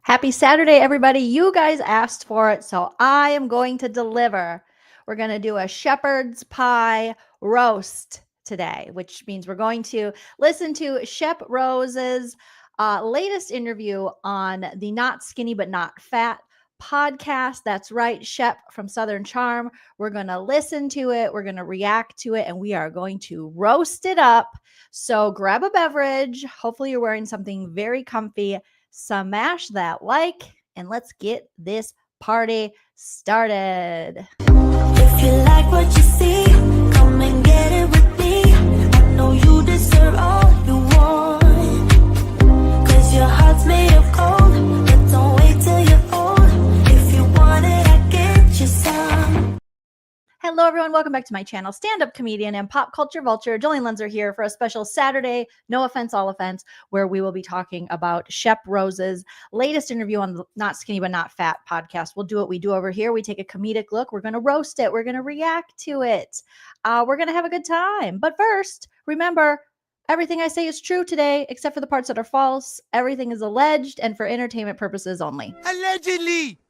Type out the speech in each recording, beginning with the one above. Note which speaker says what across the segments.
Speaker 1: Happy Saturday, everybody. You guys asked for it, so I am going to deliver. We're going to do a shepherd's pie roast today, which means we're going to listen to Shep Rose's latest interview on the Not Skinny But Not Fat podcast. That's right, Shep from Southern Charm. We're going to listen to it, we're going to react to it, and we are going to roast it up. So grab a beverage. Hopefully, you're wearing something very comfy. Smash that like, and let's get this party started.
Speaker 2: If you like what you see, come and get it with me. I know you deserve all you want, 'cause your heart's made of gold. But don't wait till you're old. If you want it, I get you some.
Speaker 1: Hello, everyone. Welcome back to my channel. Stand-up comedian and pop culture vulture, Joleen Lunzer here for a special Saturday, no offense, all offense, where we will be talking about Shep Rose's latest interview on the Not Skinny But Not Fat podcast. We'll do what we do over here. We take a comedic look. We're going to roast it. We're going to react to it. We're going to have a good time. But first, remember, everything I say is true today, except for the parts that are false. Everything is alleged and for entertainment purposes only.
Speaker 3: Allegedly.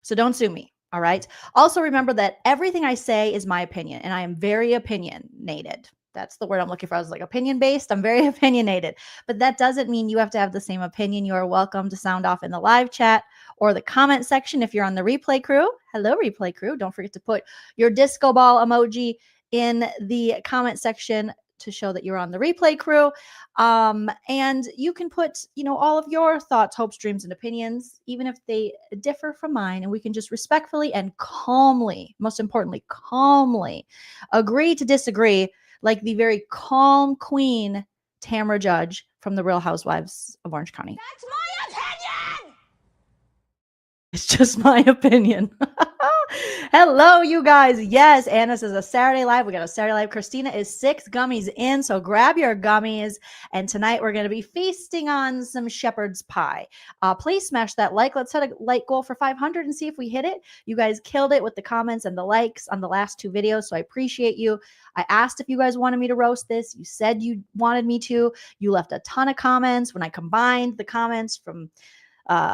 Speaker 1: So don't sue me. All right. Also, remember that everything I say is my opinion, and I am very opinionated. That's the word I'm looking for. I was like opinion based. I'm very opinionated, but that doesn't mean you have to have the same opinion. You are welcome to sound off in the live chat or the comment section. If you're on the replay crew, hello, replay crew. Don't forget to put your disco ball emoji in the comment section to show that you're on the replay crew. And you can put, all of your thoughts, hopes, dreams, and opinions, even if they differ from mine, and we can just respectfully and calmly, most importantly, calmly agree to disagree, like the very calm queen, Tamra Judge from The Real Housewives of Orange County.
Speaker 2: That's my opinion!
Speaker 1: It's just my opinion. Hello, you guys. Yes, Anna says a Saturday live. We got a Saturday live. Christina is 6 gummies in, so grab your gummies. And tonight we're going to be feasting on some shepherd's pie. Please smash that like. Let's set a like goal for 500 and see if we hit it. You guys killed it with the comments and the likes on the last 2 videos, so I appreciate you. I asked if you guys wanted me to roast this. You said you wanted me to. You left a ton of comments. When I combined the comments from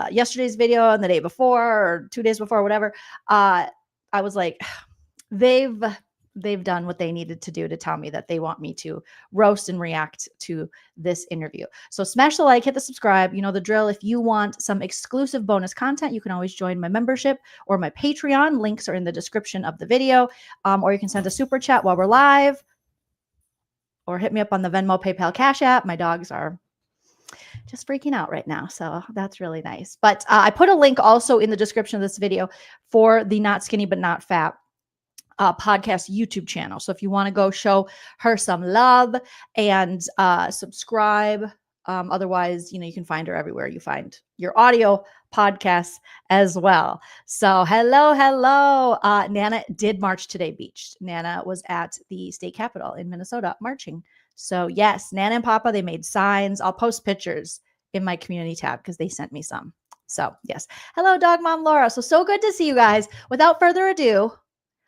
Speaker 1: yesterday's video and the day before or 2 days before, whatever, I was like, they've done what they needed to do to tell me that they want me to roast and react to this interview. So smash the like, hit the subscribe. You know the drill. If you want some exclusive bonus content, you can always join my membership or my Patreon. Links are in the description of the video. Or you can send a super chat while we're live, or hit me up on the Venmo, PayPal, Cash App. My dogs are just freaking out right now, so that's really nice. But I put a link also in the description of this video for the Not Skinny But Not Fat podcast YouTube channel. So if you want to go show her some love and subscribe, otherwise, you can find her everywhere you find your audio podcasts as well. So hello. Nana did march today, Beach. Nana was at the state capitol in Minnesota marching. So yes, Nana and Papa, they made signs. I'll post pictures in my community tab because they sent me some. So yes. Hello, Dog Mom Laura. So good to see you guys. Without further ado,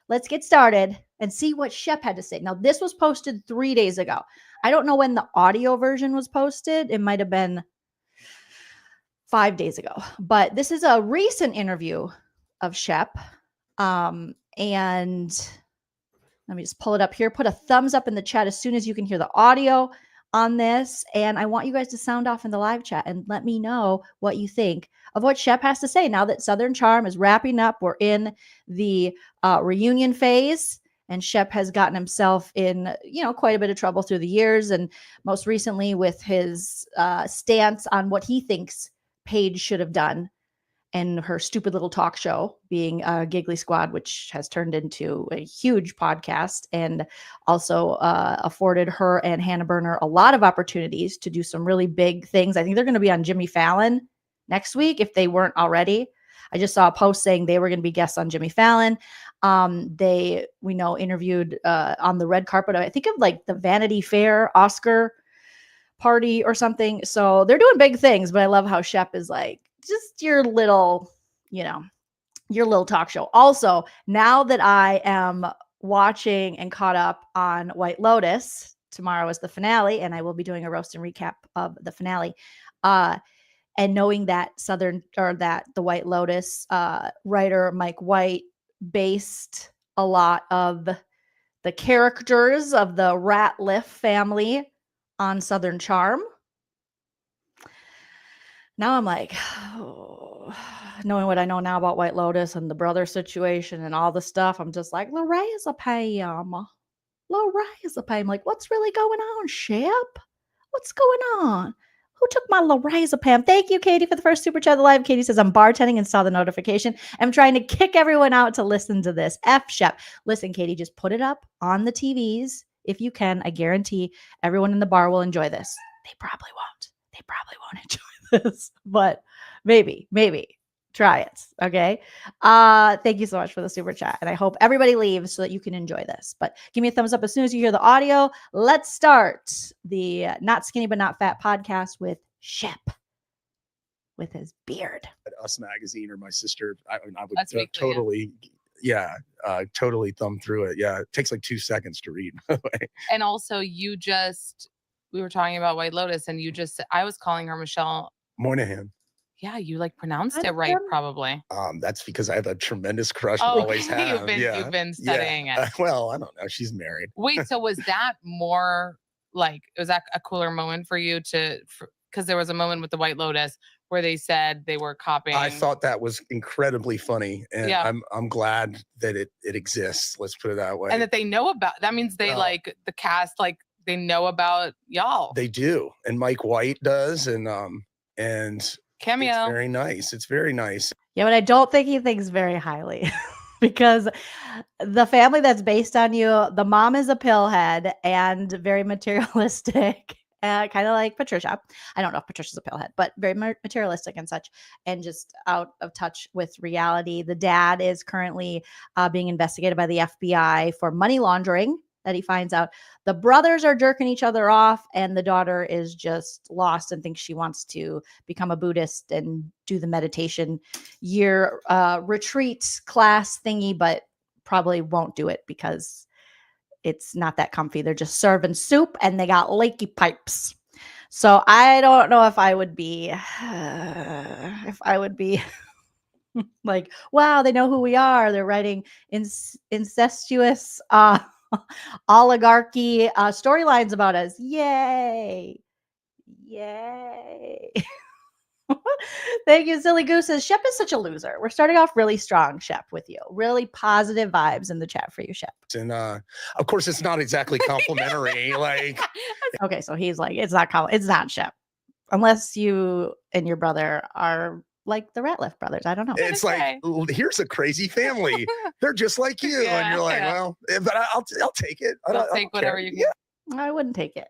Speaker 1: let's get started and see what Shep had to say. Now, this was posted 3 days ago. I don't know when the audio version was posted. It might have been 5 days ago. But this is a recent interview of Shep. And let me just pull it up here. Put a thumbs up in the chat as soon as you can hear the audio on this. And I want you guys to sound off in the live chat and let me know what you think of what Shep has to say now that Southern Charm is wrapping up. We're in the reunion phase, and Shep has gotten himself in, quite a bit of trouble through the years. And most recently with his stance on what he thinks Paige should have done and her stupid little talk show being Giggly Squad, which has turned into a huge podcast and also afforded her and Hannah Berner a lot of opportunities to do some really big things. I think they're going to be on Jimmy Fallon next week if they weren't already. I just saw a post saying they were going to be guests on Jimmy Fallon. We know interviewed on the red carpet. I think of like the Vanity Fair Oscar party or something. So they're doing big things, but I love how Shep is like, just your little talk show. Also, now that I am watching and caught up on White Lotus, tomorrow is the finale, and I will be doing a roast and recap of the finale. And knowing that the White Lotus writer Mike White based a lot of the characters of the Ratliff family on Southern Charm. Now I'm like, oh, knowing what I know now about White Lotus and the brother situation and all the stuff, I'm just like, Lorazepam. Lorazepam. Like, what's really going on, Shep? What's going on? Who took my lorazepam? Thank you, Katie, for the first super chat of the live. Katie says, I'm bartending and saw the notification. I'm trying to kick everyone out to listen to this. F Shep. Listen, Katie, just put it up on the TVs if you can. I guarantee everyone in the bar will enjoy this. They probably won't. They probably won't enjoy this, but maybe. Try it. Okay. Thank you so much for the super chat. And I hope everybody leaves so that you can enjoy this. But give me a thumbs up as soon as you hear the audio. Let's start the Not Skinny But Not Fat podcast with Shep with his beard.
Speaker 3: Us Magazine or my sister, I would
Speaker 4: Us Weekly,
Speaker 3: totally, totally thumb through it. Yeah, it takes like 2 seconds to read. By the way.
Speaker 4: And also, we were talking about White Lotus, and I was calling her Michelle
Speaker 3: Moynihan.
Speaker 4: Yeah, you like pronounced it right, probably.
Speaker 3: That's because I have a tremendous crush.
Speaker 4: Oh,
Speaker 3: Always have.
Speaker 4: You've been studying it.
Speaker 3: Well, I don't know. She's married.
Speaker 4: Wait, so was that more like, was that a cooler moment for you because there was a moment with the White Lotus where they said they were copying?
Speaker 3: I thought that was incredibly funny, and I'm glad that it exists. Let's put it that way.
Speaker 4: And that they know about. That means they like the cast, like they know about y'all.
Speaker 3: They do, and Mike White does, and
Speaker 4: cameo.
Speaker 3: It's very nice. It's very nice.
Speaker 1: Yeah, but I don't think he thinks very highly because the family that's based on you, the mom is a pillhead and very materialistic, kind of like Patricia. I don't know if Patricia's a pillhead, but very materialistic and such, and just out of touch with reality. The dad is currently being investigated by the FBI for money laundering that he finds out. The brothers are jerking each other off, and the daughter is just lost and thinks she wants to become a Buddhist and do the meditation year retreat class thingy, but probably won't do it because it's not that comfy. They're just serving soup and they got leaky pipes. So I don't know if I would be like, wow, they know who we are. They're writing incestuous oligarchy storylines about us. Yay. Thank you, Silly Gooses. Shep is such a loser. We're starting off really strong, Shep, with you. Really positive vibes in the chat for you, Shep.
Speaker 3: And of course, it's not exactly complimentary. Like,
Speaker 1: okay, so he's like, it's not Shep, unless you and your brother are like the Ratliff brothers. I don't know.
Speaker 3: It's like, here's a crazy family. They're just like you, and you're like, well, but I'll take it.
Speaker 4: I'll take whatever you get.
Speaker 1: Yeah. I wouldn't take it.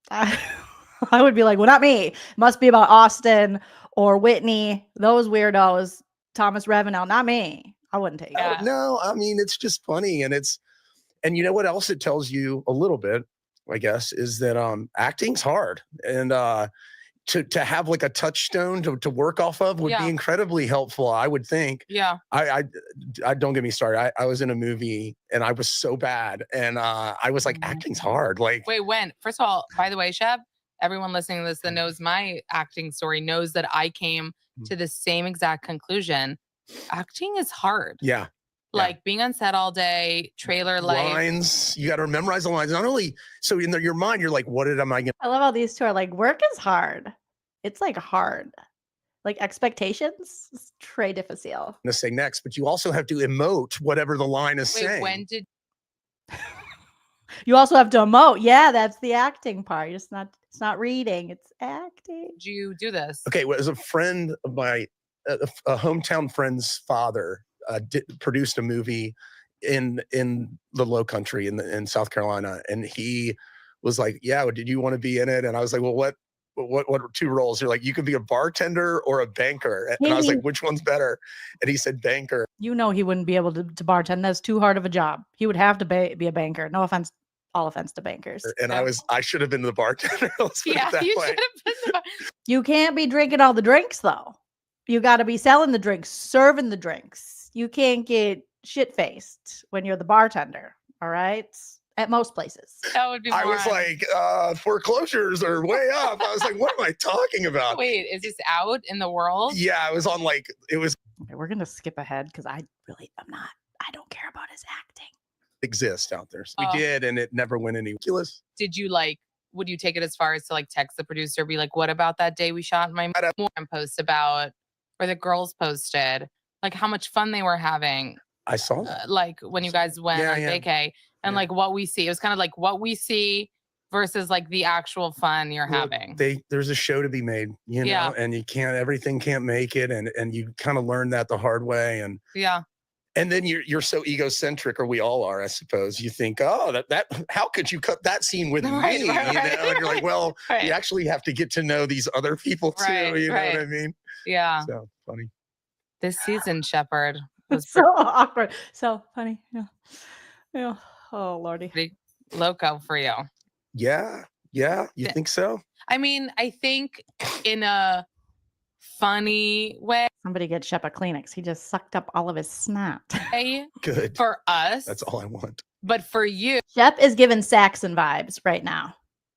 Speaker 1: I would be like, well, not me. It must be about Austin or Whitney, those weirdos, Thomas Ravenel, not me. I wouldn't take it.
Speaker 3: No, I mean, it's just funny. And you know what else it tells you a little bit, I guess, is that acting's hard. And to have like a touchstone to work off of would be incredibly helpful, I would think.
Speaker 4: Yeah.
Speaker 3: I don't get me started. I was in a movie and I was so bad. And I was like, acting's hard. Like,
Speaker 4: wait, when? First of all, by the way, Shep, everyone listening to this that knows my acting story knows that I came to the same exact conclusion. Acting is hard.
Speaker 3: Yeah.
Speaker 4: Like being on set all day, trailer life.
Speaker 3: Lines. You got to memorize the lines. Not only, so in your mind, you're like, what am I going to?
Speaker 1: I love how these two are like, work is hard. It's like hard. Like expectations, it's très difficile.
Speaker 3: To say next, but you also have to emote whatever the line is saying.
Speaker 4: When did
Speaker 1: you also have to emote? Yeah, that's the acting part. It's not reading, it's acting.
Speaker 4: Did you do this?
Speaker 3: Okay, well, as a friend of my a hometown friend's father produced a movie in the Low Country in South Carolina, and he was like, yeah, did you want to be in it? And I was like, well, what are 2 roles? They're like, you could be a bartender or a banker. And I was like, which one's better? And he said banker.
Speaker 1: You know, he wouldn't be able to bartend. That's too hard of a job. He would have to be a banker. No offense, all offense to bankers.
Speaker 3: And I should have been the bartender. Let's put it that
Speaker 4: you
Speaker 3: way.
Speaker 4: should have been
Speaker 1: You can't be drinking all the drinks though. You got to be selling the drinks, serving the drinks. You can't get shit-faced when you're the bartender. All right. at most places.
Speaker 4: That would be
Speaker 3: I
Speaker 4: more
Speaker 3: was
Speaker 4: on-
Speaker 3: like, foreclosures are way up. I was like, what am I talking about?
Speaker 4: Wait, is this out in the world?
Speaker 3: Yeah, it was on like, it was
Speaker 1: Okay, we're gonna skip ahead because I don't care about his acting.
Speaker 3: exist out there. So we
Speaker 4: Oh.
Speaker 3: did, and it never went any ridiculous.
Speaker 4: Did you like, would you take it as far as to like text the producer, be like, what about that day we shot my and post about, or the girls posted, like how much fun they were having,
Speaker 3: I saw that.
Speaker 4: like when you guys went
Speaker 3: Yeah,
Speaker 4: on
Speaker 3: yeah.
Speaker 4: vacay, and
Speaker 3: Yeah.
Speaker 4: like what we see. It was kind of like what we see versus like the actual fun you're
Speaker 3: Look,
Speaker 4: having.
Speaker 3: there's a show to be made, you know,
Speaker 4: Yeah.
Speaker 3: and everything can't make it, and you kind of learn that the hard way, and
Speaker 4: Yeah.
Speaker 3: then you're so egocentric, or we all are, I suppose. You think, oh, that how could you cut that scene with
Speaker 4: Right,
Speaker 3: me?
Speaker 4: right,
Speaker 3: You know,
Speaker 4: right.
Speaker 3: and you're like, well,
Speaker 4: Right.
Speaker 3: you actually have to get to know these other people too.
Speaker 4: Right,
Speaker 3: You know
Speaker 4: right.
Speaker 3: what I mean?
Speaker 4: Yeah.
Speaker 3: So funny.
Speaker 4: This season, Shepherd was
Speaker 1: So awkward. So funny. Yeah. Yeah. Oh Lordy.
Speaker 4: pretty loco for you.
Speaker 3: Yeah, yeah. You
Speaker 4: Yeah.
Speaker 3: think so?
Speaker 4: I mean, I think in a funny way
Speaker 1: Somebody get Shep a Kleenex. He just sucked up all of his snot.
Speaker 3: Good.
Speaker 4: for us,
Speaker 3: That's all I want.
Speaker 4: but for you,
Speaker 1: Shep is giving Saxon vibes right now,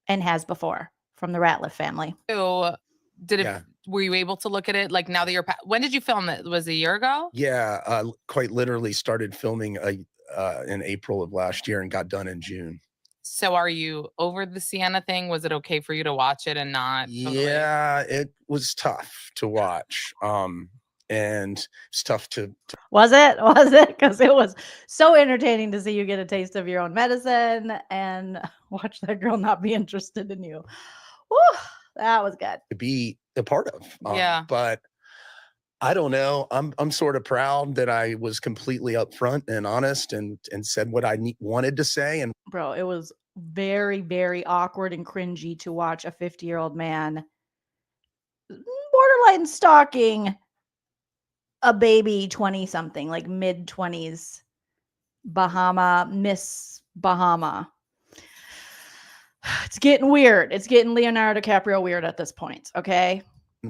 Speaker 1: and has before from the Ratliff family.
Speaker 4: did it?
Speaker 3: Yeah.
Speaker 4: Were you able to look at it? Like now that you're, when did you film it? Was it a year ago?
Speaker 3: Yeah, quite literally started filming in April of last year and got done in June.
Speaker 4: So are you over the Sienna thing? Was it okay for you to watch it and not? Totally?
Speaker 3: Yeah, it was tough to watch. And it's tough to
Speaker 1: Was it? Was it? Because it was so entertaining to see you get a taste of your own medicine and watch that girl not be interested in you. Woo, that was good.
Speaker 3: be a part of.
Speaker 4: Yeah.
Speaker 3: But I don't know. I'm sort of proud that I was completely upfront and honest and said what I wanted to say. And
Speaker 1: Bro, it was very, very awkward and cringy to watch a 50-year-old man borderline stalking a baby 20-something, like mid-20s, Miss Bahama. It's getting weird. It's getting Leonardo DiCaprio weird at this point, okay?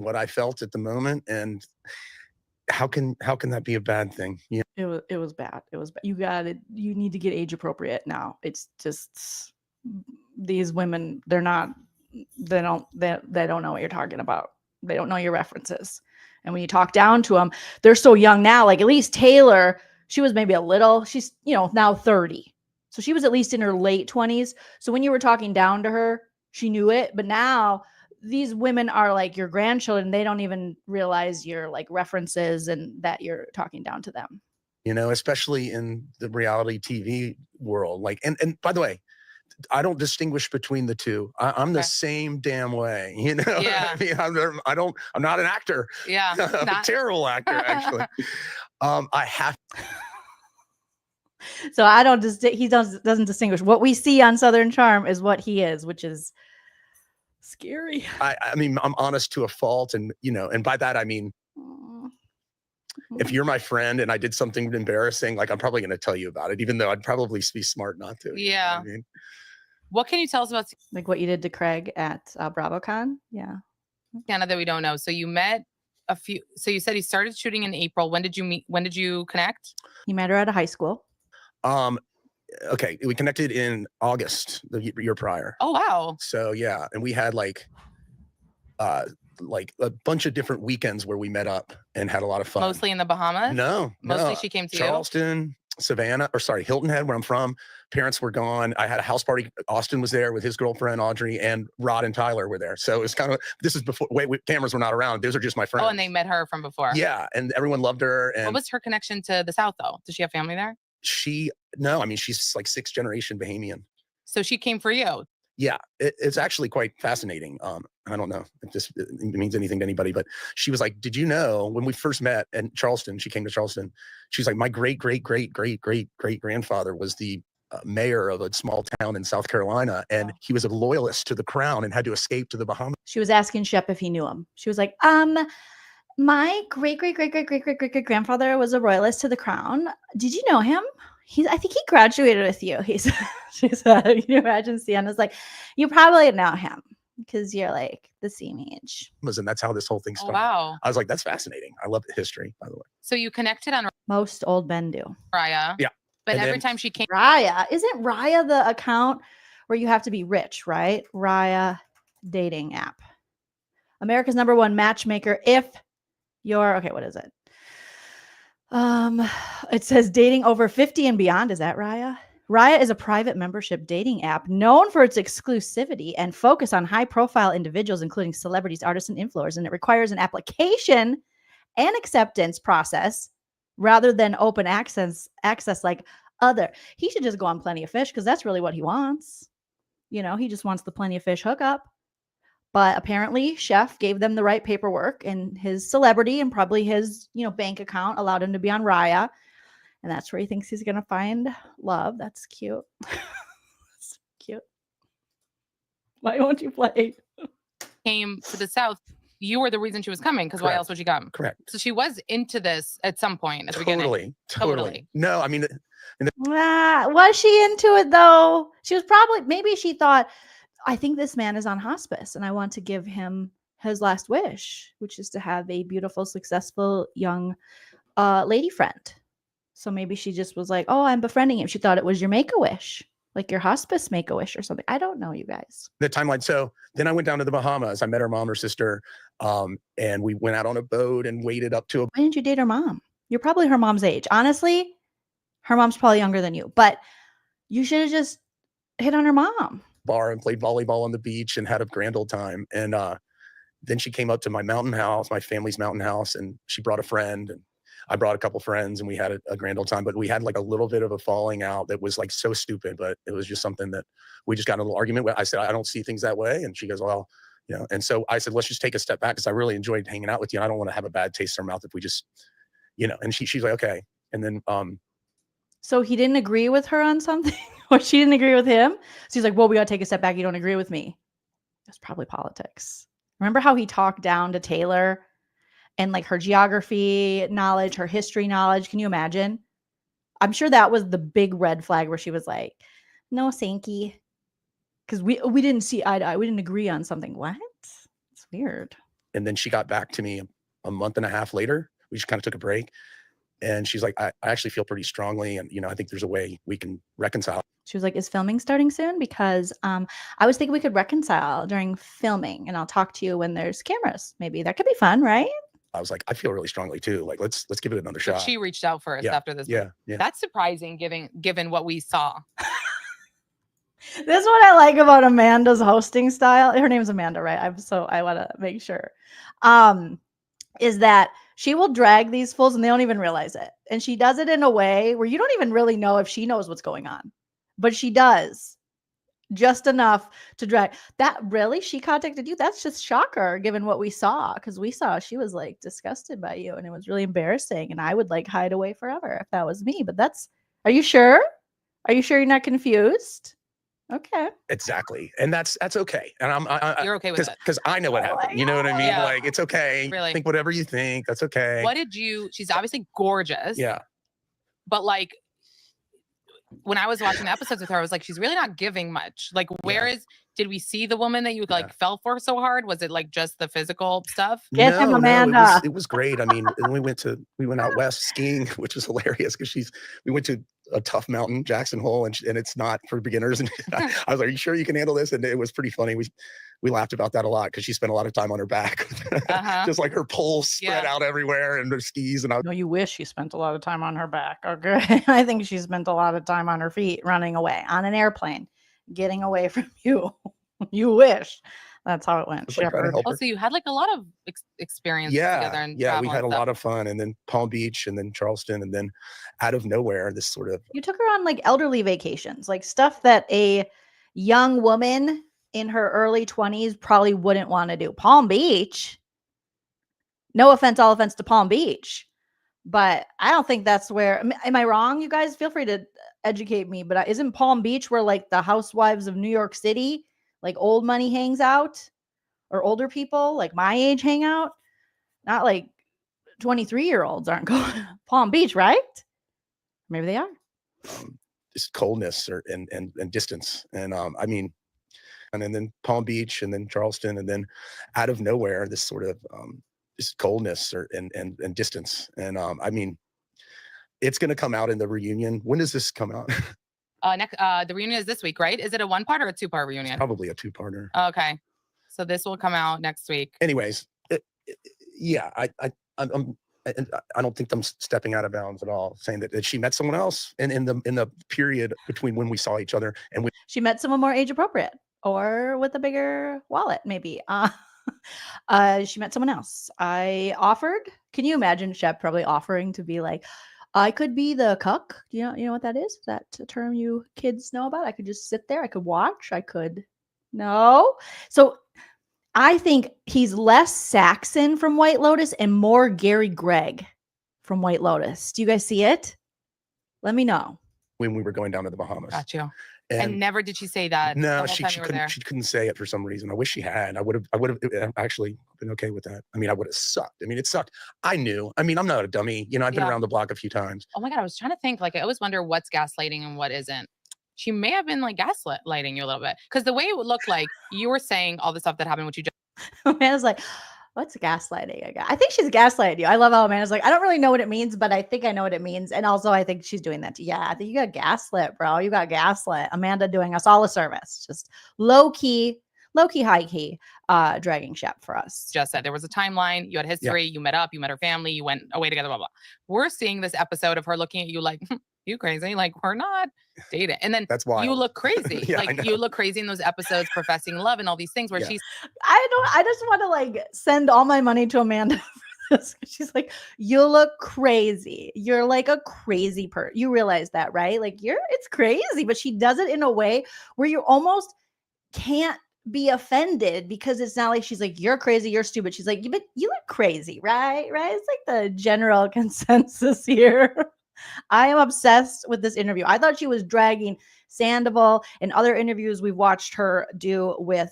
Speaker 3: what I felt at the moment, and how can that be a bad thing? You know?
Speaker 1: It was bad. It was bad. You need to get age appropriate now. It's just these women, they don't know what you're talking about. They don't know your references. And when you talk down to them, they're so young now. Like at least Taylor, she was maybe she's, now 30. So she was at least in her late 20s. So when you were talking down to her, she knew it. But now these women are like your grandchildren. They don't even realize your like references and that you're talking down to them.
Speaker 3: Especially in the reality TV world. Like, and by the way, I don't distinguish between the two. I'm the same damn way.
Speaker 4: Yeah.
Speaker 3: I mean, I'm not an actor.
Speaker 4: Yeah.
Speaker 3: I'm a terrible actor, actually. I have.
Speaker 1: So I don't he doesn't distinguish. What we see on Southern Charm is what he is, which is scary.
Speaker 3: I mean, I'm honest to a fault, and and by that I mean, if you're my friend and I did something embarrassing, like I'm probably going to tell you about it, even though I'd probably be smart not to.
Speaker 4: Yeah.
Speaker 3: I mean?
Speaker 4: What can you tell us about
Speaker 1: Like what you did to Craig at BravoCon? Yeah.
Speaker 4: Sienna that we don't know? So you met so you said you started shooting in April. When did you meet? When did you connect?
Speaker 1: He met her at a high school.
Speaker 3: Okay, we connected in August the year prior.
Speaker 4: Oh, wow.
Speaker 3: So yeah, and we had like a bunch of different weekends where we met up and had a lot of fun.
Speaker 4: Mostly in the Bahamas?
Speaker 3: No,
Speaker 4: Mostly she came to you?
Speaker 3: Charleston, Savannah, Hilton Head, where I'm from. Parents were gone. I had a house party. Austin was there with his girlfriend, Audrey, and Rod and Tyler were there. So it was kind of, this is before, cameras were not around. Those are just my friends.
Speaker 4: Oh, and they met her from before?
Speaker 3: Yeah, and everyone loved her. And
Speaker 4: what was her connection to the South, though? Does she have family there?
Speaker 3: No, I mean, she's like 6th generation Bahamian.
Speaker 4: So she came for you?
Speaker 3: Yeah, it's actually quite fascinating. I don't know if this means anything to anybody, but she was like, did you know when we first met in Charleston, she came to Charleston, she's like, my great grandfather was the mayor of a small town in South Carolina, and he was a loyalist to the crown and had to escape to the Bahamas.
Speaker 1: She was asking Shep if he knew him. She was like, my great grandfather was a royalist to the crown. Did you know him? I think he graduated with you. She said, can you imagine Sienna's like, you probably know him because you're like the same age.
Speaker 3: And that's how this whole thing started.
Speaker 4: Oh, wow.
Speaker 3: I was like, that's fascinating. I love the history, by the way.
Speaker 4: So you connected on
Speaker 1: Most old men do.
Speaker 4: Raya.
Speaker 3: Yeah.
Speaker 4: But
Speaker 3: And
Speaker 4: every
Speaker 3: then-
Speaker 4: time she came,
Speaker 1: Raya. Isn't Raya the account where you have to be rich, right? Raya dating app. America's #1 matchmaker if you're okay, what is it? It says dating over 50 and beyond. Is that Raya? Raya is a private membership dating app known for its exclusivity and focus on high-profile individuals, including celebrities, artists, and influencers, and it requires an application and acceptance process rather than open access like other. He should just go on Plenty of Fish because that's really what he wants. You know, he just wants the Plenty of Fish hookup. But apparently, Chef gave them the right paperwork, and his celebrity and probably his, bank account allowed him to be on Raya. And that's where he thinks he's going to find love. That's cute. That's cute. Why won't you play?
Speaker 4: came to the South, you were the reason she was coming because why
Speaker 3: Correct.
Speaker 4: else would she come?
Speaker 3: Correct.
Speaker 4: So she was into this at some point at the beginning.
Speaker 3: Totally. No, I mean,
Speaker 1: Was she into it though? She was probably, maybe she thought, I think this man is on hospice and I want to give him his last wish, which is to have a beautiful, successful young lady friend. So maybe she just was like, oh, I'm befriending him. She thought it was your Make-A-Wish, like your hospice Make-A-Wish or something. I don't know, you guys.
Speaker 3: the timeline. So then I went down to the Bahamas. I met her mom or sister, and we went out on a boat and waded up to a
Speaker 1: Why didn't you date her mom? You're probably her mom's age. Honestly, her mom's probably younger than you, but you should have just hit on her mom.
Speaker 3: bar and played volleyball on the beach and had a grand old time. And then she came up to my mountain house, my family's mountain house, and she brought a friend, and I brought a couple friends, and we had a grand old time. But we had like a little bit of a falling out that was like so stupid, but it was just something that we just got in a little argument with. I said, I don't see things that way. And she goes, well, and so I said, let's just take a step back because I really enjoyed hanging out with you. And I don't want to have a bad taste in her mouth if we just, and she's like, okay. And then,
Speaker 1: So he didn't agree with her on something, or she didn't agree with him. So he's like, well, we got to take a step back. You don't agree with me. That's probably politics. Remember how he talked down to Taylor and like her geography knowledge, her history knowledge? Can you imagine? I'm sure that was the big red flag where she was like, no, Sankey. Because we didn't see eye to eye. We didn't agree on something. What? It's weird.
Speaker 3: and then she got back to me a month and a half later. We just kind of took a break. And she's like, I actually feel pretty strongly. And, I think there's a way we can reconcile.
Speaker 1: She was like, is filming starting soon? Because I was thinking we could reconcile during filming, and I'll talk to you when there's cameras. Maybe that could be fun, right?
Speaker 3: I was like, I feel really strongly too. Like, let's give it another
Speaker 4: So
Speaker 3: shot.
Speaker 4: she reached out first
Speaker 3: Yeah,
Speaker 4: after this.
Speaker 3: Yeah.
Speaker 4: That's surprising given what we saw.
Speaker 1: This is what I like about Amanda's hosting style. Her name's Amanda, right? I want to make sure. Is that she will drag these fools and they don't even realize it. And she does it in a way where you don't even really know if she knows what's going on. But she does. Just enough to drag. That really? She contacted you? That's just shocker given what we saw. Because we saw she was like disgusted by you and it was really embarrassing. And I would like hide away forever if that was me. But are you sure? Are you sure you're not confused? Okay.
Speaker 3: Exactly. And that's okay. And
Speaker 4: You're okay with it.
Speaker 3: because I know what
Speaker 1: Oh my
Speaker 3: happened. You know what I mean?
Speaker 4: Yeah.
Speaker 3: Like, it's okay.
Speaker 4: Really.
Speaker 3: Think whatever you think. That's okay.
Speaker 4: She's obviously gorgeous.
Speaker 3: Yeah.
Speaker 4: But like when I was watching the episodes with her, I was like, she's really not giving much. Like, did we see the woman that you like fell for so hard? Was it like just the physical stuff?
Speaker 1: Get him, Amanda.
Speaker 3: It was great. I mean, and we went out west skiing, which was hilarious because we went to a tough mountain, Jackson Hole, and it's not for beginners. And I was like, are you sure you can handle this? And it was pretty funny. We laughed about that a lot because she spent a lot of time on her back, just like her poles spread out everywhere and her skis. And
Speaker 1: No, you wish she spent a lot of time on her back. Okay. I think she spent a lot of time on her feet running away on an airplane, getting away from you. You wish. That's how it went.
Speaker 3: Just, like, trying to help her.
Speaker 4: Also, you had like a lot of experience together. And
Speaker 3: we
Speaker 4: travel
Speaker 3: had
Speaker 4: and
Speaker 3: a
Speaker 4: stuff.
Speaker 3: lot of fun. And then Palm Beach and then Charleston. And then out of nowhere, this sort of.
Speaker 1: You took her on like elderly vacations, like stuff that a young woman in her early 20s probably wouldn't want to do. Palm Beach. No offense, all offense to Palm Beach. But I don't think that's where. Am I wrong? You guys feel free to educate me. But isn't Palm Beach where like the housewives of New York City, like old money hangs out, or older people like my age hang out? Not like 23-year-olds aren't going to Palm Beach, right? Maybe they are.
Speaker 3: Just coldness and distance. And I mean, and then Palm Beach and then Charleston, and then out of nowhere, this sort of just coldness and distance. And I mean, It's going to come out in the reunion. When does this come out?
Speaker 4: The reunion is this week, right? Is it a 1-part or a 2-part reunion?
Speaker 3: It's probably a 2-parter.
Speaker 4: Okay. So this will come out next week.
Speaker 3: Anyways, yeah, I don't think I'm stepping out of bounds at all, saying that she met someone else in the period between when we saw each other and
Speaker 1: she met someone more age appropriate or with a bigger wallet, maybe. She met someone else. I offered. Can you imagine Shep probably offering to be like, I could be the cuck. You know what that is? Is that a term you kids know about? I could just sit there. I could watch. I could. No. So I think he's less Saxon from White Lotus and more Gary Gregg from White Lotus. Do you guys see it? Let me know.
Speaker 3: When we were going down to the Bahamas.
Speaker 4: Got you. And never did she say that.
Speaker 3: No, she couldn't say it for some reason. I wish she had. I would have actually been okay with that. I mean, I would have sucked. I mean, it sucked. I knew. I mean, I'm not a dummy. You know, I've been around the block a few times.
Speaker 4: Oh my God, I was trying to think. Like, I always wonder what's gaslighting and what isn't. She may have been like gaslighting you a little bit, because the way it would look like you were saying all the stuff that happened, what you just.
Speaker 1: Amanda's like, what's gaslighting? I think she's gaslighting you. I love how Amanda's like, I don't really know what it means, but I think I know what it means. And also, I think she's doing that. Yeah, I think you got gaslit, bro. You got gaslit. Amanda doing us all a service. Just low key, high key, dragging Shep for us.
Speaker 4: Just said there was a timeline. You had history. You met up. You met her family. You went away together. Blah blah. We're seeing this episode of her looking at you like, you crazy? Like, we're not dating. And then
Speaker 3: that's why
Speaker 4: you look crazy. Like, you look crazy in those episodes, professing love and all these things where she's.
Speaker 1: I just want to like send all my money to Amanda for this. She's like, you look crazy. You're like a crazy person. You realize that, right? Like, it's crazy, but she does it in a way where you almost can't be offended, because it's not like she's like, you're crazy, you're stupid. She's like, but you look crazy, right? It's like the general consensus here. I am obsessed with this interview. I thought she was dragging Sandoval and other interviews we've watched her do with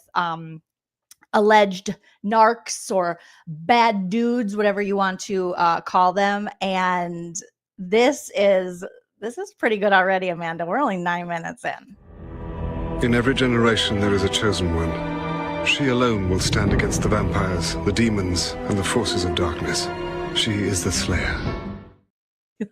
Speaker 1: alleged narcs or bad dudes, whatever you want to call them. And this is pretty good already, Amanda. We're only 9 minutes in.
Speaker 5: In every generation, there is a chosen one. She alone will stand against the vampires, the demons, and the forces of darkness. She is the Slayer.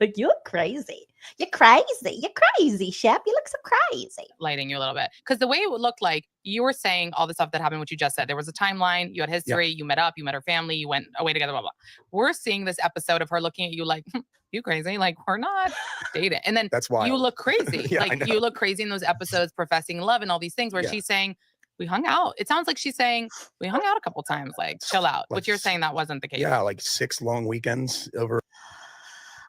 Speaker 1: Like, you look crazy. You're crazy, Shep. You look so crazy.
Speaker 4: Lighting you a little bit. Because the way it would look like you were saying all the stuff that happened, what you just said. There was a timeline. You had history. You met up. You met her family. You went away together, blah, blah. We're seeing this episode of her looking at you like, you crazy? Like, we're not dating. And then
Speaker 3: that's why
Speaker 4: you look crazy. You look crazy in those episodes, professing love and all these things where she's saying, we hung out. It sounds like she's saying, we hung out a couple times. Like, chill out. But you're saying that wasn't the case.
Speaker 3: Yeah, like 6 long weekends over.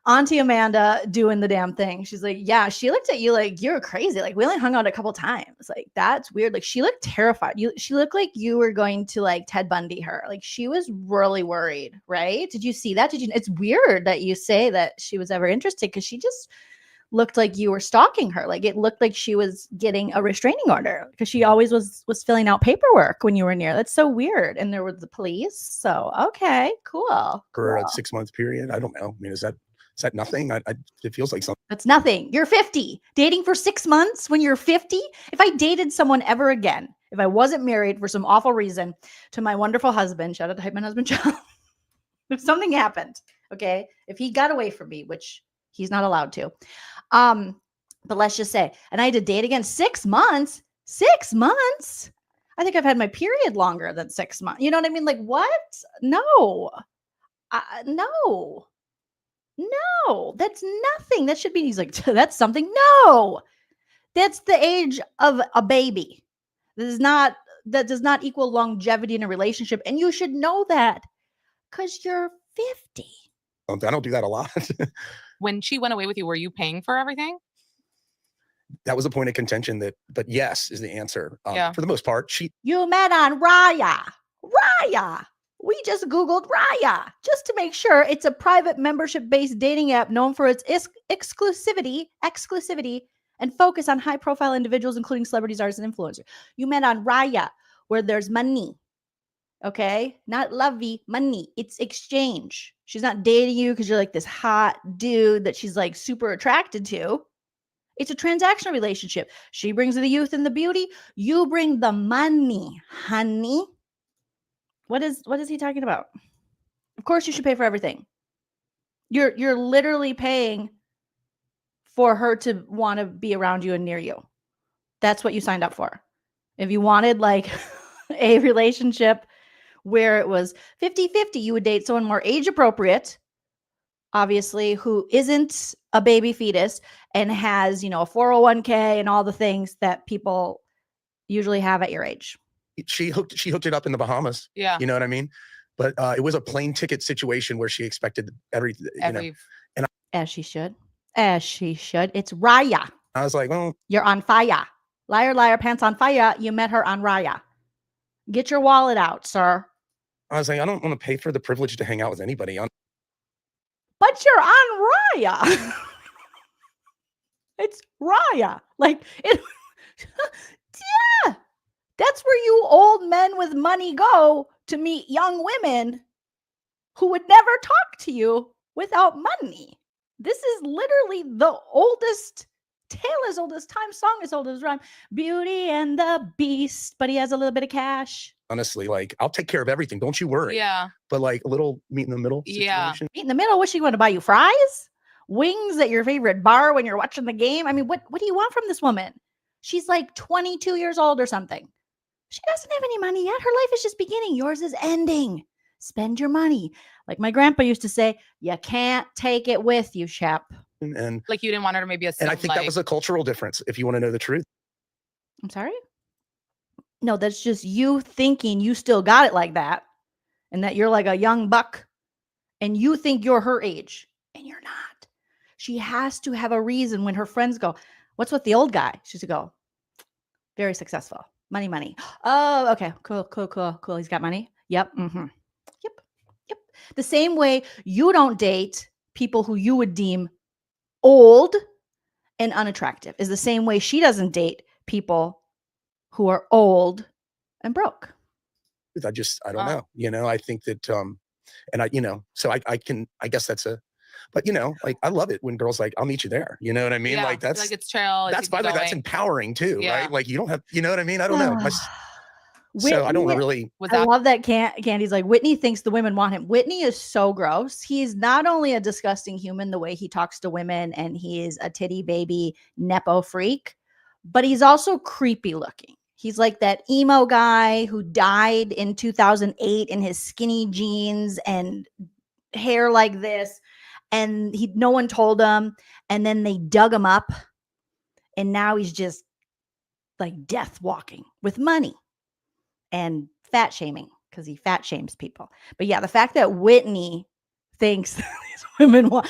Speaker 1: Auntie Amanda doing the damn thing. She's like, yeah, she looked at you like you're crazy. Like, we only hung out a couple times. Like, that's weird. Like, she looked terrified. She looked like you were going to like Ted Bundy her. Like, she was really worried, right? Did you see that? It's weird that you say that she was ever interested, because she just looked like you were stalking her. Like, it looked like she was getting a restraining order, because she always was filling out paperwork when you were near. That's so weird. And there was the police. So, okay, cool.
Speaker 3: For a 6-month period. I don't know. I mean, is that nothing? It feels like something.
Speaker 1: That's nothing. You're 50. Dating for 6 months when you're 50? If I dated someone ever again, if I wasn't married for some awful reason to my wonderful husband, shout out to my husband, John, if something happened, okay, if he got away from me, which he's not allowed to, but let's just say, and I had to date again 6 months, 6 months. I think I've had my period longer than 6 months. You know what I mean? Like, what? No. No, that's nothing. That should be, he's like, that's something. No, that's the age of a baby. That does not equal longevity in a relationship. And you should know that, because you're 50.
Speaker 3: I don't do that a lot.
Speaker 4: When she went away with you, were you paying for everything?
Speaker 3: That was a point of contention, but yes is the answer. For the most part,
Speaker 1: You met on Raya. We just Googled Raya just to make sure. It's a private membership-based dating app known for its exclusivity, and focus on high-profile individuals, including celebrities, artists, and influencers. You met on Raya, where there's money. Okay? Not lovey, money. It's exchange. She's not dating you because you're like this hot dude that she's like super attracted to. It's a transactional relationship. She brings the youth and the beauty. You bring the money, honey. What is he talking about? Of course you should pay for everything. You're literally paying for her to want to be around you and near you. That's what you signed up for. If you wanted like a relationship where it was 50-50, you would date someone more age appropriate, obviously, who isn't a baby fetus and has, a 401k and all the things that people usually have at your age.
Speaker 3: She hooked it up in the Bahamas.
Speaker 4: Yeah.
Speaker 3: You know what I mean? But it was a plane ticket situation where she expected everything.
Speaker 1: As she should. As she should. It's Raya.
Speaker 3: I was like, well,
Speaker 1: you're on fire. Liar, liar, pants on fire. You met her on Raya. Get your wallet out, sir.
Speaker 3: I was like, I don't want to pay for the privilege to hang out with anybody.
Speaker 1: But you're on Raya. It's Raya. Like, it. Yeah. That's where you old men with money go to meet young women who would never talk to you without money. This is literally the oldest tale as old as time, song as old as rhyme. Beauty and the Beast, but he has a little bit of cash.
Speaker 3: Honestly, like, I'll take care of everything. Don't you worry.
Speaker 4: Yeah.
Speaker 3: But like a little meet in the middle situation.
Speaker 4: Yeah.
Speaker 1: Meet in the middle? What's she going to buy you? Fries? Wings at your favorite bar when you're watching the game? I mean, what do you want from this woman? She's like 22 years old or something. She doesn't have any money yet. Her life is just beginning. Yours is ending. Spend your money. Like my grandpa used to say, you can't take it with you, Shep.
Speaker 3: And
Speaker 4: like you didn't want her to maybe assume,
Speaker 3: and I think that was a cultural difference, if you want to know the truth.
Speaker 1: I'm sorry? No, that's just you thinking you still got it like that and that you're like a young buck and you think you're her age and you're not. She has to have a reason when her friends go, what's with the old guy? She's to go, very successful. Money. Oh, okay. Cool. He's got money. Yep. Mm-hmm. Yep. The same way you don't date people who you would deem old and unattractive is the same way she doesn't date people who are old and broke.
Speaker 3: I don't know. I think that, so I guess that's but like, I love it when girls like, I'll meet you there. You know what I mean?
Speaker 4: Yeah.
Speaker 3: Like that's
Speaker 4: like it's chill.
Speaker 3: That's by the way, that's empowering too,
Speaker 4: Yeah.
Speaker 3: right? Like you don't have, you know what I mean? I don't know.
Speaker 1: Whitney,
Speaker 3: So I don't really.
Speaker 1: I love that Candy's like, Whitney thinks the women want him. Whitney is so gross. He's not only a disgusting human the way he talks to women and he is a titty baby Nepo freak, but he's also creepy looking. He's like that emo guy who died in 2008 in his skinny jeans and hair like this. And no one told him. And then they dug him up. And now he's just like death walking with money and fat shaming because he fat shames people. But yeah, the fact that Whitney thinks these women want,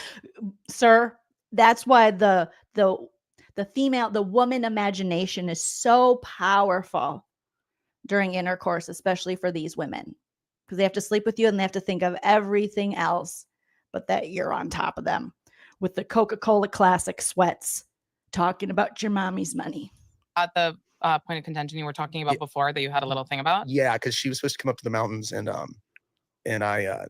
Speaker 1: sir, that's why the woman imagination is so powerful during intercourse, especially for these women, because they have to sleep with you and they have to think of everything else but that you're on top of them with the Coca-Cola Classic sweats talking about your mommy's money.
Speaker 4: At the point of contention you were talking about before that you had a little thing about?
Speaker 3: Yeah, because she was supposed to come up to the mountains and I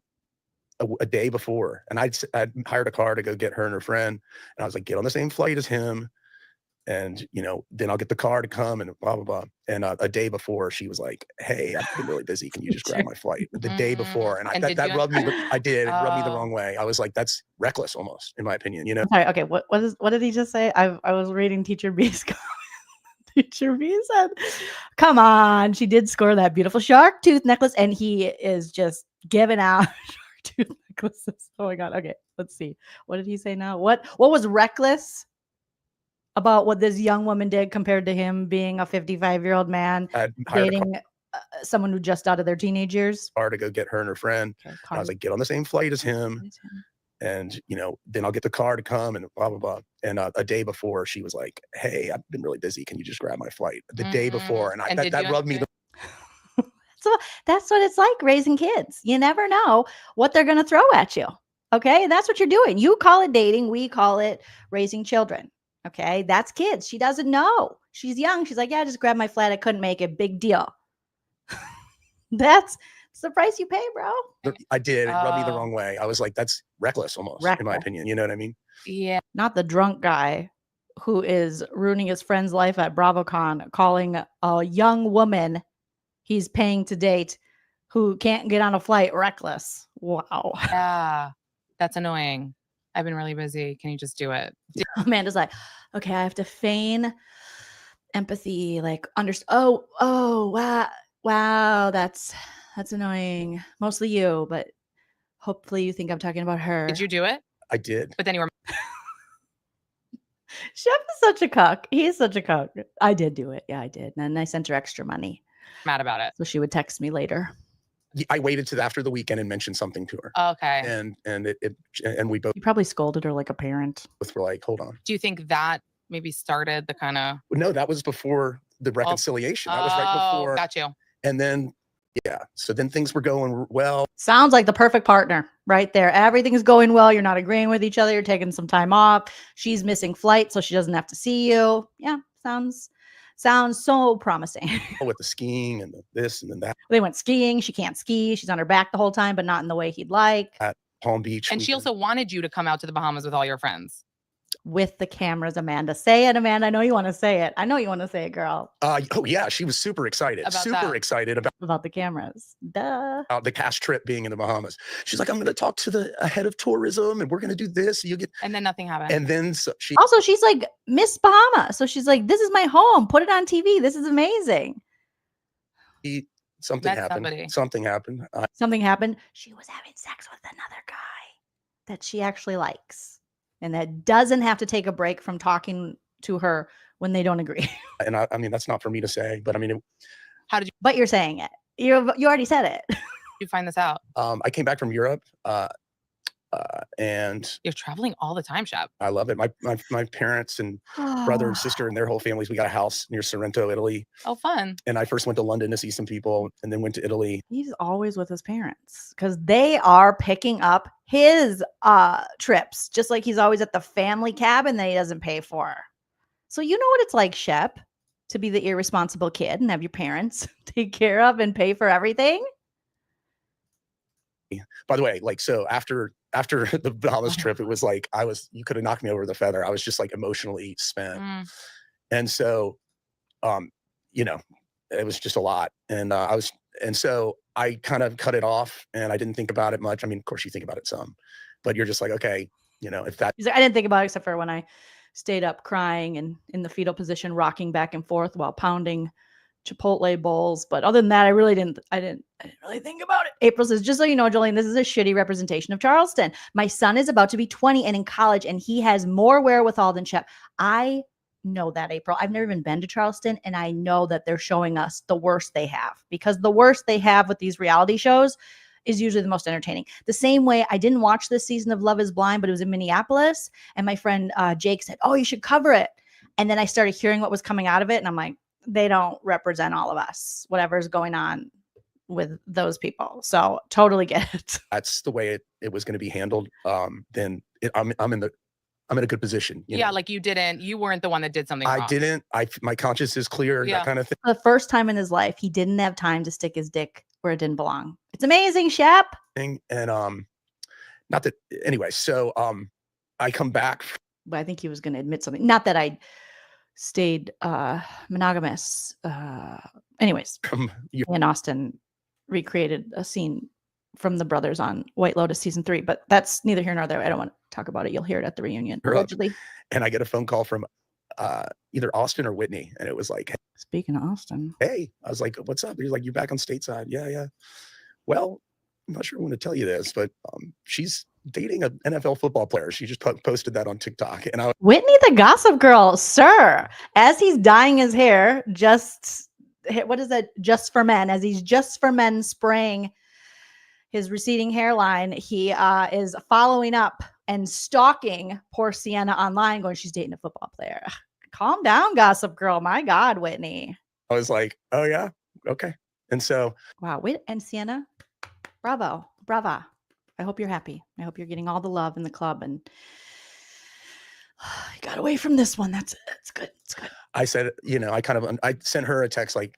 Speaker 3: a day before, and I'd hired a car to go get her and her friend, and I was like, get on the same flight as him, and then I'll get the car to come and blah blah blah. And a day before, she was like, hey, I've been really busy, can you just grab my flight? The day before, and that rubbed me. I did. It rubbed me the wrong way. I was like, that's reckless almost, in my opinion.
Speaker 1: Sorry. Okay. What did he just say? I was reading Teacher B's comment. Teacher B said, come on, she did score that beautiful shark tooth necklace, and he is just giving out shark tooth necklaces. Oh my god. Okay, let's see. What did he say now? What was reckless about what this young woman did compared to him being a 55-year-old man dating someone who just out of their teenage years?
Speaker 3: Car to go get her and her friend. Okay, I was like, get on the same flight as him. And, then I'll get the car to come and blah, blah, blah. And a day before, she was like, hey, I've been really busy. Can you just grab my flight? The day before. And that rubbed me.
Speaker 1: So that's what it's like raising kids. You never know what they're going to throw at you. Okay. That's what you're doing. You call it dating. We call it raising children. Okay. That's kids. She doesn't know. She's young. She's like, yeah, just grab my flight. I couldn't make it. Big deal. That's the price you pay, bro.
Speaker 3: I did. It rubbed me the wrong way. I was like, that's reckless almost, in my opinion. You know what I mean?
Speaker 4: Yeah.
Speaker 1: Not the drunk guy who is ruining his friend's life at BravoCon, calling a young woman he's paying to date who can't get on a flight reckless. Wow.
Speaker 4: Yeah. That's annoying. I've been really busy. Can you just do it?
Speaker 1: Amanda's like, okay, I have to feign empathy, like wow, that's annoying. Mostly you, but hopefully you think I'm talking about her.
Speaker 4: Did you do it?
Speaker 3: I did.
Speaker 4: But then you were
Speaker 1: Shep is such a cuck. He's such a cuck. I did do it. Yeah, I did. And I sent her extra money.
Speaker 4: mad about it.
Speaker 1: So she would text me later.
Speaker 3: I waited to after the weekend and mentioned something to her.
Speaker 4: Okay.
Speaker 3: And we both
Speaker 1: You probably scolded her like a parent.
Speaker 3: were like, hold on.
Speaker 4: Do you think that maybe started the kind of
Speaker 3: No, that was before the reconciliation. That was right before.
Speaker 4: Got you.
Speaker 3: And then, yeah. So then things were going well.
Speaker 1: Sounds like the perfect partner right there. Everything's going well. You're not agreeing with each other. You're taking some time off. She's missing flight, so she doesn't have to see you. Yeah, sounds so promising.
Speaker 3: With the skiing and this and then that.
Speaker 1: They went skiing. She can't ski. She's on her back the whole time, but not in the way he'd like.
Speaker 3: At Palm Beach.
Speaker 4: And she also wanted you to come out to the Bahamas with all your friends.
Speaker 1: With the cameras, Amanda. Say it, Amanda. I know you want to say it. I know you want to say it, girl.
Speaker 3: Oh yeah, she was super excited. Excited
Speaker 1: About the cameras. Duh.
Speaker 3: the cash trip being in the Bahamas. She's like, I'm going to talk to the head of tourism and we're going to do this. You get.
Speaker 4: And then nothing happened.
Speaker 3: And then
Speaker 1: she's like Miss Bahama. So she's like, this is my home. Put it on TV. This is amazing.
Speaker 3: Something happened. Something happened.
Speaker 1: Something happened. She was having sex with another guy that she actually likes. And that doesn't have to take a break from talking to her when they don't agree.
Speaker 3: And I mean, that's not for me to say, but I mean,
Speaker 4: how did you?
Speaker 1: But you're saying it. You already said it.
Speaker 4: You find this out?
Speaker 3: I came back from Europe, and
Speaker 4: you're traveling all the time, Shep.
Speaker 3: I love it. My parents and brother and sister and their whole families. We got a house near Sorrento, Italy.
Speaker 4: Oh, fun!
Speaker 3: And I first went to London to see some people, and then went to Italy.
Speaker 1: He's always with his parents because they are picking up his trips, just like he's always at the family cabin that he doesn't pay for. So you know what it's like, Shep, to be the irresponsible kid and have your parents take care of and pay for everything.
Speaker 3: By the way, like, so after the Bahamas trip, it was like you could have knocked me over the feather. I was just like emotionally spent. And so, you know, it was just a lot. And so I kind of cut it off and I didn't think about it much. I mean, of course you think about it some, but you're just like, okay, you know, if that.
Speaker 1: He's like, I didn't think about it except for when I stayed up crying and in the fetal position, rocking back and forth while pounding Chipotle bowls. But other than that, I didn't really think about it. April says, just so you know, Jolene, this is a shitty representation of Charleston. My son is about to be 20 and in college, and he has more wherewithal than Shep. I know that, April. I've never even been to Charleston, and I know that they're showing us the worst they have, because the worst they have with these reality shows is usually the most entertaining. The same way, I didn't watch this season of Love is Blind, but it was in Minneapolis, and my friend Jake said, oh, you should cover it. And then I started hearing what was coming out of it, and I'm like, they don't represent all of us, whatever's going on with those people. So totally get it.
Speaker 3: That's the way it was going to be handled. Then I'm in a good position. You know?
Speaker 4: Like you weren't the one that did something wrong.
Speaker 3: I didn't. My conscience is clear. That kind of thing.
Speaker 1: For the first time in his life, he didn't have time to stick his dick where it didn't belong. It's amazing, Shep.
Speaker 3: And not that anyway. So I come back.
Speaker 1: But I think he was going to admit something. Not that I stayed monogamous. Anyways, and Austin recreated a scene from the brothers on White Lotus season 3, but that's neither here nor there. I don't want to talk about it. You'll hear it at the reunion. Allegedly.
Speaker 3: And I get a phone call from either Austin or Whitney, and it was like,
Speaker 1: speaking of Austin,
Speaker 3: hey, I was like, what's up? He's like, you're back on stateside. Yeah. Well, I'm not sure I want to tell you this, but she's dating an NFL football player. She just posted that on TikTok. And
Speaker 1: Whitney, the gossip girl, sir, as he's dyeing his hair, what is that? Just for Men, as he's just for men spraying his receding hairline, he is following up and stalking poor Sienna online, going, she's dating a football player. Calm down, gossip girl. My God, Whitney.
Speaker 3: I was like, oh yeah, okay. And so,
Speaker 1: wow. And Sienna, bravo. I hope you're happy. I hope you're getting all the love in the club, and you got away from this one. That's good. It's good.
Speaker 3: I said, I sent her a text, like,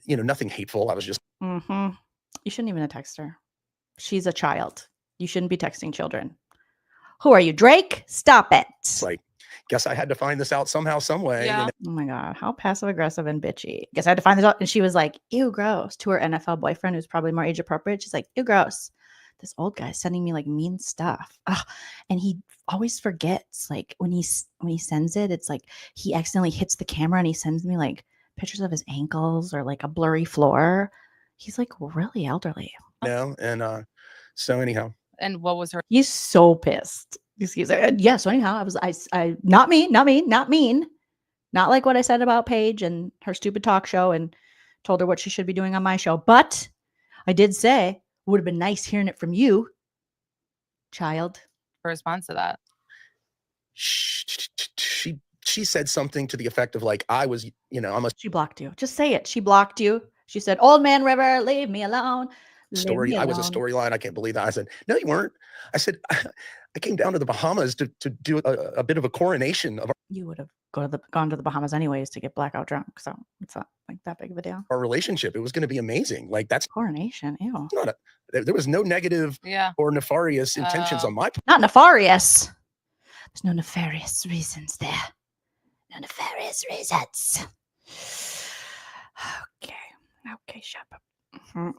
Speaker 3: nothing hateful. I was just.
Speaker 1: You shouldn't even have texted her. She's a child. You shouldn't be texting children. Who are you, Drake? Stop it.
Speaker 3: Like, guess I had to find this out somehow, some way.
Speaker 4: Yeah.
Speaker 1: Oh my God, how passive aggressive and bitchy. Guess I had to find this out. And she was like, ew, gross, to her NFL boyfriend, who's probably more age appropriate. She's like, ew, gross. this old guy sending me like mean stuff. Ugh. And he always forgets, like when he sends it, it's like he accidentally hits the camera and he sends me like pictures of his ankles or like a blurry floor. He's like really elderly.
Speaker 3: And so anyhow.
Speaker 4: And what was her?
Speaker 1: He's so pissed. He's like, yeah. So anyhow, I not mean, not like what I said about Paige and her stupid talk show and told her what she should be doing on my show. But I did say, would have been nice hearing it from you, child.
Speaker 4: Response to that?
Speaker 3: She said something to the effect of like, I was,
Speaker 1: She blocked you. Just say it. She blocked you. She said, old man River, leave me alone.
Speaker 3: I was a storyline. I can't believe that. I said, no, you weren't. I said, I came down to the Bahamas to do a bit of a coronation of
Speaker 1: You would have gone to the Bahamas anyways to get blackout drunk. So it's not like that big of a deal.
Speaker 3: our relationship. It was going to be amazing. Like that's
Speaker 1: Coronation. Ew.
Speaker 3: not there was no negative or nefarious intentions on my part.
Speaker 1: Not nefarious. There's no nefarious reasons there. No nefarious reasons. Okay, Shep.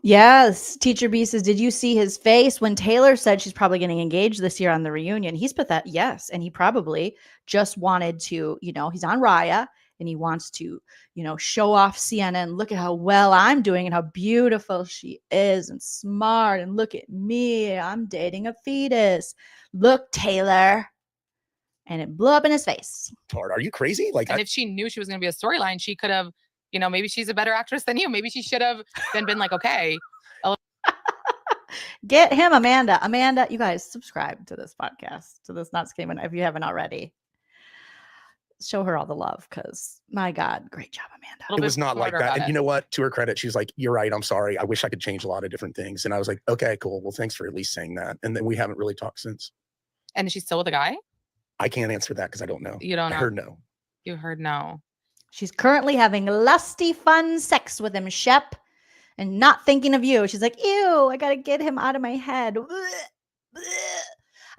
Speaker 1: Yes, Teacher B says, did you see his face when Taylor said she's probably getting engaged this year on the reunion? He's put that, yes, and he probably just wanted to, he's on Raya and he wants to, show off Sienna and look at how well I'm doing and how beautiful she is and smart and look at me, I'm dating a fetus. Look, Taylor. And it blew up in his face.
Speaker 3: Are you crazy? Like,
Speaker 4: and if she knew she was going to be a storyline, she could have, maybe she's a better actress than you. Maybe she should have been like, okay.
Speaker 1: Get him, Amanda. Amanda, you guys subscribe to this podcast, to this Not Skimming, if you haven't already. Show her all the love because, my God, great job, Amanda.
Speaker 3: it was not like that. And you know what? To her credit, she's like, you're right. I'm sorry. I wish I could change a lot of different things. And I was like, okay, cool. Well, thanks for at least saying that. And then we haven't really talked since.
Speaker 4: And is she still with a guy?
Speaker 3: I can't answer that because I don't know.
Speaker 4: You don't know?
Speaker 3: I heard no.
Speaker 4: You heard no.
Speaker 1: She's currently having lusty, fun sex with him, Shep, and not thinking of you. She's like, ew, I got to get him out of my head.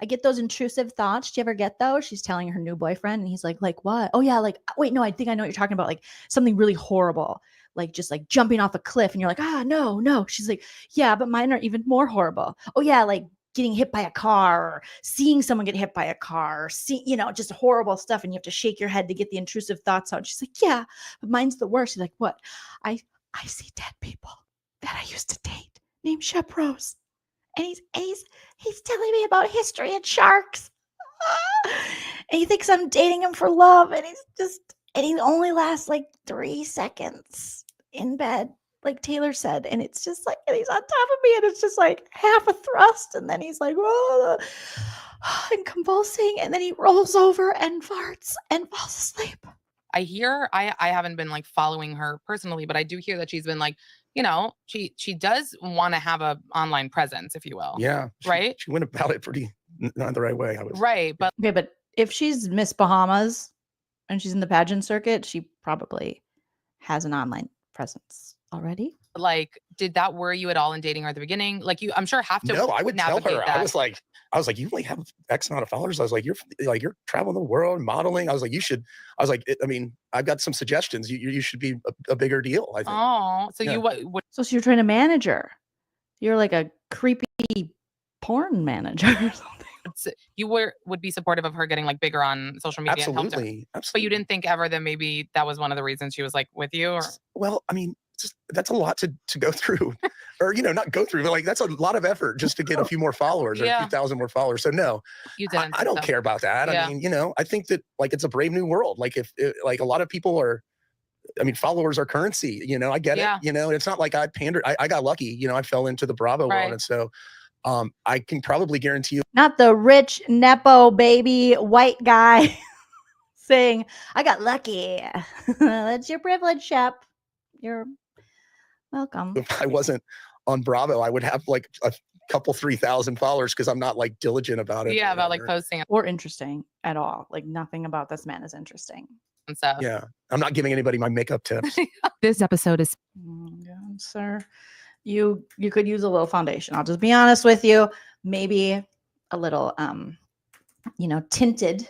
Speaker 1: I get those intrusive thoughts. Do you ever get those? She's telling her new boyfriend, and he's like what? Oh, yeah, like, wait, no, I think I know what you're talking about. Like something really horrible, like just like jumping off a cliff. And you're like, no. She's like, yeah, but mine are even more horrible. Oh, yeah, like getting hit by a car or seeing someone get hit by a car, or just horrible stuff. And you have to shake your head to get the intrusive thoughts out. She's like, yeah, but mine's the worst. She's like, what? I see dead people that I used to date named sheprose. And he's telling me about history and sharks. And he thinks I'm dating him for love. And he only lasts like 3 seconds in bed, like Taylor said. And it's just like, and he's on top of me, and it's just like half a thrust. And then he's like, oh, and convulsing. And then he rolls over and farts and falls asleep.
Speaker 4: I hear, I haven't been like following her personally, but I do hear that she's been like, she does want to have a online presence, if you will.
Speaker 3: Yeah.
Speaker 4: Right.
Speaker 3: She went about it pretty not the right way.
Speaker 4: Right. But
Speaker 1: okay, but if she's Miss Bahamas and she's in the pageant circuit, she probably has an online presence already.
Speaker 4: Like, did that worry you at all in dating her at the beginning? Like, I'm sure have to.
Speaker 3: No, I would tell her.
Speaker 4: That.
Speaker 3: I was like, you only have X amount of followers. I was like, you're traveling the world, modeling. I was like, I've got some suggestions. You should be a bigger deal, I think.
Speaker 4: Oh, so
Speaker 3: yeah.
Speaker 1: So you're trying to manage her. You're like a creepy porn manager or something.
Speaker 4: You would be supportive of her getting like bigger on social media.
Speaker 3: Absolutely.
Speaker 4: But you didn't think ever that maybe that was one of the reasons she was like with you? Or?
Speaker 3: Well, I mean, that's a lot to go through, or not go through, but like that's a lot of effort just to get a few more followers or a few thousand more followers. So no,
Speaker 4: you didn't.
Speaker 3: I don't care about that.
Speaker 4: Yeah.
Speaker 3: I mean, I think that like it's a brave new world. Like if like a lot of people are, followers are currency. I get it. It's not like I pandered. I got lucky. I fell into the Bravo world, and so I can probably guarantee you,
Speaker 1: not the rich nepo baby white guy saying I got lucky. That's your privilege, Shep. You're welcome.
Speaker 3: if I wasn't on Bravo, I would have like a couple 3,000 followers because I'm not like diligent about it.
Speaker 4: Yeah, about like posting
Speaker 1: or interesting at all. Like nothing about this man is interesting.
Speaker 4: And stuff.
Speaker 3: Yeah, I'm not giving anybody my makeup tips.
Speaker 4: This episode is.
Speaker 1: God, sir, you could use a little foundation. I'll just be honest with you. Maybe a little, tinted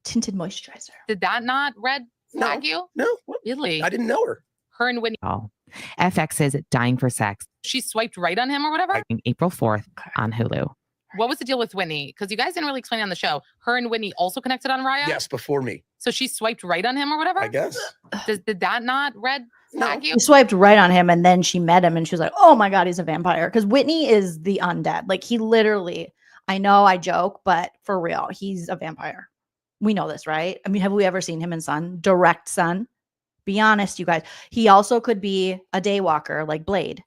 Speaker 1: moisturizer.
Speaker 4: Did that not red flag you?
Speaker 3: No,
Speaker 4: Really?
Speaker 3: I didn't know her.
Speaker 4: Her and Whitney.
Speaker 6: Oh, FX's Dying for Sex,
Speaker 4: She swiped right on him or whatever.
Speaker 6: April 4th on Hulu.
Speaker 4: What was the deal with Whitney? Because you guys didn't really explain it on the show. Her and Whitney also connected on Raya?
Speaker 3: Yes, before me,
Speaker 4: So she swiped right on him or whatever?
Speaker 3: I guess.
Speaker 4: Did that not red flag you?
Speaker 1: She swiped right on him, and then she met him, and she was like, "Oh my god, he's a vampire." Because Whitney is the undead. Like, he literally. I know I joke, but for real, he's a vampire. We know this, right? I mean, have we ever seen him in Sun? Direct Sun. Be honest, you guys. He also could be a daywalker like Blade,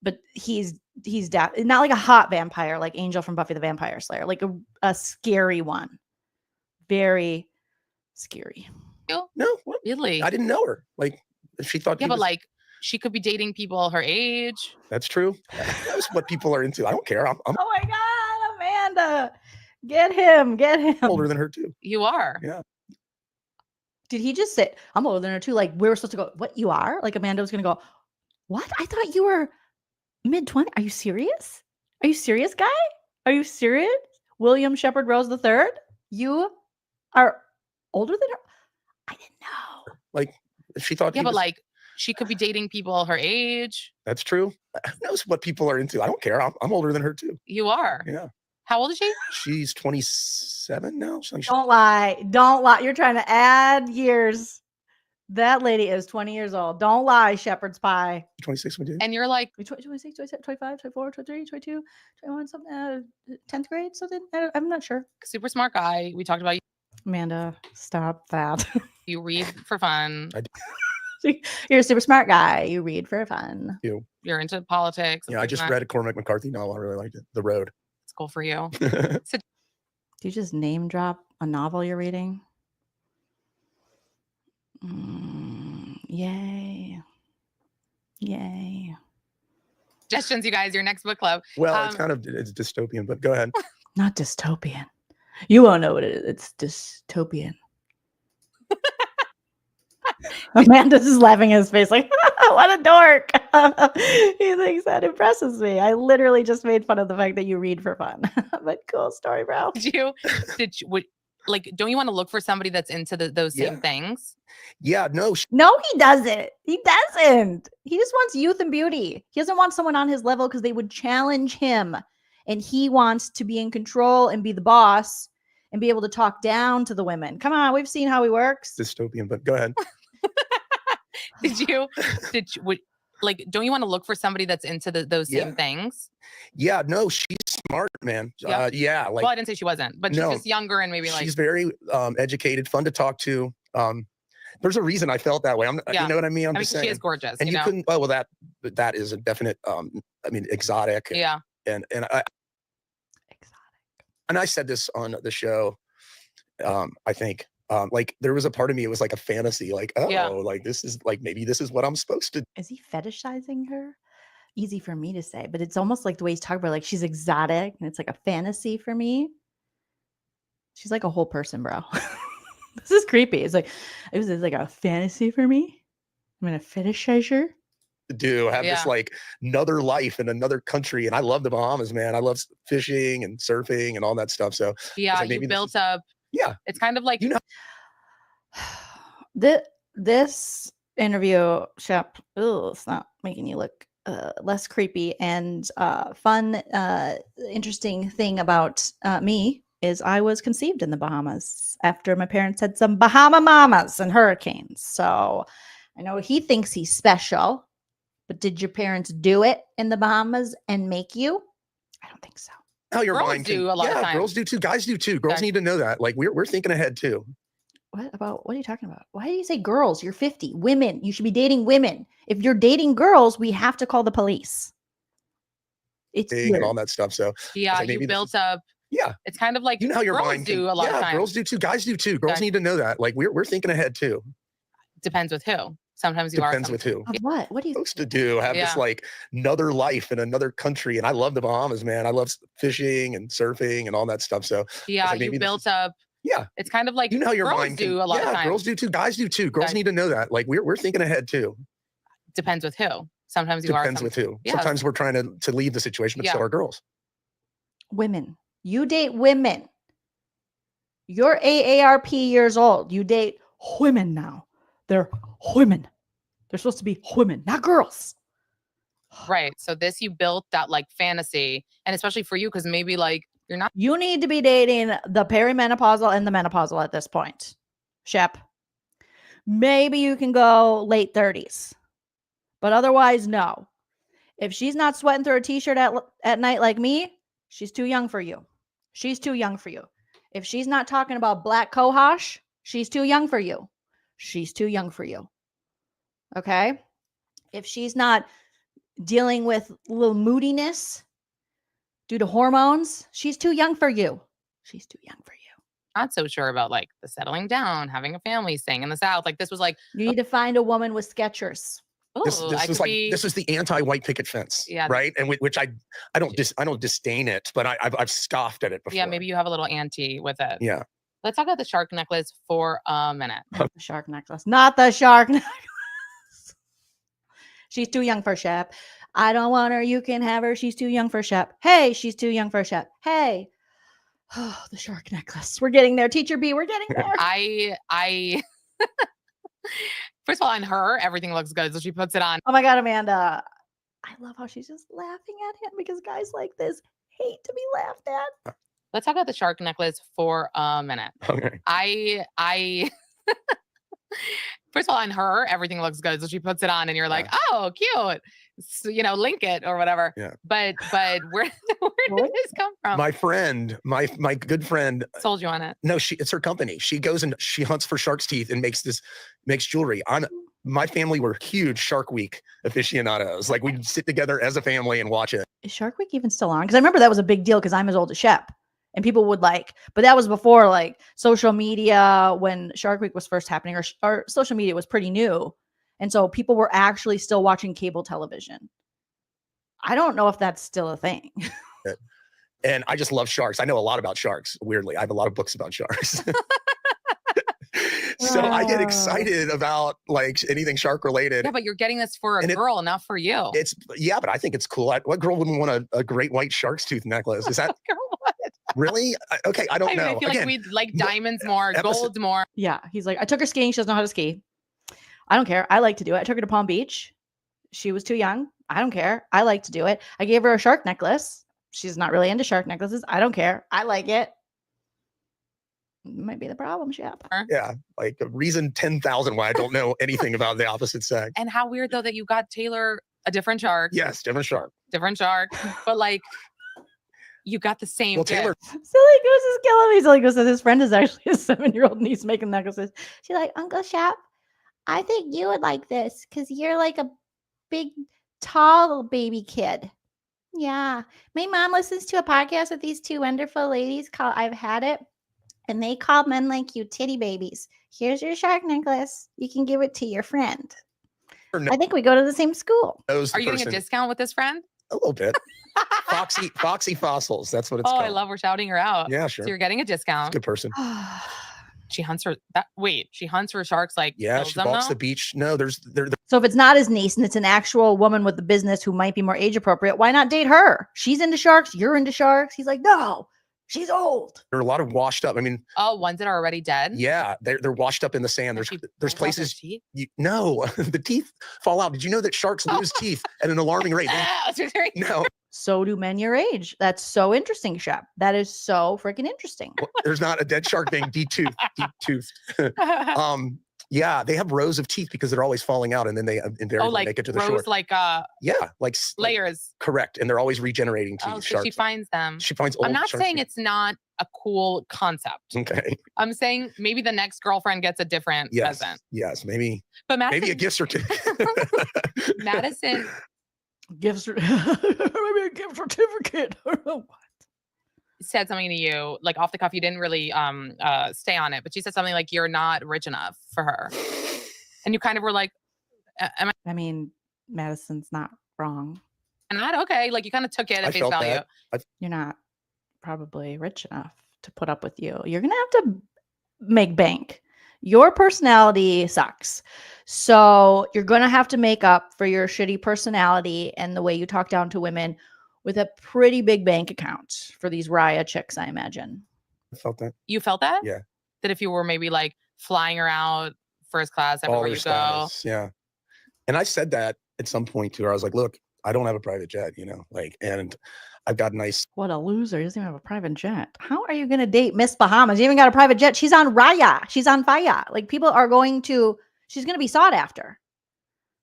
Speaker 1: but he's not like a hot vampire like Angel from Buffy the Vampire Slayer, like a scary one. Very scary.
Speaker 3: No, what?
Speaker 4: Really?
Speaker 3: I didn't know her. Like, she thought.
Speaker 4: Yeah,
Speaker 3: he
Speaker 4: but
Speaker 3: was-
Speaker 4: like she could be dating people her age.
Speaker 3: that's true. That's what people are into. I don't care. I'm
Speaker 1: Oh my god, Amanda. Get him.
Speaker 3: older than her too.
Speaker 4: You are.
Speaker 3: Yeah.
Speaker 1: Did he just say, I'm older than her too? Like, we were supposed to go, what, you are? Like, Amanda was going to go, what? I thought you were mid-20. Are you serious? Are you serious, guy? Are you serious? William Shepherd Rose III? You are older than her? I didn't know.
Speaker 3: Like, she thought.
Speaker 4: Yeah,
Speaker 3: he
Speaker 4: but
Speaker 3: was-
Speaker 4: like she could be dating people her age.
Speaker 3: that's true. Who knows what people are into? I don't care. I'm older than her too.
Speaker 4: You are.
Speaker 3: Yeah.
Speaker 4: How old is she?
Speaker 3: She's 27 now. She's
Speaker 1: Don't lie. Don't lie. You're trying to add years. That lady is 20 years old. Don't lie, shepherd's pie.
Speaker 3: 26 when you.
Speaker 4: And you're like,
Speaker 1: 26, 27, 25, 24, 23, 22, 21, something, 10th grade, something. I'm not sure.
Speaker 4: super smart guy. We talked about
Speaker 1: Amanda, stop that.
Speaker 4: you read for fun.
Speaker 1: You're a super smart guy. You read for fun.
Speaker 4: You're into politics. and
Speaker 3: Yeah, I
Speaker 4: this
Speaker 3: just
Speaker 4: and that.
Speaker 3: read a Cormac McCarthy novel. I really liked it. The Road.
Speaker 4: It's cool for you.
Speaker 1: Do you just name drop a novel you're reading? Yay. Yay.
Speaker 4: Suggestions, you guys. Your next book club.
Speaker 3: Well, it's dystopian, but go ahead.
Speaker 1: Not dystopian. You won't know what it is. It's dystopian. Amanda's just laughing in his face like, what a dork. He thinks that impresses me. I literally just made fun of the fact that you read for fun. But cool story, bro.
Speaker 4: Don't you want to look for somebody that's into those same
Speaker 3: Yeah.
Speaker 4: things?
Speaker 3: Yeah, no,
Speaker 1: No, he doesn't. He doesn't. He just wants youth and beauty. He doesn't want someone on his level because they would challenge him. And he wants to be in control and be the boss and be able to talk down to the women. Come on, we've seen how he works.
Speaker 3: dystopian, but go ahead.
Speaker 4: Don't you want to look for somebody that's into those same
Speaker 3: Yeah.
Speaker 4: things?
Speaker 3: Yeah, no, she's smart, man.
Speaker 4: Yeah.
Speaker 3: Yeah, like
Speaker 4: Well, I didn't say she wasn't, but
Speaker 3: No.
Speaker 4: she's just younger and maybe like
Speaker 3: she's very educated, fun to talk to. There's a reason I felt that way.
Speaker 4: Yeah.
Speaker 3: You know what I mean? I'm
Speaker 4: I mean,
Speaker 3: just
Speaker 4: she
Speaker 3: saying.
Speaker 4: is gorgeous.
Speaker 3: And
Speaker 4: you know?
Speaker 3: couldn't. Oh well, that is a definite. Exotic.
Speaker 4: Yeah.
Speaker 3: And I said this on the show. I think. Like there was a part of me, it was like a fantasy, like, oh,
Speaker 4: Yeah.
Speaker 3: like this is like maybe this is what I'm supposed to.
Speaker 1: Is he fetishizing her? Easy for me to say, but it's almost like the way he's talking about, like she's exotic and it's like a fantasy for me. She's like a whole person, bro. This is creepy. It's like a fantasy for me. I'm gonna fetishize her.
Speaker 3: Do have this
Speaker 4: Yeah.
Speaker 3: like another life in another country, and I love the Bahamas, man. I love fishing and surfing and all that stuff. So
Speaker 4: Yeah,
Speaker 3: like,
Speaker 4: you
Speaker 3: maybe this
Speaker 4: built
Speaker 3: is-
Speaker 4: up.
Speaker 3: yeah,
Speaker 4: It's kind of like
Speaker 3: You know-
Speaker 1: This interview, Shep, it's not making you look less creepy and fun. Interesting thing about me is I was conceived in the Bahamas after my parents had some Bahama mamas and hurricanes. So I know he thinks he's special, but did your parents do it in the Bahamas and make you? I don't think so.
Speaker 3: how your
Speaker 4: Girls
Speaker 3: mind can,
Speaker 4: do a lot of
Speaker 3: yeah,
Speaker 4: times.
Speaker 3: girls do too. Guys do too. Girls
Speaker 4: Okay.
Speaker 3: need to know that. Like we're thinking ahead too.
Speaker 1: What are you talking about? Why do you say girls? You're 50. Women. You should be dating women. If you're dating girls, we have to call the police. It's
Speaker 3: And
Speaker 1: weird.
Speaker 3: all that stuff. So
Speaker 4: yeah,
Speaker 3: like, maybe
Speaker 4: you
Speaker 3: this
Speaker 4: built
Speaker 3: is-
Speaker 4: up.
Speaker 3: yeah,
Speaker 4: It's kind of like
Speaker 3: you know how your
Speaker 4: girls
Speaker 3: mind
Speaker 4: do
Speaker 3: can,
Speaker 4: a lot
Speaker 3: yeah,
Speaker 4: of times.
Speaker 3: girls do too. Guys do too. Girls
Speaker 4: Okay.
Speaker 3: need to know that. Like we're thinking ahead too.
Speaker 4: Depends with who. Sometimes you
Speaker 3: Depends
Speaker 4: are.
Speaker 3: with who.
Speaker 1: Of what? What do you
Speaker 3: Supposed to do have
Speaker 4: Yeah.
Speaker 3: this like another life in another country, and I love the Bahamas, man. I love fishing and surfing and all that stuff. So
Speaker 4: Yeah,
Speaker 3: like,
Speaker 4: you
Speaker 3: maybe this
Speaker 4: built
Speaker 3: is-
Speaker 4: up.
Speaker 3: yeah,
Speaker 4: It's kind of like
Speaker 3: you know how your
Speaker 4: girls
Speaker 3: mind can,
Speaker 4: do a lot
Speaker 3: yeah,
Speaker 4: of times.
Speaker 3: girls do too. Guys do too. Girls
Speaker 4: Okay.
Speaker 3: need to know that. Like we're thinking ahead too.
Speaker 4: Depends with who. Sometimes you
Speaker 3: Depends
Speaker 4: are.
Speaker 3: with who.
Speaker 4: Yeah.
Speaker 3: Sometimes we're trying to leave the situation, but so
Speaker 4: Yeah.
Speaker 3: are girls.
Speaker 1: women? You date women. You're AARP years old. You date women now. They're women. They're supposed to be women, not girls.
Speaker 4: Right. So this, you built that like fantasy, and especially for you, because maybe like you're not.
Speaker 1: You need to be dating the perimenopausal and the menopausal at this point, Shep. Maybe you can go late 30s, but otherwise, no. If she's not sweating through a t-shirt at night like me, she's too young for you. She's too young for you. If she's not talking about black cohosh, she's too young for you. She's too young for you. Okay? If she's not dealing with a little moodiness due to hormones, she's too young for you. She's too young for you.
Speaker 4: Not so sure about like the settling down, having a family, staying in the South. Like this was like,
Speaker 1: You need to find a woman with Skechers.
Speaker 3: This was the anti-white picket fence, right? And which I don't disdain it, but I've scoffed at it before.
Speaker 4: Yeah, maybe you have a little anti with it.
Speaker 3: Yeah.
Speaker 4: Let's talk about the shark necklace for a minute.
Speaker 1: Not the shark necklace. Not the shark necklace. She's too young for Shep. I don't want her. You can have her. She's too young for Shep. Hey, she's too young for Shep. Hey. Oh, the shark necklace. We're getting there. Teacher B, we're getting there.
Speaker 4: I first of all, on her, everything looks good. So she puts it on.
Speaker 1: Oh my God, Amanda. I love how she's just laughing at him because guys like this hate to be laughed at.
Speaker 4: Let's talk about the shark necklace for a minute.
Speaker 3: Okay.
Speaker 4: I first of all, on her, everything looks good. So she puts it on and you're like, oh, cute. So, link it or whatever.
Speaker 3: Yeah.
Speaker 4: But where did this come from?
Speaker 3: My friend, my good friend
Speaker 4: sold you on it.
Speaker 3: No, it's her company. She goes and she hunts for shark's teeth and makes jewelry. My family were huge Shark Week aficionados. Like we'd sit together as a family and watch it.
Speaker 1: Is Shark Week even still on? Because I remember that was a big deal because I'm as old as Shep. And people would but that was before like social media when Shark Week was first happening, or social media was pretty new. And so people were actually still watching cable television. I don't know if that's still a thing.
Speaker 3: And I just love sharks. I know a lot about sharks. Weirdly, I have a lot of books about sharks. So I get excited about like anything shark related.
Speaker 4: Yeah, but you're getting this for a girl, not for you.
Speaker 3: But I think it's cool. What girl wouldn't want a great white shark's tooth necklace? Is that really? Okay, I don't know.
Speaker 4: I feel like we'd like diamonds more, gold more.
Speaker 1: Yeah, he's like, I took her skiing. She doesn't know how to ski. I don't care. I like to do it. I took her to Palm Beach. She was too young. I don't care. I like to do it. I gave her a shark necklace. She's not really into shark necklaces. I don't care. I like it. Might be the problem, Shep.
Speaker 3: Yeah, like a reason 10,000 why I don't know anything about the opposite sex.
Speaker 4: And how weird though that you got Taylor a different shark.
Speaker 3: Yes, different shark.
Speaker 4: Different shark. But like you got the same.
Speaker 3: Well, Taylor.
Speaker 1: Silly Goose is killing me. Silly Goose says his friend is actually a 7-year-old niece making necklaces. She's like, Uncle Shep, I think you would like this because you're like a big, tall baby kid. Yeah. My mom listens to a podcast with these two wonderful ladies called I've Had It. And they call men like you titty babies. Here's your shark necklace. You can give it to your friend. I think we go to the same school.
Speaker 4: Are you getting a discount with this friend?
Speaker 3: A little bit. Foxy Fossils. That's what it's called.
Speaker 4: I love we're shouting her out.
Speaker 3: Yeah, sure.
Speaker 4: So you're getting a discount.
Speaker 3: Good person.
Speaker 4: She hunts for she hunts for sharks like
Speaker 3: she walks the beach. No,
Speaker 1: So if it's not his niece and it's an actual woman with a business who might be more age appropriate, why not date her? She's into sharks. You're into sharks. He's like, no. She's old.
Speaker 3: There are a lot of washed up. I mean,
Speaker 4: ones that are already dead.
Speaker 3: Yeah, they're washed up in the sand. There's places. No, the teeth fall out. Did you know that sharks lose teeth at an alarming rate? No.
Speaker 1: So do men your age. That's so interesting, Shep. That is so freaking interesting.
Speaker 3: Well, there's not a dead shark being deep-toothed. Yeah, they have rows of teeth because they're always falling out, and then they invariably make it to the shore.
Speaker 4: Like
Speaker 3: like
Speaker 4: layers.
Speaker 3: Correct, and they're always regenerating teeth.
Speaker 4: Oh, so she finds them.
Speaker 3: She finds old.
Speaker 4: I'm not saying it's not a cool concept.
Speaker 3: Okay.
Speaker 4: I'm saying maybe the next girlfriend gets a different present.
Speaker 3: Yes, maybe.
Speaker 4: But Madison,
Speaker 3: maybe a gift certificate.
Speaker 4: Madison.
Speaker 1: Maybe a gift certificate.
Speaker 4: Said something to you like off the cuff. You didn't really stay on it, but she said something like you're not rich enough for her, and you kind of were like,
Speaker 1: I mean, Madison's not wrong.
Speaker 4: And not okay. Like you kind of took it at face value.
Speaker 1: You're not probably rich enough to put up with you. You're gonna have to make bank. Your personality sucks, so you're gonna have to make up for your shitty personality and the way you talk down to women with a pretty big bank account for these Raya chicks, I imagine.
Speaker 3: I felt that.
Speaker 4: You felt that?
Speaker 3: Yeah.
Speaker 4: That if you were maybe like flying around first class everywhere you go.
Speaker 3: Yeah. And I said that at some point to her. I was like, look, I don't have a private jet, you know, like, and I've got nice.
Speaker 1: What a loser. He doesn't even have a private jet. How are you going to date Miss Bahamas? You even got a private jet. She's on Raya. She's on fire. Like people are going to, she's going to be sought after.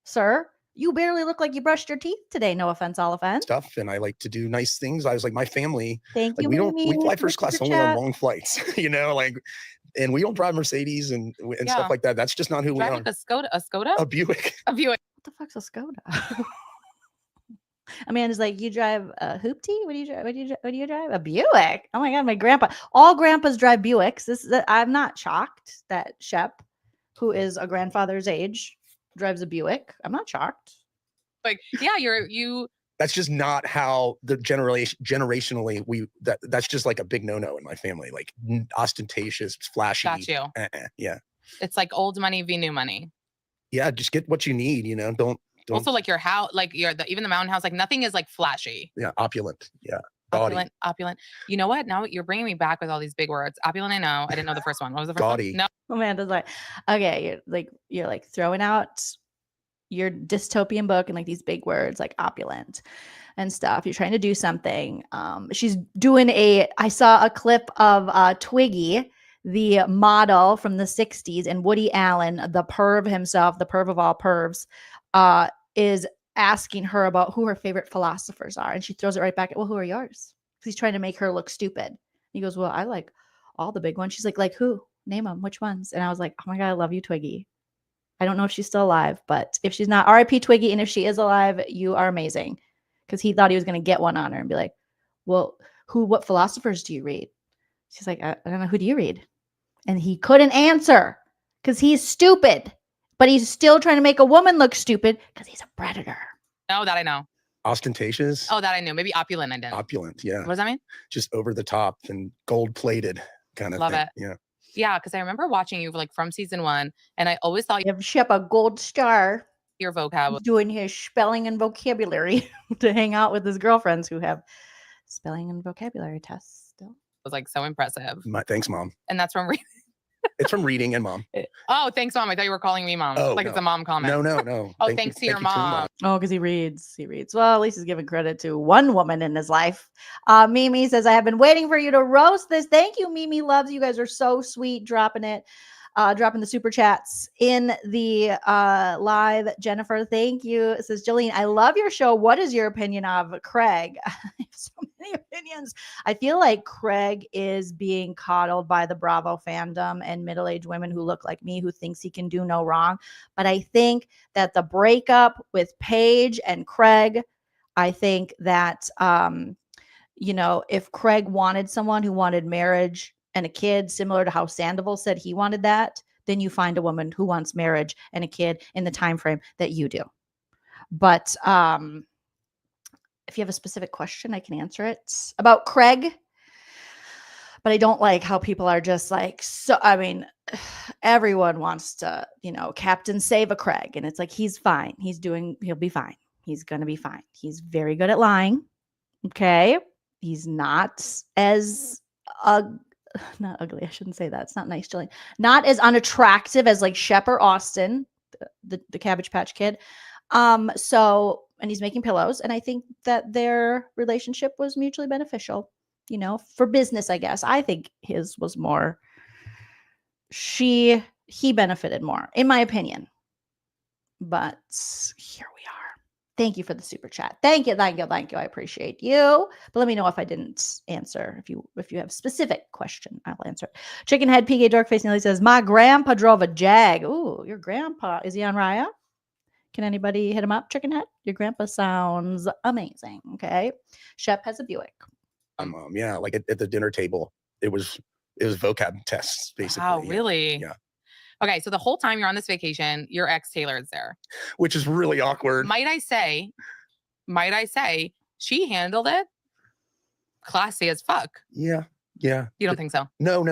Speaker 1: Sir, you barely look like you brushed your teeth today. No offense, all offense.
Speaker 3: Stuff, and I like to do nice things. I was like, my family,
Speaker 1: Thank
Speaker 3: like
Speaker 1: you.
Speaker 3: we fly first class only on
Speaker 1: chat.
Speaker 3: long flights, you know, like, and we don't drive Mercedes and
Speaker 4: Yeah.
Speaker 3: stuff like that. That's just not who we
Speaker 4: Drive
Speaker 3: are.
Speaker 4: like a Skoda?
Speaker 3: A Buick.
Speaker 4: A Buick.
Speaker 1: What the fuck's a Skoda? Amanda's like, you drive a hoopty? What do you drive? What do you drive? A Buick. Oh my god, my grandpa. All grandpas drive Buicks. I'm not shocked that Shep, who is a grandfather's age, drives a Buick. I'm not shocked.
Speaker 4: Like, yeah, you.
Speaker 3: That's just not how the generationally that's just like a big no-no in my family. Like ostentatious, flashy.
Speaker 4: Got you.
Speaker 3: Yeah.
Speaker 4: It's like old money v new money.
Speaker 3: Yeah, just get what you need, you know. Don't
Speaker 4: Also, like your house, like even the mountain house, like nothing is like flashy.
Speaker 3: Yeah, opulent. Yeah. Gaudy.
Speaker 4: Opulent. You know what? Now you're bringing me back with all these big words. Opulent, I know. I didn't know the first one. What was the first
Speaker 3: Gaudy.
Speaker 4: one? No.
Speaker 1: Amanda's like, okay, you're like throwing out your dystopian book and like these big words like opulent and stuff. You're trying to do something. She's doing I saw a clip of Twiggy, the model from the 60s, and Woody Allen, the perv himself, the perv of all pervs, is asking her about who her favorite philosophers are. And she throws it right back at, well, who are yours? He's trying to make her look stupid. He goes, well, I like all the big ones. She's like who? Name them. Which ones? And I was like, oh my God, I love you, Twiggy. I don't know if she's still alive, but if she's not, RIP Twiggy. And if she is alive, you are amazing. Because he thought he was going to get one on her and be like, well, what philosophers do you read? She's like, I don't know. Who do you read? And he couldn't answer because he's stupid. But he's still trying to make a woman look stupid because he's a predator.
Speaker 4: No, that I know.
Speaker 3: Ostentatious.
Speaker 4: Oh, that I knew. Maybe opulent, I didn't.
Speaker 3: Opulent, yeah.
Speaker 4: What does that mean?
Speaker 3: Just over the top and gold plated kind of
Speaker 4: Love
Speaker 3: thing.
Speaker 4: it.
Speaker 3: Yeah.
Speaker 4: Yeah, because I remember watching you like from season 1, and I always thought
Speaker 1: You have Shep a gold star.
Speaker 4: your vocab was
Speaker 1: Doing his spelling and vocabulary to hang out with his girlfriends who have spelling and vocabulary tests still.
Speaker 4: like so impressive.
Speaker 3: Thanks, Mom.
Speaker 4: And that's from reading.
Speaker 3: It's from reading and Mom.
Speaker 4: Oh, thanks, Mom. I thought you were calling me Mom.
Speaker 3: Oh,
Speaker 4: like
Speaker 3: no.
Speaker 4: it's a mom comment.
Speaker 3: No.
Speaker 4: Oh, thanks to your mom.
Speaker 1: Oh, because he reads. Well, at least he's giving credit to one woman in his life. Mimi says, I have been waiting for you to roast this. Thank you, Mimi loves. You guys are so sweet, dropping the super chats in the live. Jennifer, thank you. It says, Jolene, I love your show. What is your opinion of Craig? I have so many opinions. I feel like Craig is being coddled by the Bravo fandom and middle-aged women who look like me, who thinks he can do no wrong. But I think that the breakup with Paige and Craig, I think that, if Craig wanted someone who wanted marriage and a kid, similar to how Sandoval said he wanted that, then you find a woman who wants marriage and a kid in the time frame that you do. But if you have a specific question, I can answer it about Craig. But I don't like how people are just like, so, I mean, everyone wants to, Captain Save a Craig. And it's like, he's fine. He'll be fine. He's going to be fine. He's very good at lying. Okay. He's not as not ugly. I shouldn't say that. It's not nice, Jillian. Not as unattractive as like Shep or Austin, the Cabbage Patch Kid. And he's making pillows. And I think that their relationship was mutually beneficial, for business, I guess. I think his was more, he benefited more, in my opinion. But here we are. Thank you for the super chat. Thank you. I appreciate you. But let me know if I didn't answer. If you have a specific question, I'll answer it. Chicken Head PK Dork Face Nelly says, my grandpa drove a Jag. Ooh, your grandpa. Is he on Raya? Can anybody hit him up, Chicken Head? Your grandpa sounds amazing. Okay. Shep has a Buick.
Speaker 3: Mom, yeah, like at the dinner table, it was vocab tests, basically.
Speaker 4: Wow, really?
Speaker 3: Yeah.
Speaker 4: Okay, so the whole time you're on this vacation, your ex Taylor is there,
Speaker 3: which is really awkward.
Speaker 4: Might I say, she handled it classy as fuck.
Speaker 3: Yeah.
Speaker 4: You don't think so?
Speaker 3: No.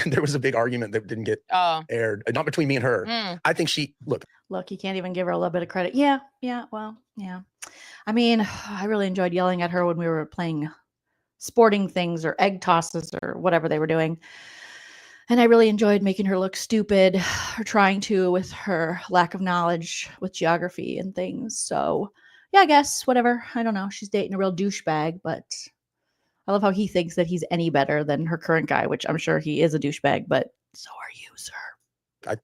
Speaker 3: There was a big argument that didn't get aired, not between me and her. I think look,
Speaker 1: you can't even give her a little bit of credit. Yeah. Well, yeah. I mean, I really enjoyed yelling at her when we were playing sporting things or egg tosses or whatever they were doing. And I really enjoyed making her look stupid, or trying to, with her lack of knowledge with geography and things. So, yeah, I guess, whatever. I don't know. She's dating a real douchebag, but I love how he thinks that he's any better than her current guy, which I'm sure he is a douchebag, but so are you, sir.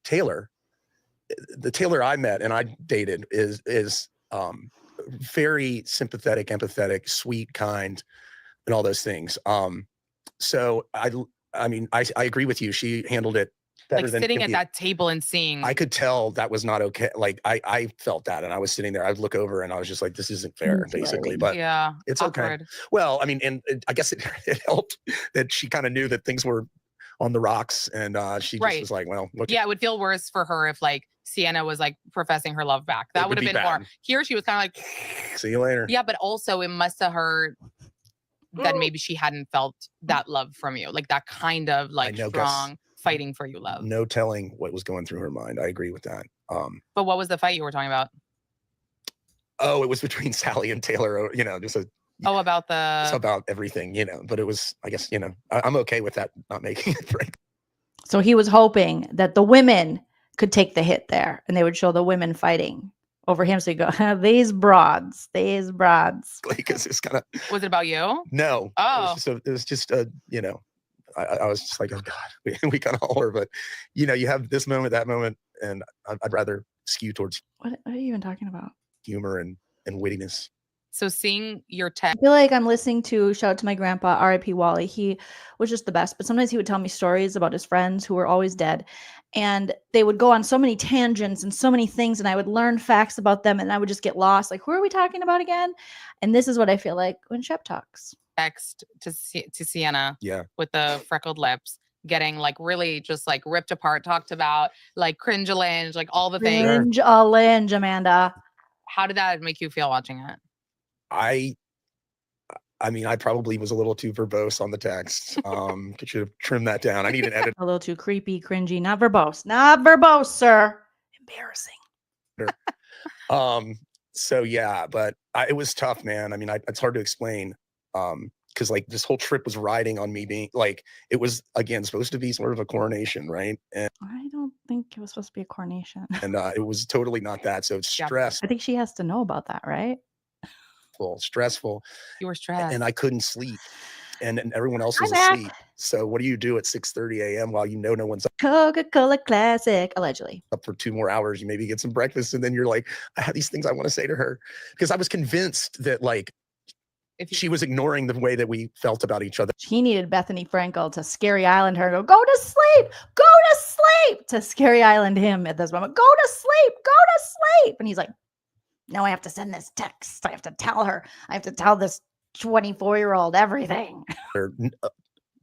Speaker 3: Taylor, the Taylor I met and I dated is very sympathetic, empathetic, sweet, kind, and all those things. So I mean, I agree with you. She handled it better
Speaker 4: Like
Speaker 3: than
Speaker 4: sitting at that table and seeing.
Speaker 3: I could tell that was not okay. Like I felt that, and I was sitting there. I'd look over, and I was just like, "This isn't fair," basically. But
Speaker 4: yeah,
Speaker 3: it's
Speaker 4: awkward.
Speaker 3: okay. Well, I mean, and I guess it helped that she kind of knew that things were on the rocks, and she just was like, "Well, look."
Speaker 4: Yeah, it would feel worse for her if like Sienna was like professing her love back. That would have been more. Here, she was kind of like,
Speaker 3: "See you later."
Speaker 4: Yeah, but also it must have hurt that maybe she hadn't felt that love from you, like that kind of like strong fighting for you love.
Speaker 3: No telling what was going through her mind. I agree with that.
Speaker 4: But what was the fight you were talking about?
Speaker 3: Oh, it was between Sally and Taylor. You know, just
Speaker 4: about the.
Speaker 3: It's about everything, you know. But it was, I guess, you know, I'm okay with that not making it right.
Speaker 1: So he was hoping that the women could take the hit there, and they would show the women fighting over him. So you go, these broads.
Speaker 3: Because it's kind of.
Speaker 4: Was it about you?
Speaker 3: No.
Speaker 4: Oh.
Speaker 3: It was just you know, I was just like, oh God, we kind of all are. But you know, you have this moment, that moment, and I'd rather skew towards.
Speaker 1: What are you even talking about?
Speaker 3: Humor and wittiness.
Speaker 4: So seeing your
Speaker 1: I
Speaker 4: text.
Speaker 1: feel like I'm listening to, shout out to my grandpa, R.I.P. Wally. He was just the best. But sometimes he would tell me stories about his friends who were always dead. And they would go on so many tangents and so many things. And I would learn facts about them. And I would just get lost. Like, who are we talking about again? And this is what I feel like when Shep talks.
Speaker 4: Text to Sienna.
Speaker 3: Yeah.
Speaker 4: With the freckled lips. Getting like really just like ripped apart, talked about like cringe-a-linge, like all the things.
Speaker 1: Cringe-a-linge, Amanda.
Speaker 4: How did that make you feel watching it?
Speaker 3: I mean, I probably was a little too verbose on the text. Should have trimmed that down. I need an edit.
Speaker 1: A little too creepy, cringy, not verbose, sir. Embarrassing.
Speaker 3: So yeah, but it was tough, man. I mean, it's hard to explain. Because like this whole trip was riding on me being like, it was again supposed to be sort of a coronation, right? And
Speaker 1: I don't think it was supposed to be a coronation.
Speaker 3: And it was totally not that. So it's stress.
Speaker 1: I think she has to know about that, right?
Speaker 3: Stressful.
Speaker 4: You were stressed.
Speaker 3: And I couldn't sleep. And everyone else was asleep. So what do you do at 6:30 a.m. while you know no one's up?
Speaker 1: Coca-Cola Classic, allegedly.
Speaker 3: Up for 2 more hours. You maybe get some breakfast. And then you're like, I have these things I want to say to her. Because I was convinced that like, she was ignoring the way that we felt about each other.
Speaker 1: He needed Bethany Frankel to Scary Island her and go to sleep, to Scary Island him at this moment. Go to sleep. And he's like, no, I have to send this text. I have to tell her. I have to tell this 24-year-old everything.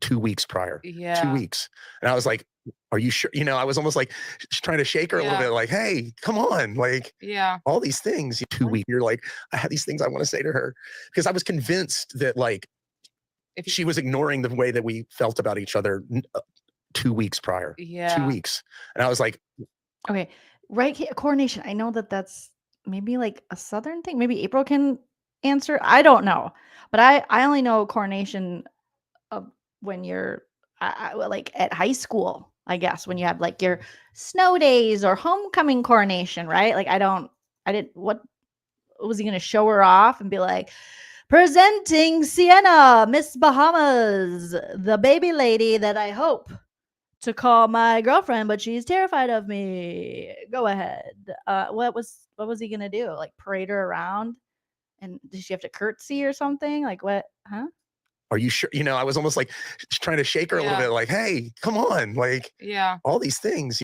Speaker 3: 2 weeks prior.
Speaker 4: Yeah.
Speaker 3: 2 weeks. And I was like, are you sure? You know, I was almost like trying to shake her a little bit, like, hey, come on. Like, all these things. 2 weeks. You're like, I have these things I want to say to her. Because I was convinced that like, she was ignoring the way that we felt about each other 2 weeks prior. 2 weeks. And I was like,
Speaker 1: okay, right here, coronation. I know that that's maybe like a Southern thing. Maybe April can answer. I don't know. But I only know coronation of when you're like at high school, I guess, when you have like your snow days or homecoming coronation, right? Like what was he going to show her off and be like, presenting Sienna, Miss Bahamas, the baby lady that I hope to call my girlfriend, but she's terrified of me. Go ahead. What was he gonna do? Like parade her around? And did she have to curtsy or something? Like what? Huh?
Speaker 3: Are you sure? You know, I was almost like trying to shake her a little bit, like, hey, come on, like, all these things.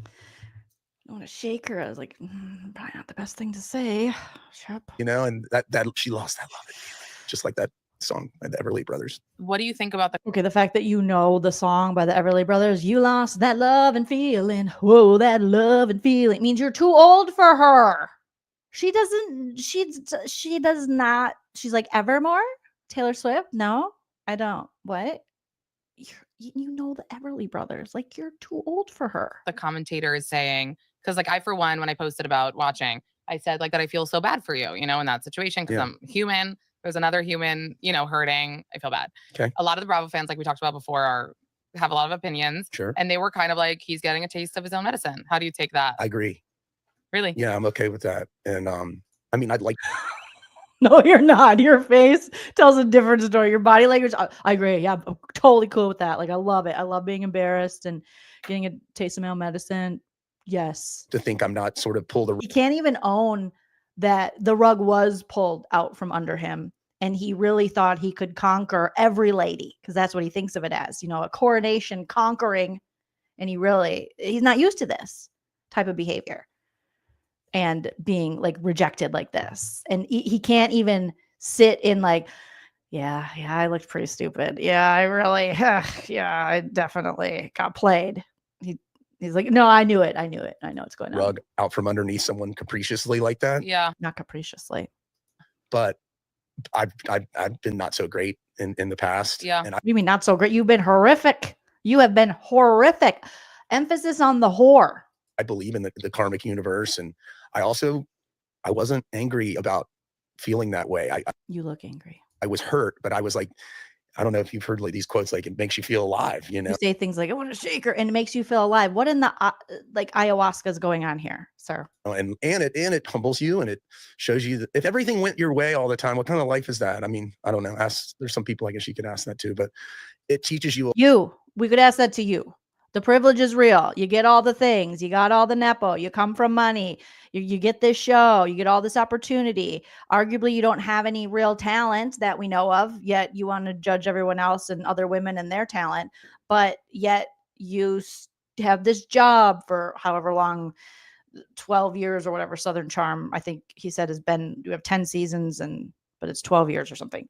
Speaker 1: I want to shake her. I was like, probably not the best thing to say. Shep.
Speaker 3: You know, and that she lost that love and feeling, just like that song by the Everly Brothers.
Speaker 4: What do you think about
Speaker 1: the fact that you know the song by the Everly Brothers? You lost that love and feeling. Whoa, that love and feeling means you're too old for her. She does not. She's like Evermore, Taylor Swift. No, I don't. What? You know the Everly Brothers. Like you're too old for her.
Speaker 4: The commentator is saying, because like I, for one, when I posted about watching, I said like that I feel so bad for you, you know, in that situation because I'm human. There's another human, hurting. I feel bad.
Speaker 3: Okay.
Speaker 4: A lot of the Bravo fans, like we talked about before, have a lot of opinions.
Speaker 3: Sure.
Speaker 4: And they were kind of like, he's getting a taste of his own medicine. How do you take that?
Speaker 3: I agree.
Speaker 4: Really?
Speaker 3: Yeah, I'm okay with that. And I mean, I'd like
Speaker 1: No, you're not. Your face tells a different story. Your body language. I agree. Yeah, I'm totally cool with that. Like, I love it. I love being embarrassed and getting a taste of my own medicine. Yes.
Speaker 3: to think I'm not sort of pulled
Speaker 1: He can't even own that the rug was pulled out from under him. And he really thought he could conquer every lady, because that's what he thinks of it as, a coronation conquering. And he's not used to this type of behavior and being like rejected like this. And he can't even sit in like, yeah, I looked pretty stupid. Yeah, I really, yeah, I definitely got played. He's like, no, I knew it. I know what's going on.
Speaker 3: rug out from underneath someone capriciously like that.
Speaker 4: Yeah.
Speaker 1: Not capriciously.
Speaker 3: But I've been not so great in the past.
Speaker 4: Yeah.
Speaker 3: And
Speaker 1: You mean not so great? You've been horrific. You have been horrific. Emphasis on the whore.
Speaker 3: I believe in the karmic universe. And I wasn't angry about feeling that way.
Speaker 1: You look angry.
Speaker 3: I was hurt, but I was like, I don't know if you've heard like these quotes, like it makes you feel alive,
Speaker 1: You say things like, I want to shake her, and it makes you feel alive. What in the like ayahuasca is going on here, sir?
Speaker 3: and it humbles you, and it shows you that if everything went your way all the time, what kind of life is that? I mean, I don't know. There's some people I guess you could ask that too, but it teaches you.
Speaker 1: We could ask that to you. The privilege is real. You get all the things. You got all the nepo. You come from money. You get this show. You get all this opportunity. Arguably, you don't have any real talent that we know of, yet you want to judge everyone else and other women and their talent. But yet you have this job for however long, 12 years or whatever. Southern Charm, I think he said, you have 10 seasons, but it's 12 years or something.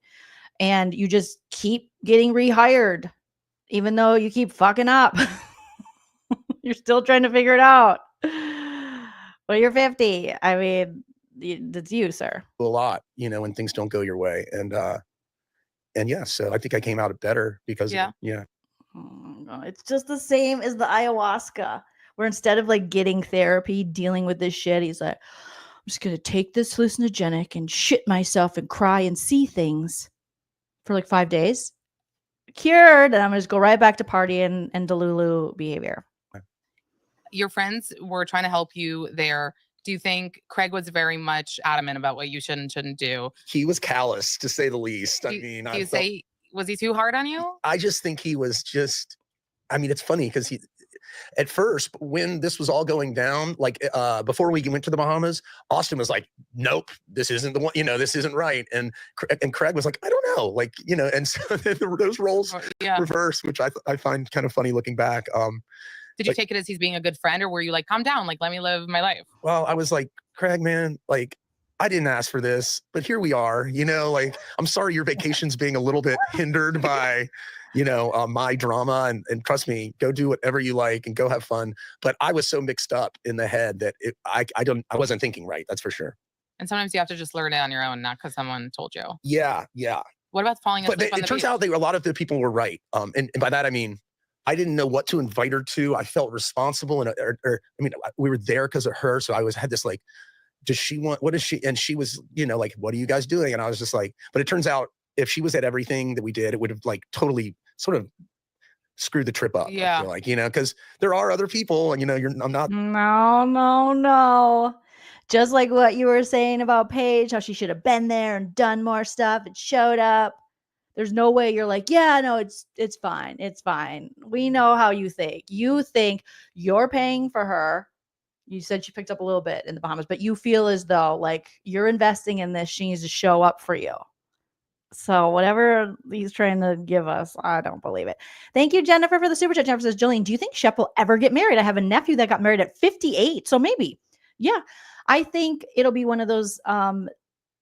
Speaker 1: And you just keep getting rehired, even though you keep fucking up. You're still trying to figure it out. But you're 50. I mean, that's you, sir.
Speaker 3: A lot, when things don't go your way. And yeah, so I think I came out better because
Speaker 4: Yeah.
Speaker 3: Yeah.
Speaker 1: Oh, God. It's just the same as the ayahuasca, where instead of like getting therapy, dealing with this shit, he's like, I'm just going to take this hallucinogenic and shit myself and cry and see things for like 5 days. Cured. And I'm going to just go right back to partying and Delulu behavior.
Speaker 4: Your friends were trying to help you there. Do you think Craig was very much adamant about what you should and shouldn't do?
Speaker 3: He was callous, to say the least.
Speaker 4: Was he too hard on you?
Speaker 3: I just think he was just, it's funny because at first, when this was all going down, like before we went to the Bahamas, Austin was like, nope, this isn't the one, this isn't right. And Craig was like, I don't know, like, and so those roles reverse, which I find kind of funny looking back.
Speaker 4: Did you take it as he's being a good friend, or were you like, calm down, like, let me live my life?
Speaker 3: Well, I was like, Craig, man, like, I didn't ask for this, but here we are, like, I'm sorry your vacation's being a little bit hindered by, my drama, and trust me, go do whatever you like and go have fun. But I was so mixed up in the head that I wasn't thinking right. That's for sure.
Speaker 4: And sometimes you have to just learn it on your own, not because someone told you.
Speaker 3: Yeah.
Speaker 4: What about falling asleep on the beach?
Speaker 3: It turns out a lot of the people were right. And by that, I mean, I didn't know what to invite her to. I felt responsible, we were there because of her. So I had this like, does she want, what is she? And she was, like, what are you guys doing? And I was just like, but it turns out if she was at everything that we did, it would have like totally sort of screwed the trip up.
Speaker 4: Yeah.
Speaker 3: I feel like, because there are other people, and I'm not.
Speaker 1: No. Just like what you were saying about Paige, how she should have been there and done more stuff and showed up. There's no way you're like, yeah, no, it's fine. It's fine. We know how you think. You think you're paying for her. You said she picked up a little bit in the Bahamas, but you feel as though like you're investing in this. She needs to show up for you. So whatever he's trying to give us, I don't believe it. Thank you, Jennifer, for the super chat. Jennifer says, Jolene, do you think Shep will ever get married? I have a nephew that got married at 58. So maybe. Yeah. I think it'll be one of those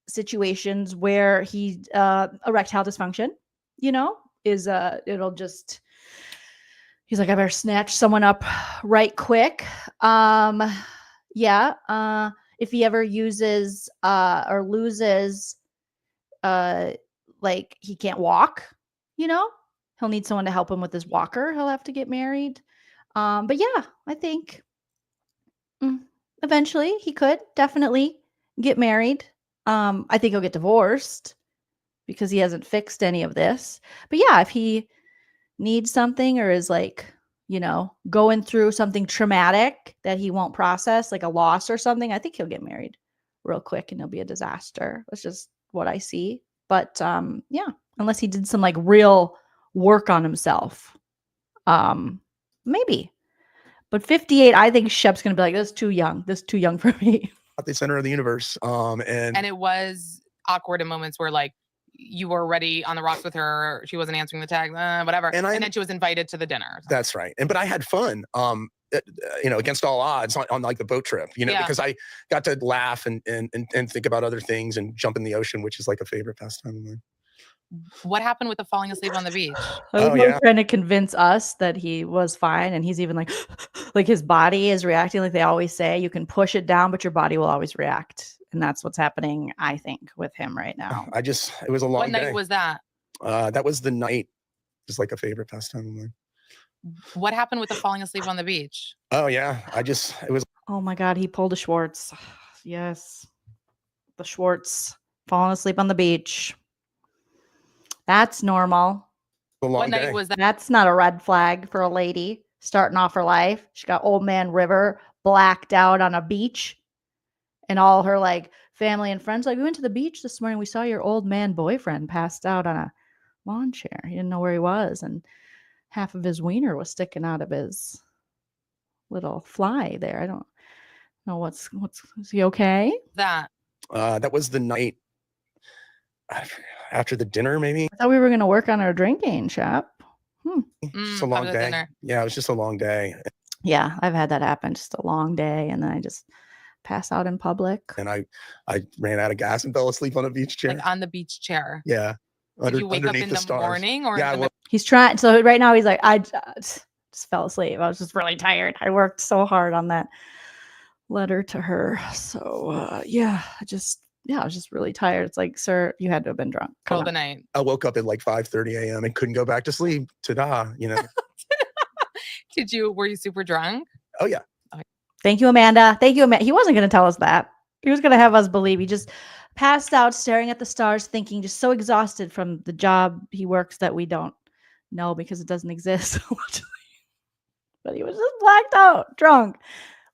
Speaker 1: situations where he erectile dysfunction, it'll just, he's like, I better snatch someone up right quick. If he ever uses or loses like he can't walk, he'll need someone to help him with his walker. He'll have to get married. But yeah, I think eventually he could definitely get married. I think he'll get divorced, because he hasn't fixed any of this. But yeah, if he needs something or is like, going through something traumatic that he won't process, like a loss or something, I think he'll get married real quick and it'll be a disaster. That's just what I see. But yeah, unless he did some like real work on himself. Maybe. But 58, I think Shep's gonna be like, that's too young. That's too young for me.
Speaker 3: At the center of the universe.
Speaker 4: And it was awkward in moments where like you were already on the rocks with her, she wasn't answering the tag, whatever, and then she was invited to the dinner.
Speaker 3: That's right. But I had fun. Against all odds on like the boat trip, because I got to laugh and think about other things and jump in the ocean, which is like a favorite pastime of mine.
Speaker 4: What happened with the falling asleep on the beach?
Speaker 1: Trying to convince us that he was fine, and he's even like, like his body is reacting. Like they always say, you can push it down, but your body will always react, and that's what's happening, I think, with him right now.
Speaker 3: It was a long day.
Speaker 4: What night was that?
Speaker 3: That was the night. Just like a favorite pastime of mine.
Speaker 4: What happened with the falling asleep on the beach?
Speaker 3: Oh yeah, it was.
Speaker 1: Oh my God, he pulled a Schwartz. Yes, the Schwartz falling asleep on the beach. That's normal.
Speaker 4: What night was that?
Speaker 1: That's not a red flag for a lady starting off her life. She got Old Man River blacked out on a beach, and all her like family and friends like, we went to the beach this morning. We saw your old man boyfriend passed out on a lawn chair. He didn't know where he was, and half of his wiener was sticking out of his little fly there. I don't know what's. Is he okay?
Speaker 4: That
Speaker 3: was the night after the dinner, maybe.
Speaker 1: I thought we were going to work on our drinking, Shep.
Speaker 3: Just a long day.
Speaker 4: Dinner.
Speaker 3: Yeah, it was just a long day.
Speaker 1: Yeah, I've had that happen. Just a long day, and then I just pass out in public.
Speaker 3: And I ran out of gas and fell asleep on a beach chair.
Speaker 4: Like on the beach chair.
Speaker 3: Yeah.
Speaker 4: Did you wake up in the morning or?
Speaker 3: Yeah,
Speaker 1: he's trying. So right now he's like, I just fell asleep. I was just really tired. I worked so hard on that letter to her. So yeah, I was just really tired. It's like, sir, you had to have been drunk.
Speaker 4: All the night.
Speaker 3: I woke up at like 5:30 a.m. and couldn't go back to sleep. Ta-da,
Speaker 4: Were you super drunk?
Speaker 3: Oh yeah.
Speaker 1: Thank you, Amanda. Thank you, Amanda. He wasn't going to tell us that. He was going to have us believe. He just passed out, staring at the stars, thinking, just so exhausted from the job he works that we don't know because it doesn't exist. But he was just blacked out, drunk.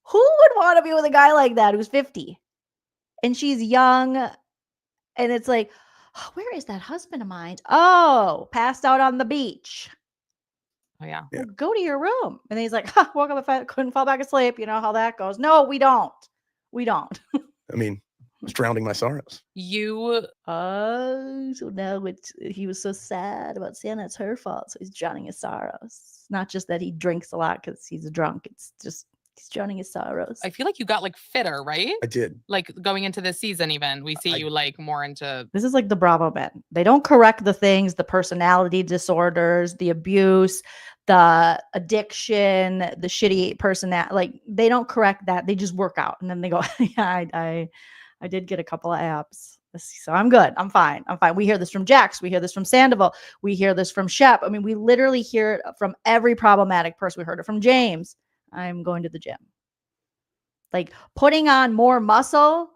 Speaker 1: Who would want to be with a guy like that who's 50? And she's young, and it's like, oh, where is that husband of mine? Oh, passed out on the beach.
Speaker 4: Oh yeah.
Speaker 1: Well, go to your room. And then he's like, woke up if I couldn't fall back asleep. You know how that goes. No, we don't. We don't.
Speaker 3: I mean, I was drowning my sorrows.
Speaker 1: So now he was so sad about Santa. It's her fault. So he's drowning his sorrows. Not just that he drinks a lot because he's a drunk. It's just he's drowning his sorrows.
Speaker 4: I feel like you got like fitter, right?
Speaker 3: I did.
Speaker 4: Like going into this season, even we see you like more into.
Speaker 1: This is like the Bravo men. They don't correct the things, the personality disorders, the abuse, the addiction, the shitty personality. Like they don't correct that. They just work out, and then they go, yeah, I did get a couple of abs. So I'm good. I'm fine. We hear this from Jax. We hear this from Sandoval. We hear this from Shep. I mean, we literally hear it from every problematic person. We heard it from James. I'm going to the gym. Like putting on more muscle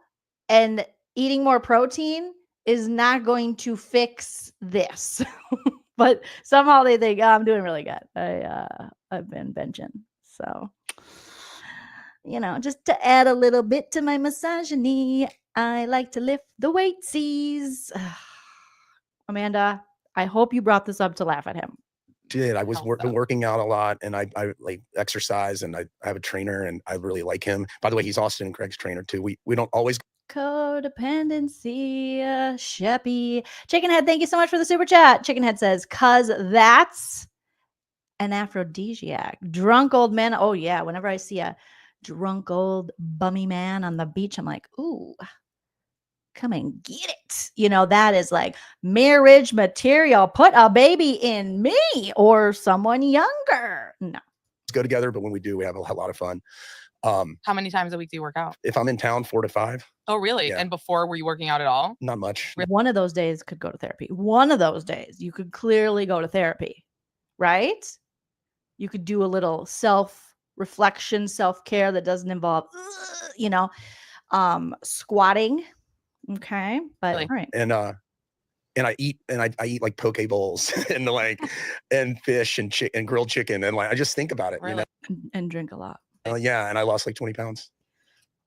Speaker 1: and eating more protein is not going to fix this. But somehow they think, I'm doing really good. I've been benching. So, just to add a little bit to my misogyny, I like to lift the weightsies. Amanda, I hope you brought this up to laugh at him.
Speaker 3: Did. I was been working out a lot, and I like exercise, and I have a trainer, and I really like him. By the way, he's Austin and Craig's trainer too. We don't always
Speaker 1: codependency, Sheppy. Chickenhead, thank you so much for the super chat. Chickenhead says, "'Cause that's an aphrodisiac." Drunk old man. Oh yeah, whenever I see a drunk old bummy man on the beach, I'm like, ooh, come and get it. That is like marriage material. Put a baby in me or someone younger. No.
Speaker 3: Let's go together, but when we do, we have a lot of fun.
Speaker 4: How many times a week do you work out?
Speaker 3: If I'm in town, 4 to 5.
Speaker 4: Oh, really?
Speaker 3: Yeah.
Speaker 4: And before, were you working out at all?
Speaker 3: Not much.
Speaker 1: One of those days could go to therapy. One of those days you could clearly go to therapy, right? You could do a little self-reflection, self-care that doesn't involve, squatting. Okay. But
Speaker 4: Really?
Speaker 1: all right.
Speaker 3: And and I eat like poke bowls and like and fish and and grilled chicken, and like I just think about it,
Speaker 4: Really?
Speaker 1: And drink a lot.
Speaker 3: yeah, and I lost like 20 pounds.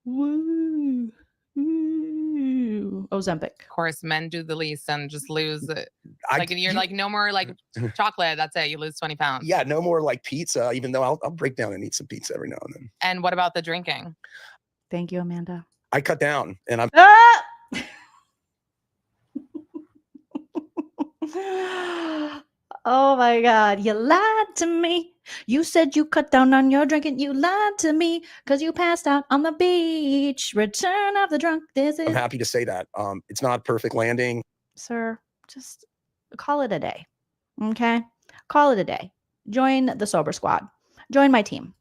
Speaker 1: Woo. Woo. Ozempic.
Speaker 4: Of course, men do the least and just lose it.
Speaker 3: I-
Speaker 4: Like, and you're
Speaker 3: you-
Speaker 4: like, no more like chocolate. That's it. You lose 20 pounds.
Speaker 3: Yeah, no more like pizza, even though I'll break down and eat some pizza every now and then.
Speaker 4: And what about the drinking?
Speaker 1: Thank you, Amanda.
Speaker 3: I cut down, and I'm
Speaker 1: Ah! Oh my God, you lied to me. You said you cut down on your drinking. You lied to me because you passed out on the beach. Return of the drunk. This
Speaker 3: I'm
Speaker 1: is,
Speaker 3: happy to say that. It's not a perfect landing.
Speaker 1: sir, just call it a day. Okay? Call it a day. Join the sober squad. Join my team.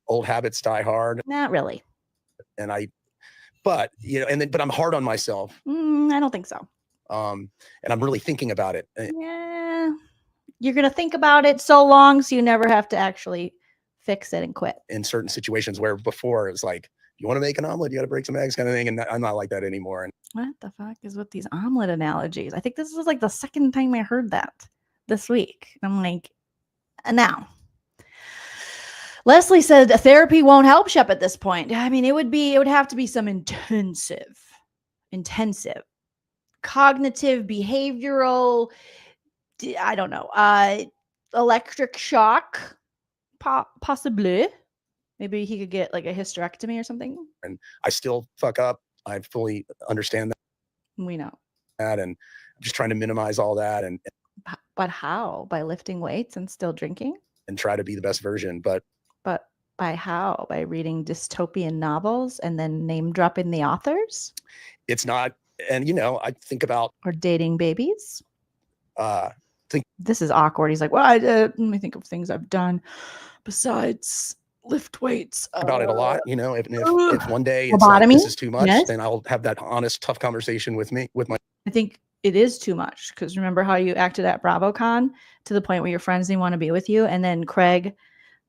Speaker 3: Old habits die hard,
Speaker 1: Not really.
Speaker 3: and but I'm hard on myself.
Speaker 1: I don't think so.
Speaker 3: And I'm really thinking about it.
Speaker 1: Yeah. You're going to think about it so long so you never have to actually fix it and quit.
Speaker 3: In certain situations where before it was like, you want to make an omelet, you got to break some eggs kind of thing. And I'm not like that anymore. And
Speaker 1: What the fuck is with these omelet analogies? I think this was like the second time I heard that this week. I'm like, now. Leslie said therapy won't help Shep at this point. I mean, it would have to be some intensive, cognitive, behavioral, I don't know, electric shock, possibly. Maybe he could get like a hysterectomy or something.
Speaker 3: and I still fuck up. I fully understand
Speaker 1: We know.
Speaker 3: that. And I'm just trying to minimize all that and
Speaker 1: But how? By lifting weights and still drinking?
Speaker 3: try to be the best version. But
Speaker 1: But by how? By reading dystopian novels and then name dropping the authors?
Speaker 3: it's not. And, I think about,
Speaker 1: Or dating babies?
Speaker 3: uh,
Speaker 1: This is awkward. He's like, well, let me think of things I've done besides lift weights.
Speaker 3: about it a lot, if one day it's
Speaker 1: Lobotomy?
Speaker 3: like, this is too much,
Speaker 1: Yes.
Speaker 3: then I'll have that honest, tough conversation with my
Speaker 1: I think it is too much because remember how you acted at BravoCon to the point where your friends didn't want to be with you, and then Craig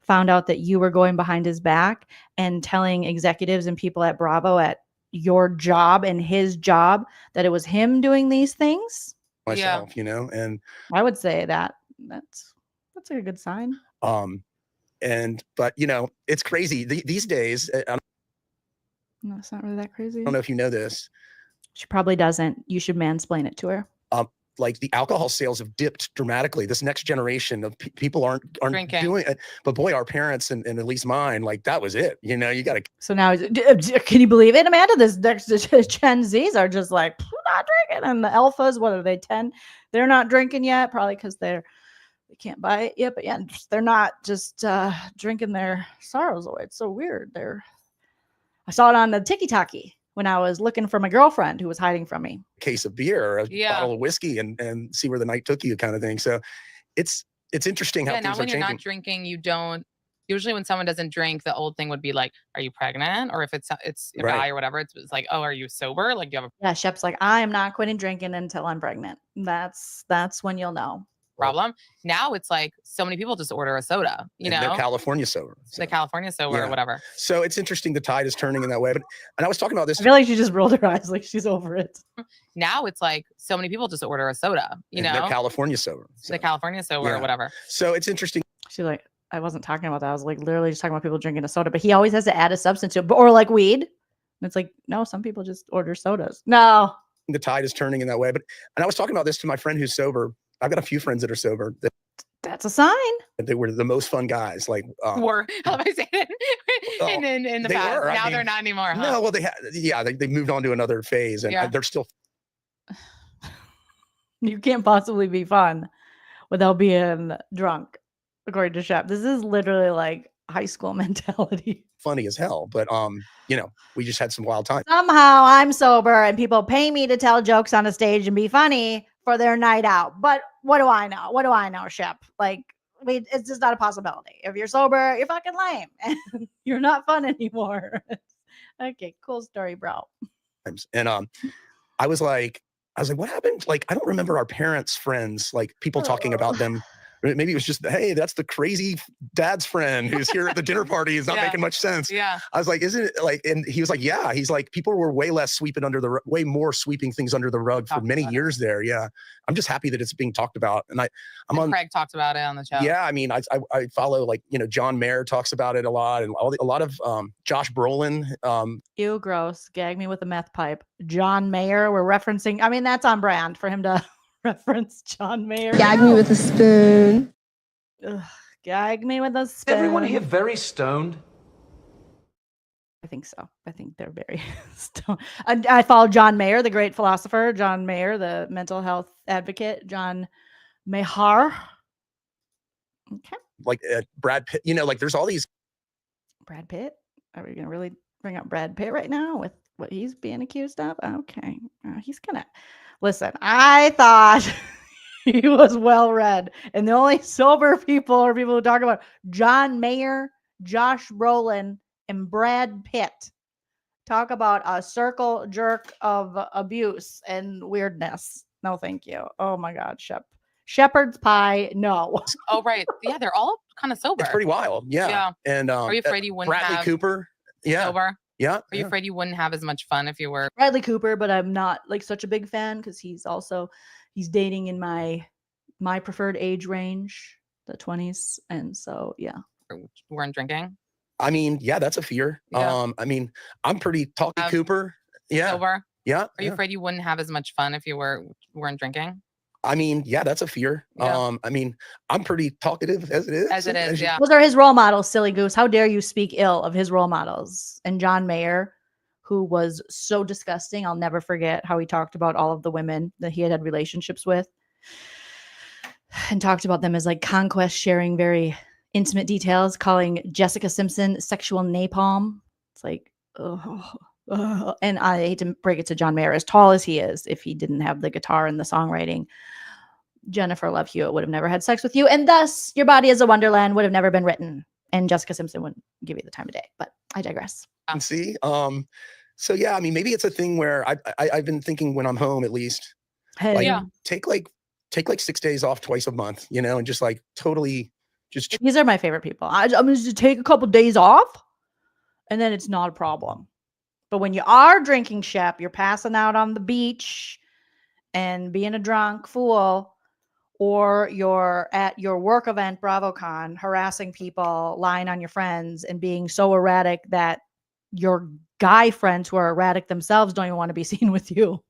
Speaker 1: found out that you were going behind his back and telling executives and people at Bravo at your job and his job that it was him doing these things.
Speaker 3: myself, and
Speaker 1: I would say that's a good sign.
Speaker 3: but it's crazy these days. I
Speaker 1: No, it's not really that crazy.
Speaker 3: don't know if you know this.
Speaker 1: She probably doesn't. You should mansplain it to her.
Speaker 3: Like the alcohol sales have dipped dramatically. This next generation of people aren't
Speaker 4: Drinking.
Speaker 3: doing it. But boy, our parents and at least mine, like that was it. You got to
Speaker 1: So now, can you believe it, Amanda? This next Gen Zs are just like not drinking, and the alphas, what are they, 10? They're not drinking yet, probably because they can't buy it yet. But yeah, they're not just drinking their sorrows away. It's so weird. I saw it on the TikTok when I was looking for my girlfriend who was hiding from me.
Speaker 3: case of beer or a
Speaker 4: Yeah.
Speaker 3: bottle of whiskey and see where the night took you kind of thing. So it's interesting how
Speaker 4: Yeah, now
Speaker 3: things are
Speaker 4: when you're
Speaker 3: changing.
Speaker 4: not drinking, you don't. Usually, when someone doesn't drink, the old thing would be like, "Are you pregnant?" Or if it's a
Speaker 3: Right.
Speaker 4: guy or whatever, it's like, "Oh, are you sober?" Like, do you have a
Speaker 1: Yeah, Shep's like, I am not quitting drinking until I'm pregnant. That's when you'll know.
Speaker 4: problem? Now it's like so many people just order a soda.
Speaker 3: And they're California sober.
Speaker 4: The California sober
Speaker 3: Yeah.
Speaker 4: or whatever.
Speaker 3: So it's interesting the tide is turning in that way. And I was talking about this.
Speaker 1: I feel like she just rolled her eyes like she's over it.
Speaker 4: Now it's like so many people just order a soda.
Speaker 3: and they're California sober.
Speaker 4: The California sober
Speaker 3: Yeah.
Speaker 4: or whatever.
Speaker 3: So it's interesting.
Speaker 1: She's like, I wasn't talking about that. I was like literally just talking about people drinking a soda, but he always has to add a substance to it, or like weed. And it's like, no, some people just order sodas. No.
Speaker 3: The tide is turning in that way. And I was talking about this to my friend who's sober. I've got a few friends that are sober.
Speaker 1: That's a sign.
Speaker 3: They were the most fun guys. Like
Speaker 4: Were how do I say it?
Speaker 3: Oh,
Speaker 4: in the
Speaker 3: they
Speaker 4: past.
Speaker 3: were. I
Speaker 4: Now
Speaker 3: mean,
Speaker 4: they're not anymore. Huh?
Speaker 3: no, well they moved on to another phase and
Speaker 4: Yeah.
Speaker 3: they're still
Speaker 1: You can't possibly be fun without being drunk, according to Shep. This is literally like high school mentality.
Speaker 3: funny as hell. But we just had some wild times.
Speaker 1: Somehow I'm sober and people pay me to tell jokes on a stage and be funny for their night out. But what do I know? What do I know, Shep? Like, it's just not a possibility. If you're sober, you're fucking lame and you're not fun anymore. Okay, cool story, bro.
Speaker 3: And I was like, what happened? Like, I don't remember our parents' friends, like people talking about them. maybe it was just, hey, that's the crazy dad's friend who's here at the dinner party. Is not making much sense.
Speaker 4: Yeah.
Speaker 3: I was like, isn't it like? And he was like, yeah. He's like, people were way more sweeping things under the rug for many years there. Yeah. I'm just happy that it's being talked about. And
Speaker 4: Craig talked about it on the show.
Speaker 3: Yeah. I mean, I follow, like, John Mayer talks about it a lot, and a lot of Josh Brolin.
Speaker 1: Ew, gross. Gag me with a meth pipe. John Mayer. We're referencing. I mean, that's on brand for him to reference John Mayer.
Speaker 7: Gag me with a spoon.
Speaker 1: Ugh, gag me with a spoon.
Speaker 8: Everyone here very stoned?
Speaker 1: I think so. I think they're very stoned. I follow John Mayer, the great philosopher. John Mayer, the mental health advocate. John Mayer. Okay.
Speaker 3: Like Brad Pitt. Like there's all these.
Speaker 1: Brad Pitt. Are we gonna really bring up Brad Pitt right now with what he's being accused of? Okay. He's gonna listen. I thought he was well read, and the only sober people are people who talk about John Mayer, Josh Brolin, and Brad Pitt. Talk about a circle jerk of abuse and weirdness. No, thank you. Oh my God, Shepherd's pie. No.
Speaker 4: Oh, right. Yeah, they're all kind of sober.
Speaker 3: It's pretty wild. Yeah.
Speaker 4: Yeah.
Speaker 3: And
Speaker 4: Are you afraid you wouldn't
Speaker 3: Bradley
Speaker 4: have
Speaker 3: Cooper? Yeah.
Speaker 4: sober?
Speaker 3: Yeah.
Speaker 4: Are you afraid you wouldn't have as much fun if you were?
Speaker 1: Bradley Cooper, but I'm not like such a big fan because he's dating in my preferred age range, the 20s. And so, yeah.
Speaker 4: Weren't drinking?
Speaker 3: I mean, yeah, that's a fear.
Speaker 4: Yeah.
Speaker 3: I mean, I'm pretty talky Cooper. Yeah.
Speaker 4: Sober?
Speaker 3: Yeah.
Speaker 4: Are you afraid you wouldn't have as much fun if you weren't drinking?
Speaker 3: I mean, yeah, that's a fear.
Speaker 4: Yeah.
Speaker 3: I mean, I'm pretty talkative as it is.
Speaker 4: As it is, yeah.
Speaker 1: Those are his role models, silly goose. How dare you speak ill of his role models? And John Mayer, who was so disgusting. I'll never forget how he talked about all of the women that he had relationships with and talked about them as like conquest, sharing very intimate details, calling Jessica Simpson sexual napalm. It's like, and I hate to break it to John Mayer, as tall as he is, if he didn't have the guitar and the songwriting, Jennifer Love Hewitt would have never had sex with you, and thus Your Body is a Wonderland would have never been written, and Jessica Simpson wouldn't give you the time of day. But I digress.
Speaker 3: And see, so yeah, I mean, maybe it's a thing where I've been thinking when I'm home, at least,
Speaker 1: Hey,
Speaker 3: like,
Speaker 4: Yeah.
Speaker 3: take like 6 days off twice a month, and just like totally just.
Speaker 1: these are my favorite people. I'm just to take a couple days off, and then it's not a problem. But when you are drinking, Shep, you're passing out on the beach and being a drunk fool, or you're at your work event, BravoCon, harassing people, lying on your friends, and being so erratic that your guy friends who are erratic themselves don't even want to be seen with you.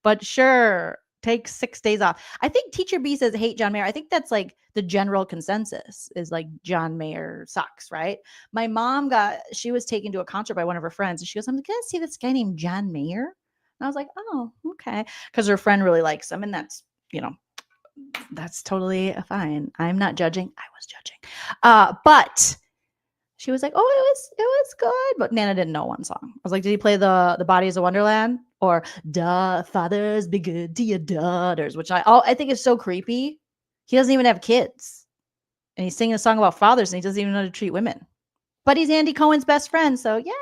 Speaker 1: But sure, take 6 days off. I think Teacher B says hate John Mayer. I think that's like the general consensus is like John Mayer sucks, right? My mom she was taken to a concert by one of her friends, and she goes, I'm gonna see this guy named John Mayer. And I was like, oh, okay. Because her friend really likes him, and that's, that's totally fine. I'm not judging. I was judging. But she was like, oh, it was good. But Nana didn't know one song. I was like, did he play the Body is a Wonderland? Or duh, fathers be good to your daughters, which I think is so creepy. He doesn't even have kids. And he's singing a song about fathers, and he doesn't even know how to treat women. But he's Andy Cohen's best friend, so yay.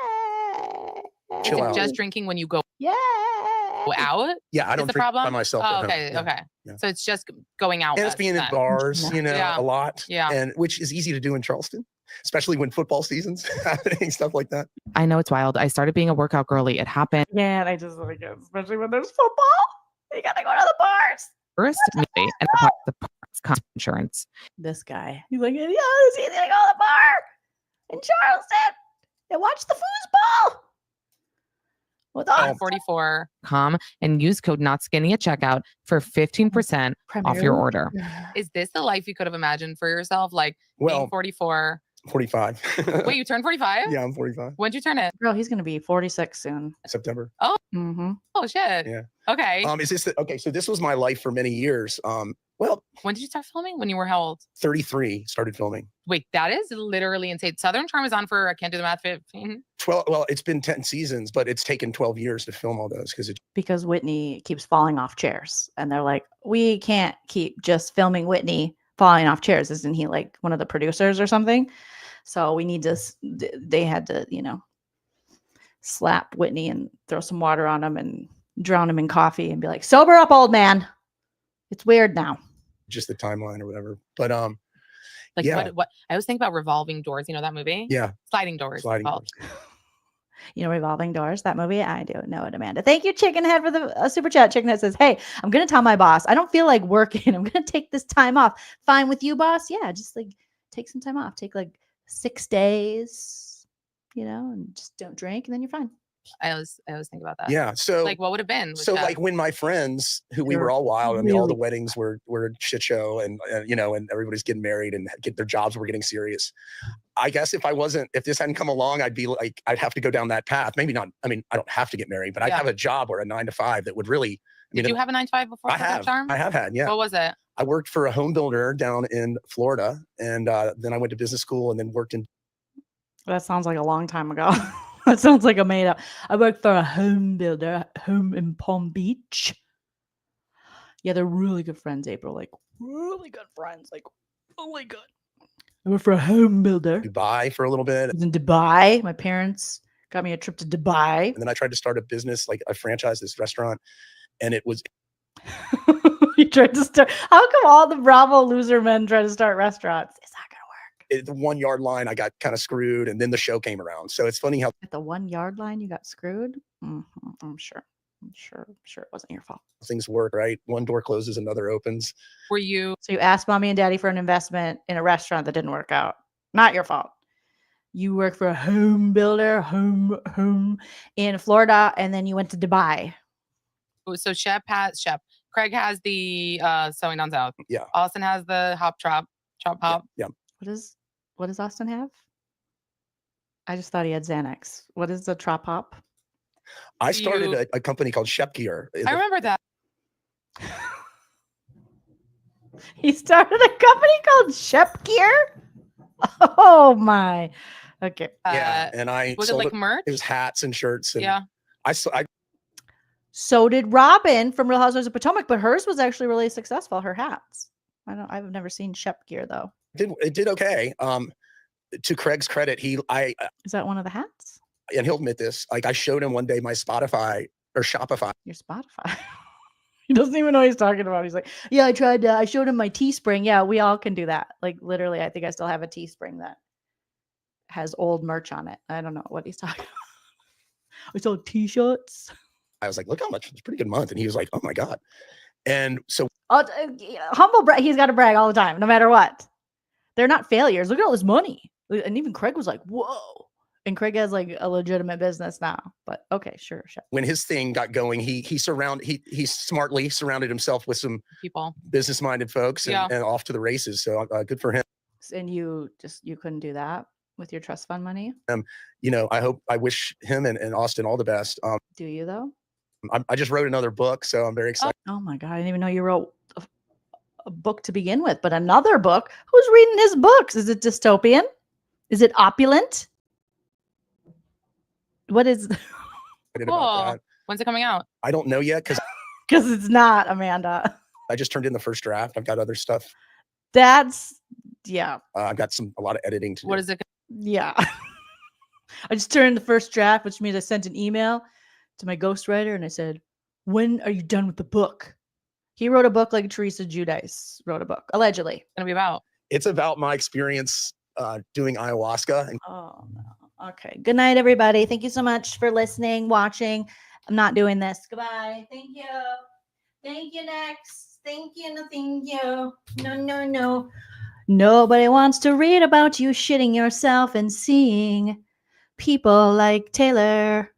Speaker 3: Chill
Speaker 4: Is it
Speaker 3: out.
Speaker 4: just drinking when you go
Speaker 1: Yay.
Speaker 4: out?
Speaker 3: Yeah, I
Speaker 4: Is
Speaker 3: don't
Speaker 4: the
Speaker 3: drink
Speaker 4: problem?
Speaker 3: by myself.
Speaker 4: Oh,
Speaker 3: at home.
Speaker 4: okay,
Speaker 3: Yeah.
Speaker 4: okay.
Speaker 3: Yeah.
Speaker 4: So it's just going out.
Speaker 3: And it's
Speaker 4: less
Speaker 3: being in
Speaker 4: then.
Speaker 3: bars,
Speaker 4: Yeah.
Speaker 3: a lot.
Speaker 4: Yeah.
Speaker 3: And which is easy to do in Charleston, especially when football season's happening, stuff like that.
Speaker 6: I know it's wild. I started being a workout girly. It happened
Speaker 1: Yeah, I just like it, especially when there's football. You gotta go to the bars.
Speaker 6: first, and the parts cost insurance.
Speaker 1: This guy, he's like, yeah, it's easy to go to the bar in Charleston and watch the foosball. With all
Speaker 4: 44.
Speaker 6: And use code NOTSKINNY at checkout for 15% off your order.
Speaker 4: Is this the life you could have imagined for yourself? Like being
Speaker 3: Well,
Speaker 4: 44.
Speaker 3: 45.
Speaker 4: Wait, you turned 45?
Speaker 3: Yeah, I'm 45.
Speaker 4: When'd you turn it?
Speaker 1: Girl, he's gonna be 46 soon.
Speaker 3: September.
Speaker 1: Mm-hmm.
Speaker 4: Oh shit.
Speaker 3: Yeah.
Speaker 4: Okay.
Speaker 3: Is this okay? So this was my life for many years. Well,
Speaker 4: When did you start filming? When you were how old?
Speaker 3: 33 started filming.
Speaker 4: Wait, that is literally insane. Southern Charm is on for, I can't do the math, 15.
Speaker 3: 12. Well, it's been 10 seasons, but it's taken 12 years to film all those because
Speaker 1: Because Whitney keeps falling off chairs, and they're like, we can't keep just filming Whitney falling off chairs. Isn't he like one of the producers or something? So we need to. They had to, slap Whitney and throw some water on him and drown him in coffee and be like, sober up, old man. It's weird now.
Speaker 3: just the timeline or whatever. But
Speaker 4: Like
Speaker 3: yeah.
Speaker 4: what I always think about revolving doors. You know that movie?
Speaker 3: Yeah.
Speaker 4: Sliding doors.
Speaker 3: Sliding
Speaker 4: called.
Speaker 3: doors.
Speaker 1: You know, Revolving Doors, that movie? I do know it, Amanda. Thank you, Chickenhead, for the super chat. Chickenhead says, hey, I'm going to tell my boss, I don't feel like working. I'm going to take this time off. Fine with you, boss? Yeah, just like take some time off. Take like 6 days, you know, and just don't drink and then you're fine.
Speaker 4: I always think about that.
Speaker 3: Yeah. So
Speaker 4: like what would have been?
Speaker 3: So like when my friends who we were all wild, I mean, all the weddings were a shit show and you know, and everybody's getting married and get their jobs were getting serious. I guess if this hadn't come along, I'd be like, I'd have to go down that path. Maybe not. I mean, I don't have to get married, but I'd have a job or a 9 to 5 that would really.
Speaker 4: Did you have a 9 to 5 before?
Speaker 3: I have had. Yeah.
Speaker 4: What was it?
Speaker 3: I worked for a home builder down in Florida, and then I went to business school and then worked in.
Speaker 1: That sounds like a long time ago. That sounds like a made up. I worked for a home builder, home in Palm Beach. Yeah, they're really good friends, April. Like really good friends. Like really good. I worked for a home builder.
Speaker 3: Dubai for a little bit.
Speaker 1: I was in Dubai. My parents got me a trip to Dubai.
Speaker 3: And then I tried to start a business, like I franchised this restaurant, and it was.
Speaker 1: You tried to start. How come all the Bravo loser men try to start restaurants? It's not gonna work.
Speaker 3: The 1 yard line, I got kind of screwed, and then the show came around. So it's funny how
Speaker 1: at the 1 yard line you got screwed. I'm sure it wasn't your fault.
Speaker 3: Things work, right? One door closes, another opens.
Speaker 4: Were you?
Speaker 1: So you asked mommy and daddy for an investment in a restaurant that didn't work out. Not your fault. You work for a home builder, home in Florida, and then you went to Dubai.
Speaker 4: So Shep. Craig has the sewing down south.
Speaker 3: Yeah.
Speaker 4: Austin has the chop hop.
Speaker 3: Yeah.
Speaker 1: What does Austin have? I just thought he had Xanax. What is the Trop Hop?
Speaker 3: I started a company called Shep Gear.
Speaker 4: I remember that.
Speaker 1: He started a company called Shep Gear? Oh my. Okay.
Speaker 3: Yeah. And I
Speaker 4: was it like merch?
Speaker 3: It was hats and shirts. And
Speaker 4: yeah.
Speaker 1: So did Robin from Real Housewives of Potomac, but hers was actually really successful. Her hats. I've never seen Shep Gear though.
Speaker 3: It did okay. To Craig's credit, is
Speaker 1: that one of the hats?
Speaker 3: And he'll admit this. Like I showed him one day my Shopify.
Speaker 1: Your Spotify. He doesn't even know what he's talking about. He's like, yeah, I showed him my Teespring. Yeah, we all can do that. Like literally, I think I still have a Teespring that has old merch on it. I don't know what he's talking about. I sold t-shirts.
Speaker 3: I was like, look how much, it's a pretty good month. And he was like, oh my God. And so
Speaker 1: humble brag, he's got to brag all the time, no matter what. They're not failures. Look at all this money. And even Craig was like, whoa. And Craig has like a legitimate business now. But okay, sure.
Speaker 3: When his thing got going, he smartly surrounded himself with some
Speaker 4: people,
Speaker 3: business-minded folks, and off to the races. So good for him.
Speaker 1: And you couldn't do that with your trust fund money?
Speaker 3: I wish him and Austin all the best.
Speaker 1: Do you though?
Speaker 3: I just wrote another book, so I'm very excited.
Speaker 1: Oh my God, I didn't even know you wrote a book to begin with, but another book. Who's reading his books? Is it dystopian? Is it opulent? What is?
Speaker 4: Cool. When's it coming out?
Speaker 3: I don't know yet because
Speaker 1: it's not, Amanda.
Speaker 3: I just turned in the first draft. I've got other stuff.
Speaker 1: I've
Speaker 3: got a lot of editing to do.
Speaker 4: What is it?
Speaker 1: Yeah. I just turned in the first draft, which means I sent an email to my ghostwriter and I said, when are you done with the book? He wrote a book like Teresa Giudice wrote a book, allegedly.
Speaker 4: Gonna be about?
Speaker 3: It's about my experience doing ayahuasca.
Speaker 1: Oh no. Okay. Good night, everybody. Thank you so much for listening, watching. I'm not doing this. Goodbye. Thank you. Thank you, next. Thank you. No, thank you. No. Nobody wants to read about you shitting yourself and seeing people like Taylor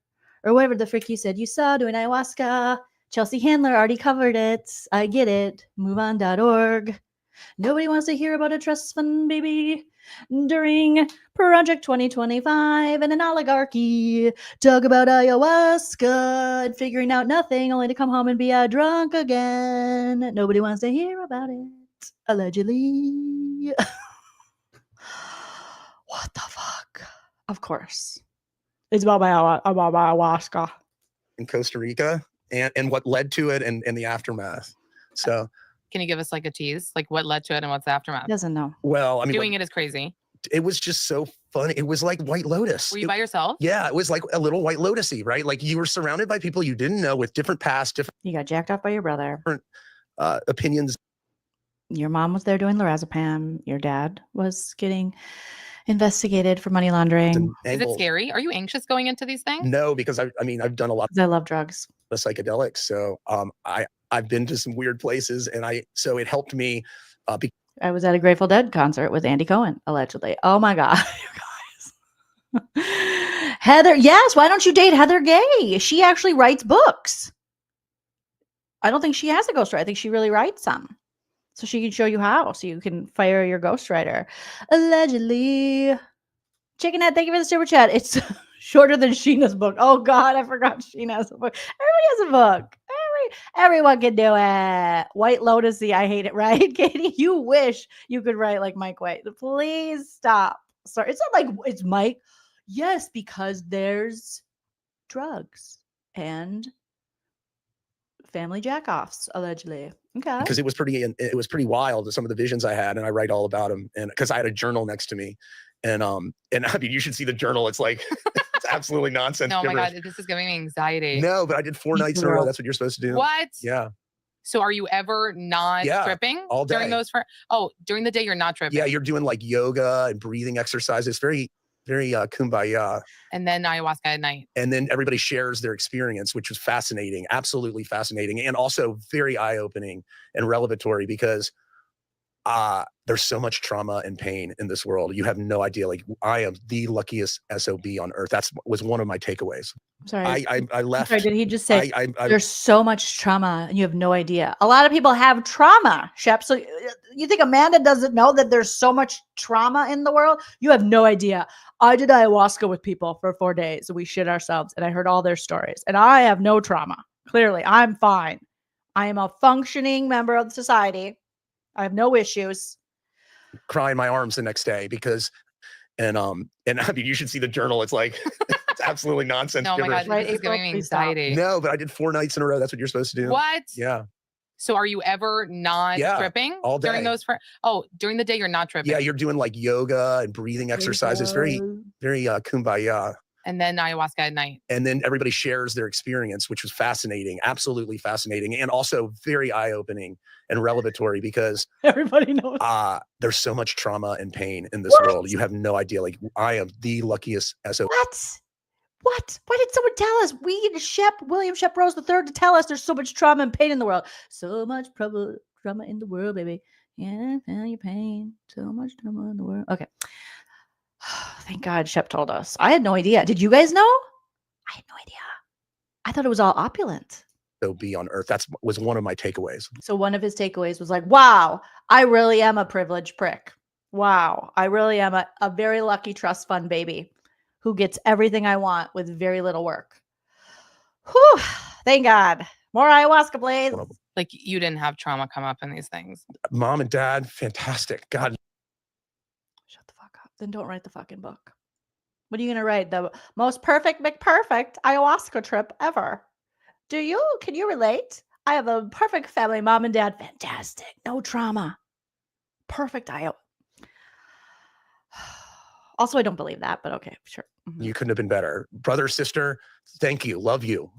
Speaker 1: or whatever the frick you said you saw doing ayahuasca. Chelsea Handler already covered it. I get it. MoveOn.org. Nobody wants to hear about a trust fund, baby. During Project 2025 and an oligarchy. Talk about ayahuasca and figuring out nothing only to come home and be drunk again. Nobody wants to hear about it. Allegedly. What the fuck? Of course. It's about ayahuasca.
Speaker 3: In Costa Rica and what led to it and the aftermath. So
Speaker 4: can you give us like a tease? Like what led to it and what's the aftermath?
Speaker 1: Doesn't know.
Speaker 3: Well, I mean,
Speaker 4: doing it is crazy.
Speaker 3: It was just so funny. It was like White Lotus.
Speaker 4: Were you by yourself?
Speaker 3: Yeah, it was like a little White Lotus-y, right? Like you were surrounded by people you didn't know with different pasts,
Speaker 1: You got jacked off by your brother.
Speaker 3: Different opinions.
Speaker 1: Your mom was there doing lorazepam. Your dad was getting investigated for money laundering.
Speaker 3: and
Speaker 4: Is it
Speaker 3: angles.
Speaker 4: scary? Are you anxious going into these things?
Speaker 3: No, because I mean, I've done a lot
Speaker 1: 'Cause I love drugs.
Speaker 3: of psychedelics. So I've been to some weird places, and so it helped me
Speaker 1: I was at a Grateful Dead concert with Andy Cohen, allegedly. Oh my God, you guys. Heather, yes, why don't you date Heather Gay? She actually writes books. I don't think she has a ghostwriter. I think she really writes some. So she can show you how, so you can fire your ghostwriter. Allegedly. Chicken Head, thank you for the super chat. It's shorter than Sheena's book. Oh God, I forgot Sheena has a book. Everybody has a book. Everyone can do it. White Lotusy, I hate it, right? Katie, you wish you could write like Mike White. Please stop. Sorry, it's not like it's Mike. Yes, because there's drugs and family jackoffs, allegedly. Okay.
Speaker 3: because it was pretty wild, some of the visions I had, and I write all about them, and because I had a journal next to me, and I mean, you should see the journal. It's like it's absolutely nonsense.
Speaker 4: No, my
Speaker 3: gibberish.
Speaker 4: God, this is giving me anxiety.
Speaker 3: No, but I did 4 nights in a row. That's what you're supposed to do.
Speaker 4: What?
Speaker 3: Yeah.
Speaker 4: So are you ever not
Speaker 3: Yeah,
Speaker 4: tripping
Speaker 3: all
Speaker 4: during
Speaker 3: day.
Speaker 4: those? During the day you're not tripping.
Speaker 3: Yeah, you're doing like yoga and breathing exercises. Very, very kumbaya.
Speaker 4: And then ayahuasca at night.
Speaker 3: And then everybody shares their experience, which was fascinating, absolutely fascinating, and also very eye-opening and revelatory because there's so much trauma and pain in this world. You have no idea. Like, I am the luckiest SOB on earth. Was one of my takeaways.
Speaker 1: I'm sorry.
Speaker 3: I left.
Speaker 1: Sorry, did he just say
Speaker 3: I
Speaker 1: there's so much trauma and you have no idea? A lot of people have trauma, Shep. So you think Amanda doesn't know that there's so much trauma in the world? You have no idea. I did ayahuasca with people for 4 days. We shit ourselves and I heard all their stories. And I have no trauma. Clearly, I'm fine. I am a functioning member of the society. I have no issues.
Speaker 3: cry in my arms the next day because, and I mean, you should see the journal. It's like it's absolutely nonsense.
Speaker 4: No, my
Speaker 3: gibberish.
Speaker 4: God,
Speaker 1: Right,
Speaker 4: this is
Speaker 1: April,
Speaker 4: giving me
Speaker 1: please stop.
Speaker 4: anxiety.
Speaker 3: No, but I did 4 nights in a row. That's what you're supposed to do.
Speaker 4: What?
Speaker 3: Yeah.
Speaker 4: So are you ever not
Speaker 3: Yeah,
Speaker 4: tripping
Speaker 3: all
Speaker 4: during
Speaker 3: day.
Speaker 4: those? During the day you're not tripping.
Speaker 3: Yeah, you're doing like yoga and breathing exercises. Very, very kumbaya.
Speaker 4: And then ayahuasca at night.
Speaker 3: And then everybody shares their experience, which was fascinating, absolutely fascinating, and also very eye-opening and revelatory because
Speaker 1: Everybody knows.
Speaker 3: there's so much trauma and pain in this
Speaker 1: What?
Speaker 3: world. You have no idea. Like, I am the luckiest SOB.
Speaker 1: What? Why did someone tell us? We need William Sheprose III to tell us there's so much trauma and pain in the world. So much trauma in the world, baby. Yeah, feel your pain. So much trauma in the world. Okay. Thank God Shep told us. I had no idea. Did you guys know? I had no idea. I thought it was all opulent.
Speaker 3: Be on earth. Was one of my takeaways.
Speaker 1: So one of his takeaways was like, wow, I really am a privileged prick. Wow, I really am a very lucky trust fund baby who gets everything I want with very little work. Whew, thank God. More ayahuasca, please.
Speaker 4: Like you didn't have trauma come up in these things.
Speaker 3: Mom and dad, fantastic. God.
Speaker 1: Shut the fuck up. Then don't write the fucking book. What are you going to write? The most perfect McPerfect ayahuasca trip ever. Can you relate? I have a perfect family, mom and dad. Fantastic. No trauma. Perfect ayahuasca. Also, I don't believe that, but okay, sure. Mhm.
Speaker 3: You couldn't have been better. Brother, sister, thank you. Love you.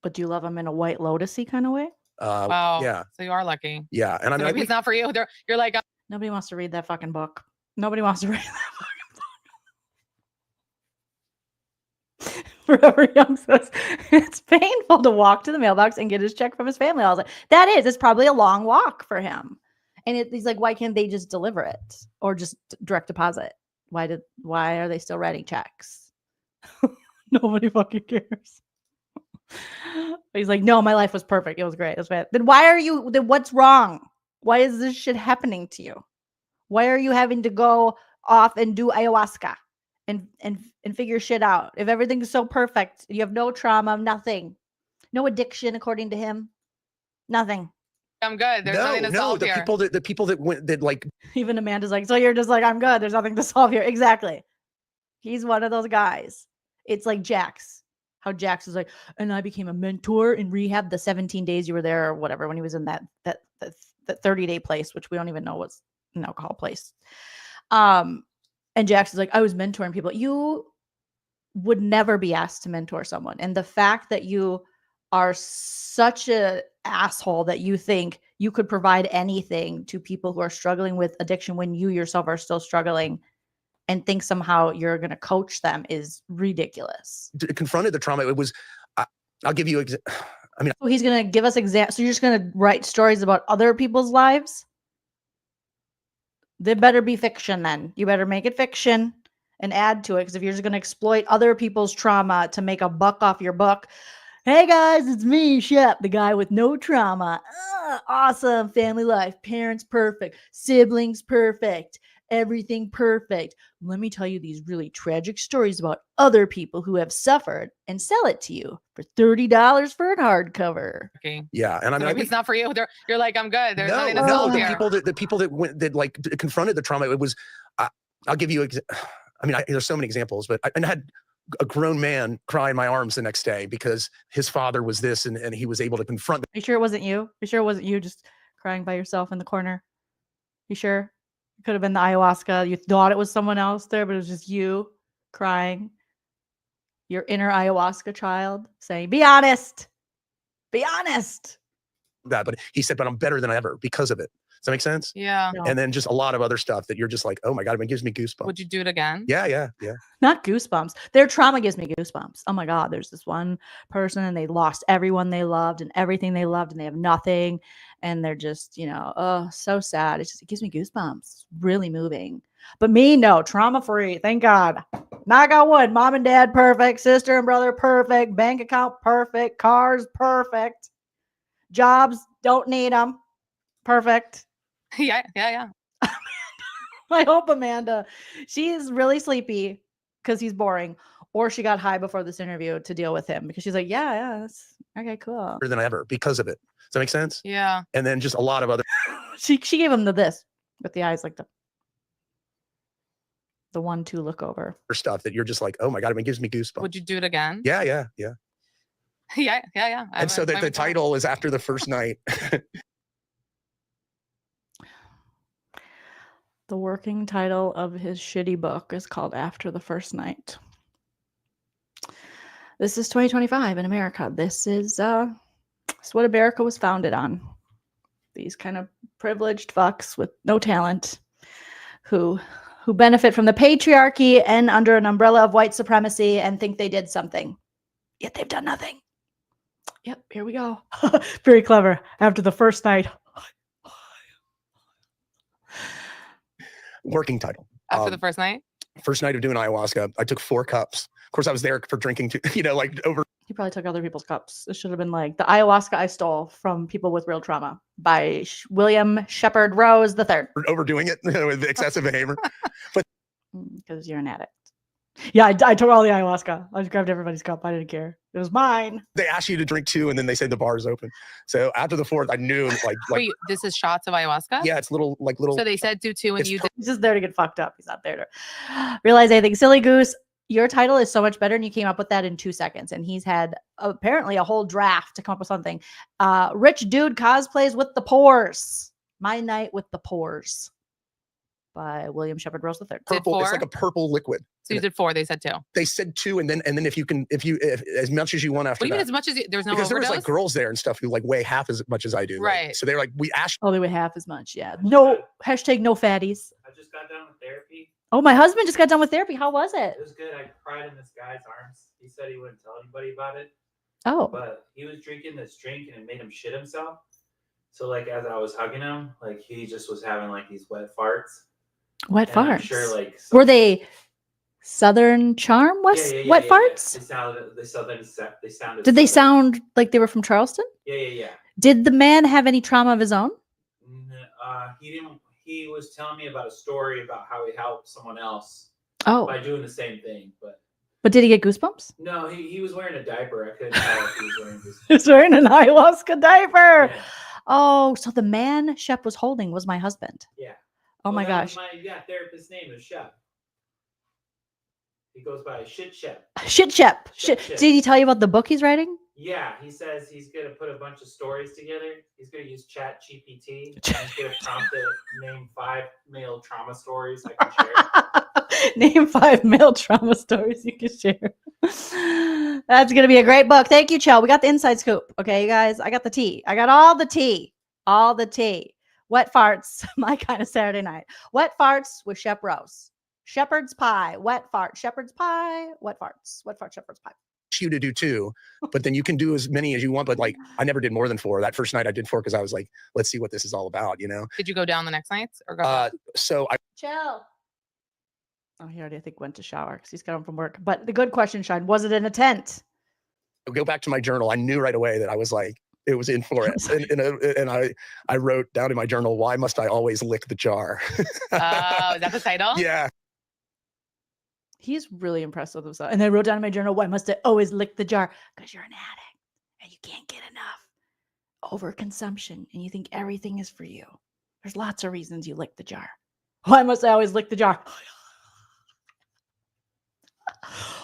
Speaker 1: But do you love them in a White Lotus-y kind of way?
Speaker 4: Wow.
Speaker 3: Yeah.
Speaker 4: So you are lucky.
Speaker 3: Yeah. And I
Speaker 4: So
Speaker 3: mean,
Speaker 4: maybe it's not for you. You're like,
Speaker 1: Nobody wants to read that fucking book. Nobody wants to read that fucking book. Forever Young says, it's painful to walk to the mailbox and get his check from his family. I was like, it's probably a long walk for him. And he's like, why can't they just deliver it or just direct deposit? Why are they still writing checks? Nobody fucking cares. He's like, no, my life was perfect. It was great. It was bad. Then what's wrong? Why is this shit happening to you? Why are you having to go off and do ayahuasca and figure shit out? If everything's so perfect, you have no trauma, nothing, no addiction, according to him, nothing.
Speaker 4: I'm good. There's nothing to solve
Speaker 3: the
Speaker 4: here.
Speaker 3: people that went that like
Speaker 1: Even Amanda's like, so you're just like, I'm good. There's nothing to solve here. Exactly. He's one of those guys. It's like Jax. How Jax is like, and I became a mentor in rehab the 17 days you were there or whatever, when he was in that 30-day place, which we don't even know what's an alcohol place. And Jax is like, I was mentoring people. You would never be asked to mentor someone. And the fact that you are such a asshole that you think you could provide anything to people who are struggling with addiction when you yourself are still struggling, and think somehow you're going to coach them is ridiculous.
Speaker 3: Confronted the trauma. It was, I'll give you,
Speaker 1: So he's going to give us examples. So you're just going to write stories about other people's lives? They better be fiction then. You better make it fiction and add to it. Because if you're just going to exploit other people's trauma to make a buck off your book, hey guys, it's me, Shep, the guy with no trauma. Awesome family life. Parents perfect. Siblings perfect. Everything perfect. Let me tell you these really tragic stories about other people who have suffered and sell it to you for $30 for a hardcover.
Speaker 4: Okay.
Speaker 3: yeah. And I mean,
Speaker 4: Maybe it's not for you. You're like, I'm good. There's nothing to
Speaker 3: no,
Speaker 4: sell
Speaker 3: the
Speaker 4: here.
Speaker 3: people that went, that like confronted the trauma. It was, I'll give you, there's so many examples, but I had a grown man cry in my arms the next day because his father was this, and he was able to confront.
Speaker 1: You sure it wasn't you? You sure it wasn't you just crying by yourself in the corner? You sure? It could have been the ayahuasca. You thought it was someone else there, but it was just you crying. Your inner ayahuasca child saying, be honest. Be honest.
Speaker 3: that, but he said, but I'm better than ever because of it. Does that make sense?
Speaker 4: Yeah.
Speaker 1: No.
Speaker 3: And then just a lot of other stuff that you're just like, oh my God, it gives me goosebumps.
Speaker 4: Would you do it again?
Speaker 3: Yeah.
Speaker 1: Not goosebumps. Their trauma gives me goosebumps. Oh my God, there's this one person and they lost everyone they loved and everything they loved and they have nothing. And they're just, oh, so sad. It gives me goosebumps. It's really moving. But me, no, trauma free. Thank God. Knock on wood. Mom and dad, perfect. Sister and brother, perfect. Bank account, perfect. Cars, perfect. Jobs, don't need them. Perfect.
Speaker 4: Yeah.
Speaker 1: I hope Amanda, she is really sleepy because he's boring, or she got high before this interview to deal with him because she's like, yeah, that's okay, cool.
Speaker 3: Better than ever because of it. Does that make sense?
Speaker 4: Yeah.
Speaker 3: And then just a lot of other
Speaker 1: She gave him this with the eyes like the 1-2 look over.
Speaker 3: stuff that you're just like, oh my God, it gives me goosebumps.
Speaker 4: Would you do it again?
Speaker 3: Yeah.
Speaker 4: Yeah.
Speaker 3: And so the title is After the First Night.
Speaker 1: The working title of his shitty book is called After the First Night. This is 2025 in America. This is what America was founded on. These kind of privileged fucks with no talent who benefit from the patriarchy and under an umbrella of white supremacy and think they did something. Yet they've done nothing. Yep, here we go. Very clever. After the first night.
Speaker 3: Working title.
Speaker 4: After the first night?
Speaker 3: First night of doing ayahuasca, I took 4 cups. Of course, I was there for drinking too, like over.
Speaker 1: He probably took other people's cups. It should have been like the ayahuasca I stole from people with real trauma by William Shepherd Rose III.
Speaker 3: Overdoing it with excessive behavior.
Speaker 1: Because you're an addict. Yeah, I took all the ayahuasca. I just grabbed everybody's cup. I didn't care. It was mine.
Speaker 3: They asked you to drink 2, and then they said the bar is open. So after the 4th, I knew
Speaker 4: Wait, this is shots of ayahuasca?
Speaker 3: Yeah, it's little.
Speaker 4: So they said do 2 and you did.
Speaker 1: He's just there to get fucked up. He's not there to realize anything. Silly Goose, your title is so much better, and you came up with that in 2 seconds. And he's had apparently a whole draft to come up with something. Rich dude cosplays with the pores. My Night with the Pores by William Shepherd Rose III.
Speaker 3: Purple. It's like a purple liquid.
Speaker 4: So you did 4. They said 2.
Speaker 3: They said 2, and then if as much as you want after
Speaker 4: What do you mean
Speaker 3: that.
Speaker 4: as much as there's no
Speaker 3: Because there was
Speaker 4: overdose?
Speaker 3: like girls there and stuff who like weigh half as much as I do.
Speaker 4: Right.
Speaker 3: So they're like, we asked.
Speaker 1: Oh, they weigh half as much. Yeah. No hashtag no fatties.
Speaker 8: I just got done with therapy.
Speaker 1: Oh, my husband just got done with therapy. How was it?
Speaker 8: It was good. I cried in this guy's arms. He said he wouldn't tell anybody about it,
Speaker 1: Oh,
Speaker 8: but he was drinking this drink and it made him shit himself. So like as I was hugging him, like he just was having like these wet farts.
Speaker 1: wet
Speaker 8: And I'm
Speaker 1: farts.
Speaker 8: sure like
Speaker 1: Were they Southern Charm? Wet farts?
Speaker 8: They sounded.
Speaker 1: Did they
Speaker 8: southern.
Speaker 1: sound like they were from Charleston?
Speaker 8: Yeah.
Speaker 1: Did the man have any trauma of his own?
Speaker 8: He didn't. He was telling me about a story about how he helped someone else
Speaker 1: Oh,
Speaker 8: by doing the same thing, but
Speaker 1: but did he get goosebumps?
Speaker 8: no, he was wearing a diaper. I couldn't tell if he was wearing this.
Speaker 1: He's wearing an ayahuasca diaper.
Speaker 8: Yeah.
Speaker 1: Oh, so the man Shep was holding was my husband.
Speaker 8: Yeah.
Speaker 1: Oh
Speaker 8: Well,
Speaker 1: my
Speaker 8: that was
Speaker 1: gosh.
Speaker 8: My therapist's name is Shep. He goes by Shep.
Speaker 1: Shit, Shep.
Speaker 8: Shep.
Speaker 1: Did he tell you about the book he's writing?
Speaker 8: Yeah, he says he's gonna put a bunch of stories together. He's gonna use Chat GPT. He's gonna prompt it, name 5 male trauma stories I can share.
Speaker 1: Name 5 male trauma stories you can share. That's gonna be a great book. Thank you, Chell. We got the inside scoop. Okay, you guys. I got the tea. I got all the tea. All the tea. Wet farts. My kind of Saturday night. Wet farts with sheprose. Shepherd's pie. Wet fart. Shepherd's pie. Wet farts. Wet fart. Shepherd's pie.
Speaker 3: You to do 2, but then you can do as many as you want. But like, I never did more than 4. That first night I did 4 because I was like, let's see what this is all about, you know?
Speaker 4: Did you go down the next nights or go?
Speaker 3: So I
Speaker 1: Chill. Oh, he already, I think, went to shower because he's got home from work. But the good question, Sean, was it in a tent?
Speaker 3: go back to my journal. I knew right away that I was like, it was in for it. And I wrote down in my journal, why must I always lick the jar?
Speaker 4: Is that the title?
Speaker 3: Yeah.
Speaker 1: He's really impressed with himself. And I wrote down in my journal, why must I always lick the jar? Because you're an addict and you can't get enough. Overconsumption. And you think everything is for you. There's lots of reasons you lick the jar. Why must I always lick the jar?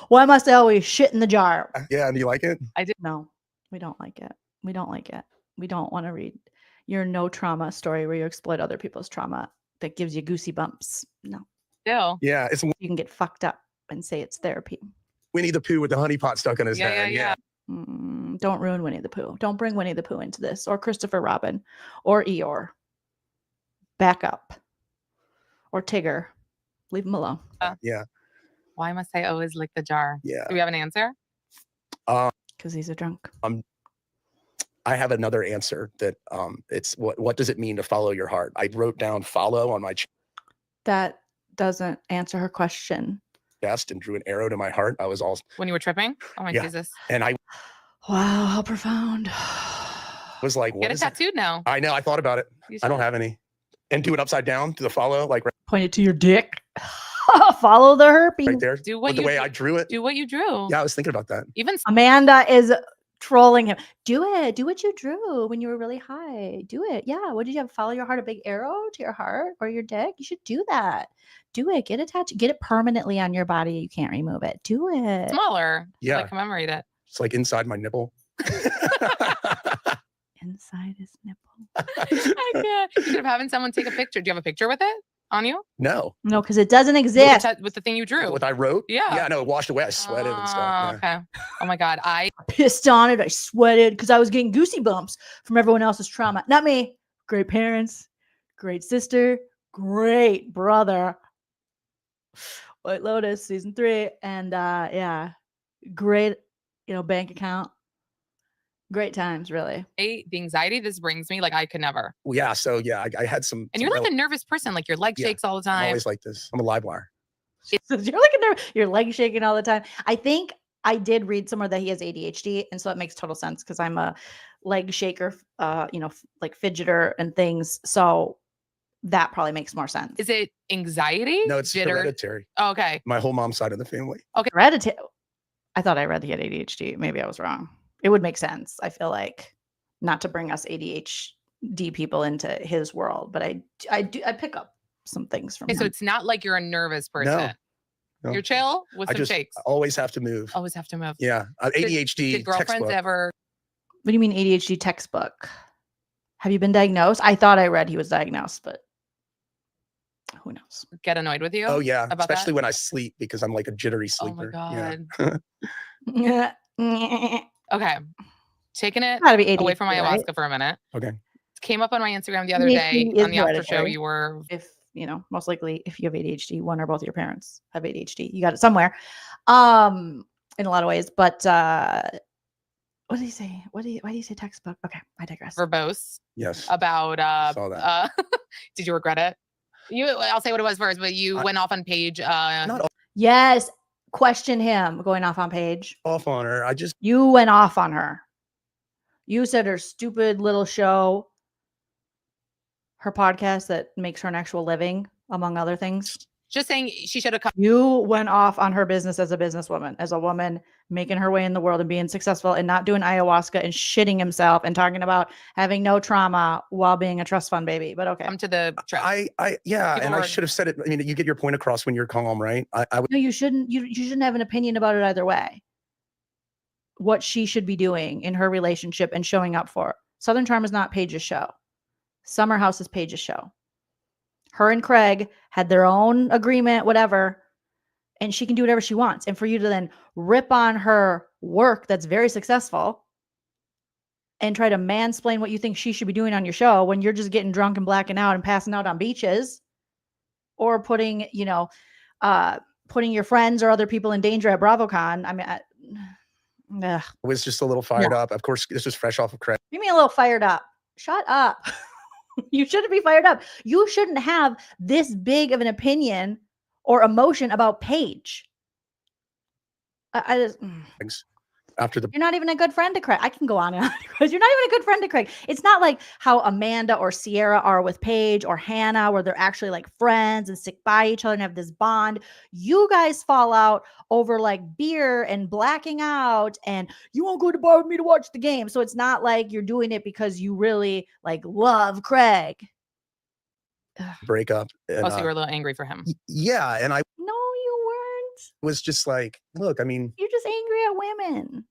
Speaker 1: Why must I always shit in the jar?
Speaker 3: Yeah. And do you like it?
Speaker 4: I did.
Speaker 1: No, we don't like it. We don't like it. We don't want to read your no trauma story where you exploit other people's trauma that gives you goosey bumps. No.
Speaker 4: Still.
Speaker 3: Yeah. It's
Speaker 1: You can get fucked up and say it's therapy.
Speaker 3: Winnie the Pooh with the honey pot stuck in his
Speaker 4: Yeah,
Speaker 3: head.
Speaker 4: yeah.
Speaker 1: Don't ruin Winnie the Pooh. Don't bring Winnie the Pooh into this, or Christopher Robin, or Eeyore. Back up. Or Tigger. Leave him alone.
Speaker 3: Yeah.
Speaker 4: Why must I always lick the jar?
Speaker 3: Yeah.
Speaker 4: Do we have an answer?
Speaker 1: Because he's a drunk.
Speaker 3: I have another answer that it's what does it mean to follow your heart? I wrote down follow on my
Speaker 1: That doesn't answer her question.
Speaker 3: chest and drew an arrow to my heart. I was all
Speaker 4: When you were tripping? Oh my
Speaker 3: Yeah.
Speaker 4: Jesus.
Speaker 3: and I
Speaker 1: Wow, how profound.
Speaker 3: was like, what
Speaker 4: Get it
Speaker 3: is it?
Speaker 4: tattooed now.
Speaker 3: I know, I thought about it.
Speaker 4: You
Speaker 3: I don't
Speaker 4: should.
Speaker 3: have any. And do it upside down to the follow, like
Speaker 1: Point it to your dick. Follow the herpes.
Speaker 3: right there.
Speaker 4: Do what
Speaker 3: With the
Speaker 4: you
Speaker 3: way
Speaker 4: do-
Speaker 3: I drew it.
Speaker 4: Do what you drew.
Speaker 3: Yeah, I was thinking about that.
Speaker 4: Even
Speaker 1: Amanda is trolling him. Do it. Do what you drew when you were really high. Do it. Yeah. What did you have? Follow your heart, a big arrow to your heart or your dick? You should do that. Do it. Get attached. Get it permanently on your body. You can't remove it. Do it.
Speaker 4: smaller.
Speaker 3: Yeah.
Speaker 4: Like commemorate it.
Speaker 3: It's like inside my nipple.
Speaker 1: Inside his nipple.
Speaker 4: I can't. You could have having someone take a picture. Do you have a picture with it on you?
Speaker 3: No.
Speaker 1: No, because it doesn't
Speaker 4: With
Speaker 1: exist.
Speaker 4: with the thing you drew.
Speaker 3: What I wrote?
Speaker 4: Yeah.
Speaker 3: Yeah, no, it washed away. I sweated and
Speaker 4: Oh,
Speaker 3: stuff. Yeah.
Speaker 4: okay. Oh my God.
Speaker 1: Pissed on it. I sweated because I was getting goosey bumps from everyone else's trauma. Not me. Great parents, great sister, great brother. White Lotus season 3, and yeah, great, bank account. Great times, really.
Speaker 4: the anxiety this brings me, like I could never.
Speaker 3: Well, yeah. So yeah, I had some.
Speaker 4: And you're like a nervous person. Like your leg
Speaker 3: Yeah,
Speaker 4: shakes all the
Speaker 3: I'm
Speaker 4: time.
Speaker 3: always like this. I'm a live wire.
Speaker 1: So you're like a nerve, your leg shaking all the time. I think I did read somewhere that he has ADHD, and so it makes total sense because I'm a leg shaker, like fidgeter and things. So that probably makes more sense.
Speaker 4: Is it anxiety?
Speaker 3: No, it's
Speaker 4: jitter?
Speaker 3: hereditary.
Speaker 4: Oh, okay.
Speaker 3: My whole mom's side of the family.
Speaker 1: Hereditary. I thought I read he had ADHD. Maybe I was wrong. It would make sense. I feel like, not to bring us ADHD people into his world, but I pick up some things from
Speaker 4: Okay, so
Speaker 1: him.
Speaker 4: it's not like you're a nervous person.
Speaker 3: No.
Speaker 4: You're chill with
Speaker 3: I
Speaker 4: some
Speaker 3: just
Speaker 4: shakes.
Speaker 3: always have to move.
Speaker 4: Always have to move.
Speaker 3: Yeah, ADHD.
Speaker 4: Did girlfriends
Speaker 3: textbook.
Speaker 4: ever?
Speaker 1: What do you mean ADHD textbook? Have you been diagnosed? I thought I read he was diagnosed, but who knows?
Speaker 4: Get annoyed with you?
Speaker 3: Oh yeah,
Speaker 4: about that?
Speaker 3: especially when I sleep because I'm like a jittery
Speaker 4: Oh my
Speaker 3: sleeper.
Speaker 4: God.
Speaker 3: Yeah.
Speaker 1: Gotta
Speaker 4: Okay. Taking it
Speaker 1: be ADHD,
Speaker 4: away from ayahuasca
Speaker 1: right?
Speaker 4: for a minute.
Speaker 3: Okay.
Speaker 4: Came up on my Instagram the other day
Speaker 1: ADHD is
Speaker 4: on the after show.
Speaker 1: hereditary.
Speaker 4: You were
Speaker 1: If most likely, if you have ADHD, one or both of your parents have ADHD. You got it somewhere, in a lot of ways. But what did he say? Why do you say textbook? Okay, I digress.
Speaker 4: verbose
Speaker 3: Yes.
Speaker 4: about
Speaker 3: Saw that.
Speaker 4: did you regret it? I'll say what it was first, but you went off on page
Speaker 3: Not
Speaker 1: Yes, question him going off on page.
Speaker 3: off on her. I just
Speaker 1: You went off on her. You said her stupid little show, her podcast that makes her an actual living, among other things.
Speaker 4: Just saying she should have come.
Speaker 1: You went off on her business as a businesswoman, as a woman making her way in the world and being successful and not doing ayahuasca and shitting himself and talking about having no trauma while being a trust fund baby. But okay.
Speaker 4: Come to the trip.
Speaker 3: Yeah,
Speaker 4: People
Speaker 3: and I
Speaker 4: were-
Speaker 3: should have said it. I mean, you get your point across when you're calm, right?
Speaker 1: No, you shouldn't. You shouldn't have an opinion about it either way. What she should be doing in her relationship and showing up for. Southern Charm is not Paige's show. Summer House is Paige's show. Her and Craig had their own agreement, whatever, and she can do whatever she wants. And for you to then rip on her work that's very successful and try to mansplain what you think she should be doing on your show when you're just getting drunk and blacking out and passing out on beaches, or putting, putting your friends or other people in danger at BravoCon. I mean,
Speaker 3: I was just a little fired up. Of course, this was fresh off of Craig.
Speaker 1: you mean a little fired up? Shut up. You shouldn't be fired up. You shouldn't have this big of an opinion or emotion about Paige. I just,
Speaker 3: After the
Speaker 1: you're not even a good friend to Craig. I can go on and on because you're not even a good friend to Craig. It's not like how Amanda or Sierra are with Paige or Hannah, where they're actually like friends and stick by each other and have this bond. You guys fall out over like beer and blacking out, and you won't go to the bar with me to watch the game. So it's not like you're doing it because you really like love Craig.
Speaker 3: breakup, and,
Speaker 4: Oh, so you were a little angry for him.
Speaker 3: yeah, and I
Speaker 1: No, you weren't.
Speaker 3: was just like, look, I mean,
Speaker 1: You're just angry at women.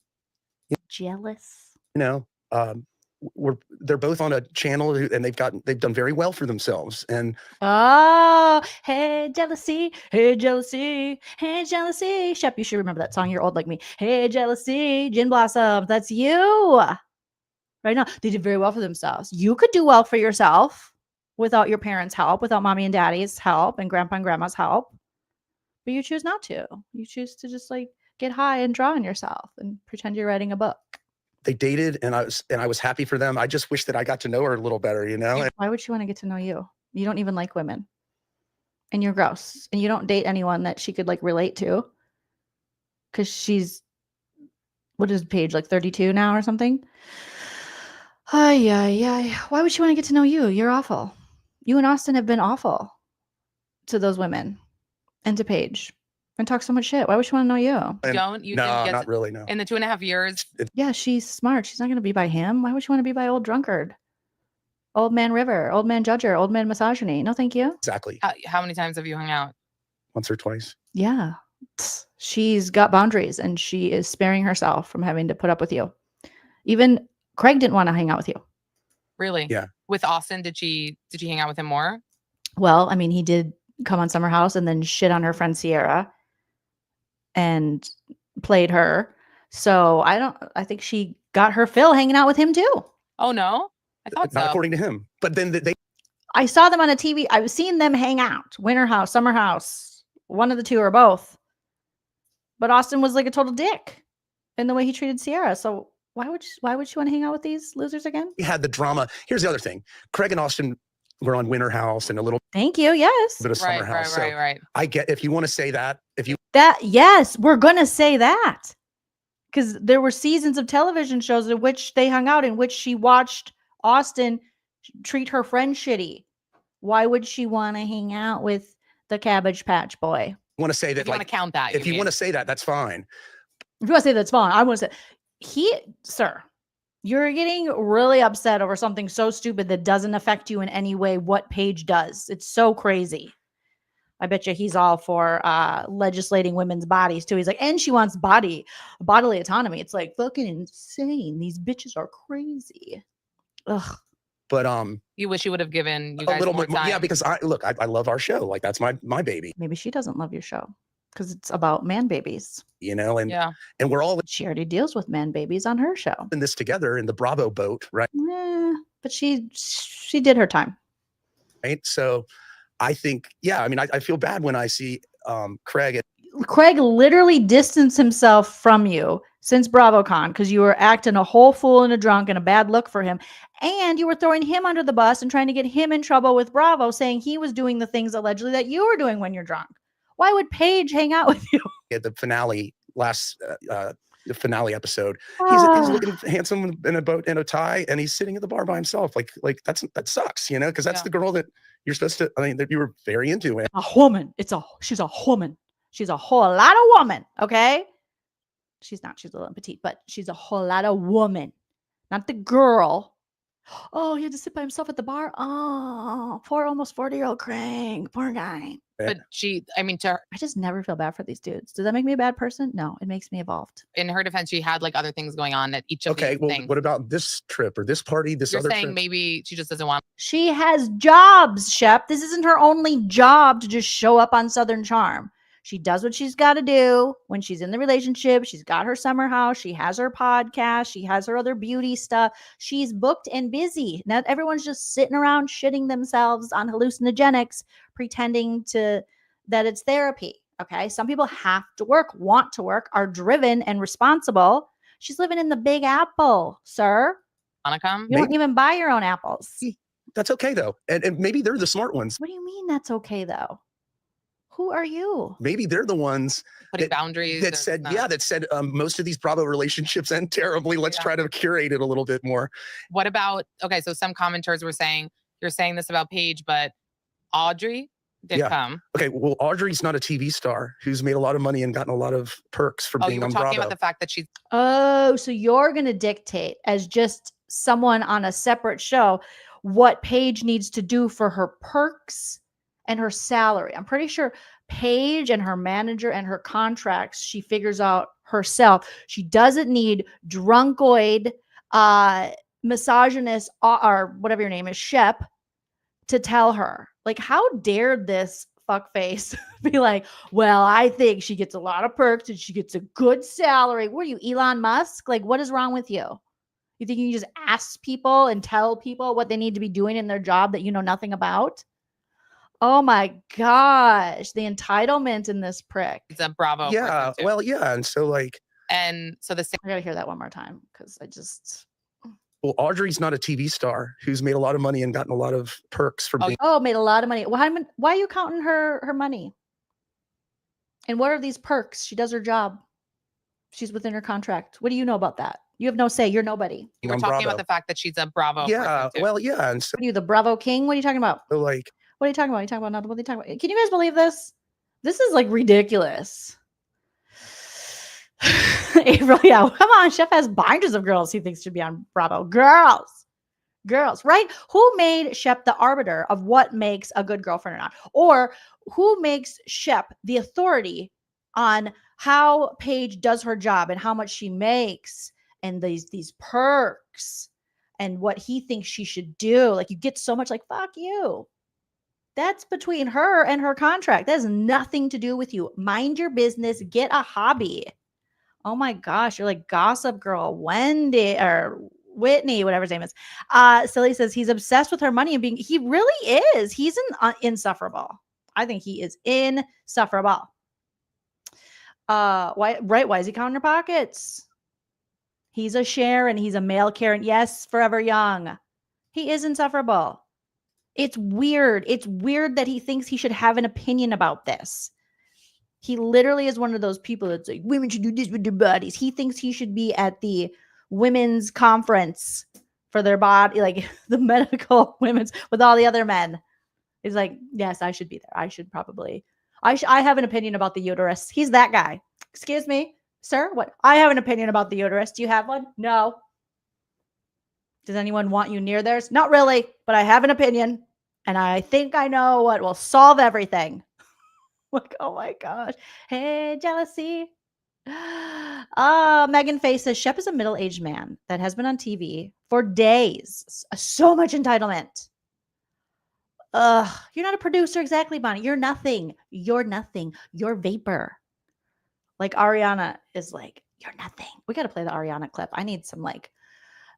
Speaker 1: Jealous.
Speaker 3: they're both on a channel and they've done very well for themselves, and
Speaker 1: Oh, hey, jealousy. Hey, jealousy. Hey, jealousy. Shep, you should remember that song. You're old like me. Hey, jealousy. Gin Blossoms. That's you. Right now, they did very well for themselves. You could do well for yourself without your parents' help, without mommy and daddy's help and grandpa and grandma's help. But you choose not to. You choose to just like get high and draw on yourself and pretend you're writing a book.
Speaker 3: they dated, and I was happy for them. I just wish that I got to know her a little better, you know. And
Speaker 1: Why would she want to get to know you? You don't even like women. And you're gross. And you don't date anyone that she could like relate to. Because she's, what is Paige, like 32 now or something? Ay. Why would she want to get to know you? You're awful. You and Austin have been awful to those women and to Paige and talk so much shit. Why would she want to know you?
Speaker 3: And
Speaker 4: Don't you
Speaker 3: no,
Speaker 4: didn't get
Speaker 3: not really. No,
Speaker 4: in the 2.5 years?
Speaker 1: Yeah, she's smart. She's not going to be by him. Why would she want to be by old drunkard? Old man River, old man Judger, old man misogyny. No, thank you.
Speaker 3: exactly.
Speaker 4: How many times have you hung out?
Speaker 3: Once or twice.
Speaker 1: Yeah. She's got boundaries and she is sparing herself from having to put up with you. Even Craig didn't want to hang out with you.
Speaker 4: Really?
Speaker 3: Yeah.
Speaker 4: With Austin, did she hang out with him more?
Speaker 1: Well, I mean, he did come on Summer House and then shit on her friend Sierra and played her. So I think she got her fill hanging out with him too.
Speaker 4: Oh no, I thought
Speaker 3: Not
Speaker 4: so.
Speaker 3: according to him. But then they
Speaker 1: I saw them on a TV. I've seen them hang out. Winter House, Summer House, one of the two or both. But Austin was like a total dick in the way he treated Sierra. So why would she want to hang out with these losers again?
Speaker 3: had the drama. Here's the other thing. Craig and Austin were on Winter House and a little
Speaker 1: Thank you. Yes.
Speaker 3: bit of Summer
Speaker 4: Right.
Speaker 3: House. So
Speaker 4: Right.
Speaker 3: I get, if you want to say that,
Speaker 1: Yes, we're going to say that. Because there were seasons of television shows in which they hung out, in which she watched Austin treat her friend shitty. Why would she want to hang out with the Cabbage Patch Boy?
Speaker 3: want to say
Speaker 4: If
Speaker 3: that,
Speaker 4: you want to count that,
Speaker 3: if you want to say that, that's fine.
Speaker 1: If you want to say that's fine, I want to say, sir, you're getting really upset over something so stupid that doesn't affect you in any way what Paige does. It's so crazy. I bet you he's all for legislating women's bodies too. He's like, and she wants bodily autonomy. It's like fucking insane. These bitches are crazy. Ugh.
Speaker 3: But
Speaker 4: You wish you would have given you
Speaker 3: a
Speaker 4: guys
Speaker 3: little
Speaker 4: more
Speaker 3: bit,
Speaker 4: time.
Speaker 3: yeah, because I love our show. Like that's my baby,
Speaker 1: Maybe she doesn't love your show because it's about man babies.
Speaker 3: you know, and
Speaker 4: Yeah.
Speaker 3: and we're all
Speaker 1: She already deals with man babies on her show.
Speaker 3: in this together in the Bravo boat, right?
Speaker 1: But she did her time.
Speaker 3: Right. So I think, yeah, I mean, I feel bad when I see Craig.
Speaker 1: Craig literally distanced himself from you since BravoCon because you were acting a whole fool and a drunk and a bad look for him. And you were throwing him under the bus and trying to get him in trouble with Bravo, saying he was doing the things allegedly that you were doing when you're drunk. Why would Paige hang out with you?
Speaker 3: At the finale last the finale episode. He's looking handsome in a boat and a tie, and he's sitting at the bar by himself. Like that sucks, you know, because that's the girl that you're supposed to. I mean, that you were very into.
Speaker 1: A woman. She's a woman. She's a whole lot of woman. Okay. She's not. She's a little petite, but she's a whole lot of woman, not the girl. Oh, he had to sit by himself at the bar. Oh, poor almost 40-year-old Crank. Poor guy.
Speaker 4: But to her,
Speaker 1: I just never feel bad for these dudes. Does that make me a bad person? No, it makes me evolved.
Speaker 4: in her defense, she had like other things going on at each of
Speaker 3: Okay,
Speaker 4: these
Speaker 3: well,
Speaker 4: things.
Speaker 3: what about this trip or this party? This
Speaker 4: You're
Speaker 3: other
Speaker 4: saying
Speaker 3: trip?
Speaker 4: maybe she just doesn't want.
Speaker 1: She has jobs, Shep. This isn't her only job to just show up on Southern Charm. She does what she's got to do when she's in the relationship. She's got her summer house. She has her podcast. She has her other beauty stuff. She's booked and busy. Not everyone's just sitting around shitting themselves on hallucinogenics, pretending that it's therapy. Okay. Some people have to work, want to work, are driven and responsible. She's living in the Big Apple, sir.
Speaker 4: Wanna come?
Speaker 1: You don't even buy your own apples.
Speaker 3: That's okay though, and maybe they're the smart ones.
Speaker 1: What do you mean that's okay though? Who are you?
Speaker 3: Maybe they're the ones
Speaker 4: Putting boundaries.
Speaker 3: that said, most of these Bravo relationships end terribly. Let's try to curate it a little bit more.
Speaker 4: What about, okay, so some commenters were saying, you're saying this about Paige, but Audrey did come.
Speaker 3: Okay, well, Audrey's not a TV star who's made a lot of money and gotten a lot of perks for being
Speaker 4: you were
Speaker 3: on
Speaker 4: talking
Speaker 3: Bravo.
Speaker 4: about the fact that she's.
Speaker 1: Oh, so you're going to dictate as just someone on a separate show what Paige needs to do for her perks and her salary. I'm pretty sure Paige and her manager and her contracts, she figures out herself. She doesn't need drunkoid, misogynist, or whatever your name is, Shep, to tell her. Like, how dared this fuckface be like, well, I think she gets a lot of perks and she gets a good salary. What are you, Elon Musk? Like, what is wrong with you? You think you can just ask people and tell people what they need to be doing in their job that you know nothing about? Oh my gosh, the entitlement in this prick.
Speaker 4: It's a Bravo.
Speaker 3: Yeah, well, yeah, and so like.
Speaker 4: And so the same.
Speaker 1: I gotta hear that one more time because I just.
Speaker 3: Well, Audrey's not a TV star who's made a lot of money and gotten a lot of perks for being.
Speaker 1: Oh, made a lot of money. Why are you counting her money? And what are these perks? She does her job. She's within her contract. What do you know about that? You have no say. You're nobody.
Speaker 4: You were talking about the fact that she's a Bravo.
Speaker 3: Yeah, well, yeah, and so.
Speaker 1: What are you, the Bravo King? What are you talking about?
Speaker 3: So like.
Speaker 1: What are you talking about? What are you talking about? Can you guys believe this? This is like ridiculous. April, yeah, come on. Chef has binders of girls he thinks should be on Bravo. Girls, right? Who made Shep the arbiter of what makes a good girlfriend or not? Or who makes Shep the authority on how Paige does her job and how much she makes and these perks and what he thinks she should do? Like, you get so much like, fuck you. That's between her and her contract. That has nothing to do with you. Mind your business. Get a hobby. Oh my gosh, you're like Gossip Girl, Wendy or Whitney, whatever his name is. Silly says he's obsessed with her money and being. He really is. He's insufferable. I think he is insufferable. Why is he counting her pockets? He's a Sharon. He's a male Karen. Yes, forever young. He is insufferable. It's weird. It's weird that he thinks he should have an opinion about this. He literally is one of those people that's like, women should do this with their bodies. He thinks he should be at the women's conference for their body, like the medical women's with all the other men. He's like, yes, I should be there. I should probably. I have an opinion about the uterus. He's that guy. Excuse me, sir. What? I have an opinion about the uterus. Do you have one? No. Does anyone want you near theirs? Not really, but I have an opinion. And I think I know what will solve everything. Like, oh my gosh. Hey, jealousy. Megan Faye says Shep is a middle-aged man that has been on TV for days. So much entitlement. You're not a producer exactly, Bonnie. You're nothing. You're nothing. You're vapor. Like Ariana is like, you're nothing. We got to play the Ariana clip. I need some like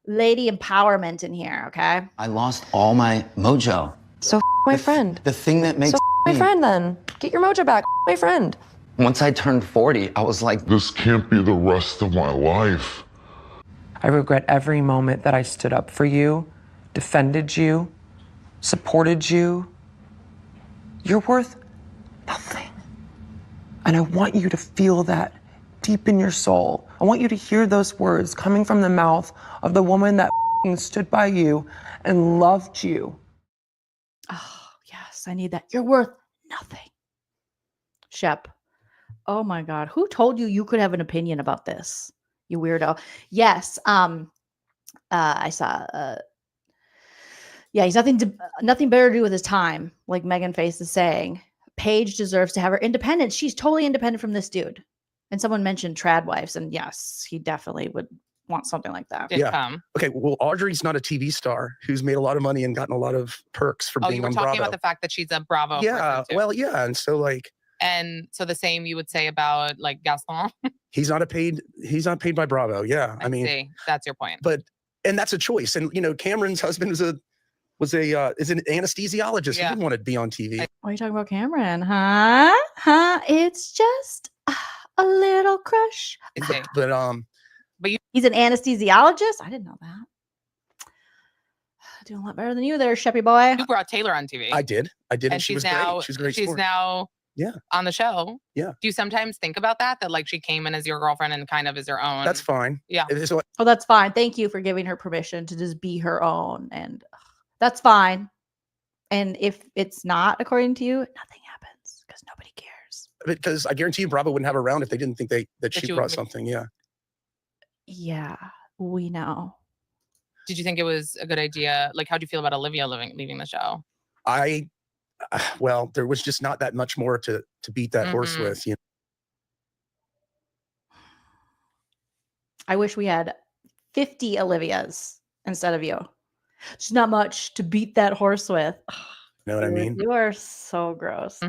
Speaker 1: lady empowerment in here, okay?
Speaker 9: I lost all my mojo.
Speaker 7: So my friend.
Speaker 9: The thing that makes
Speaker 7: my friend then. Get your mojo back, my friend.
Speaker 9: Once I turned 40, I was like,
Speaker 10: this can't be the rest of my life.
Speaker 11: I regret every moment that I stood up for you, defended you, supported you. You're worth nothing. And I want you to feel that deep in your soul. I want you to hear those words coming from the mouth of the woman that stood by you and loved you.
Speaker 1: Oh, yes, I need that. You're worth nothing. Shep. Oh my God. Who told you you could have an opinion about this? You weirdo. Yes. I saw, yeah, he's nothing better to do with his time. Like Megan Face is saying, Paige deserves to have her independence. She's totally independent from this dude. And someone mentioned trad wives, and yes, he definitely would want something like that.
Speaker 3: Yeah. Okay. Well, Audrey's not a TV star who's made a lot of money and gotten a lot of perks from being
Speaker 4: you were
Speaker 3: on
Speaker 4: talking
Speaker 3: Bravo.
Speaker 4: about the fact that she's a Bravo.
Speaker 3: Yeah. Well, yeah. And so like.
Speaker 4: And so the same you would say about like Gaston.
Speaker 3: He's not paid by Bravo. Yeah. I mean,
Speaker 4: see. That's your point.
Speaker 3: And that's a choice. And you know, Cameron's husband is an anesthesiologist. He didn't want to be on TV.
Speaker 1: Why are you talking about Cameron? Huh? It's just a little crush.
Speaker 4: But
Speaker 1: he's an anesthesiologist? I didn't know that. Doing a lot better than you there, Sheppy boy.
Speaker 4: You brought Taylor on TV.
Speaker 3: I did. And she was
Speaker 4: now,
Speaker 3: great. She was great.
Speaker 4: She's now on the show.
Speaker 3: Yeah.
Speaker 4: Do you sometimes think about that like she came in as your girlfriend and kind of is her own?
Speaker 3: That's fine.
Speaker 4: Yeah.
Speaker 1: Oh, that's fine. Thank you for giving her permission to just be her own. And that's fine. And if it's not according to you, nothing happens because nobody cares.
Speaker 3: Because I guarantee you Bravo wouldn't have her around if they didn't think that she brought something. Yeah.
Speaker 1: Yeah, we know.
Speaker 4: Did you think it was a good idea? Like, how'd you feel about Olivia leaving the show?
Speaker 3: Well, there was just not that much more to beat that horse with. You know?
Speaker 1: I wish we had 50 Olivias instead of you. There's not much to beat that horse with.
Speaker 3: You know what I mean?
Speaker 1: You are so gross.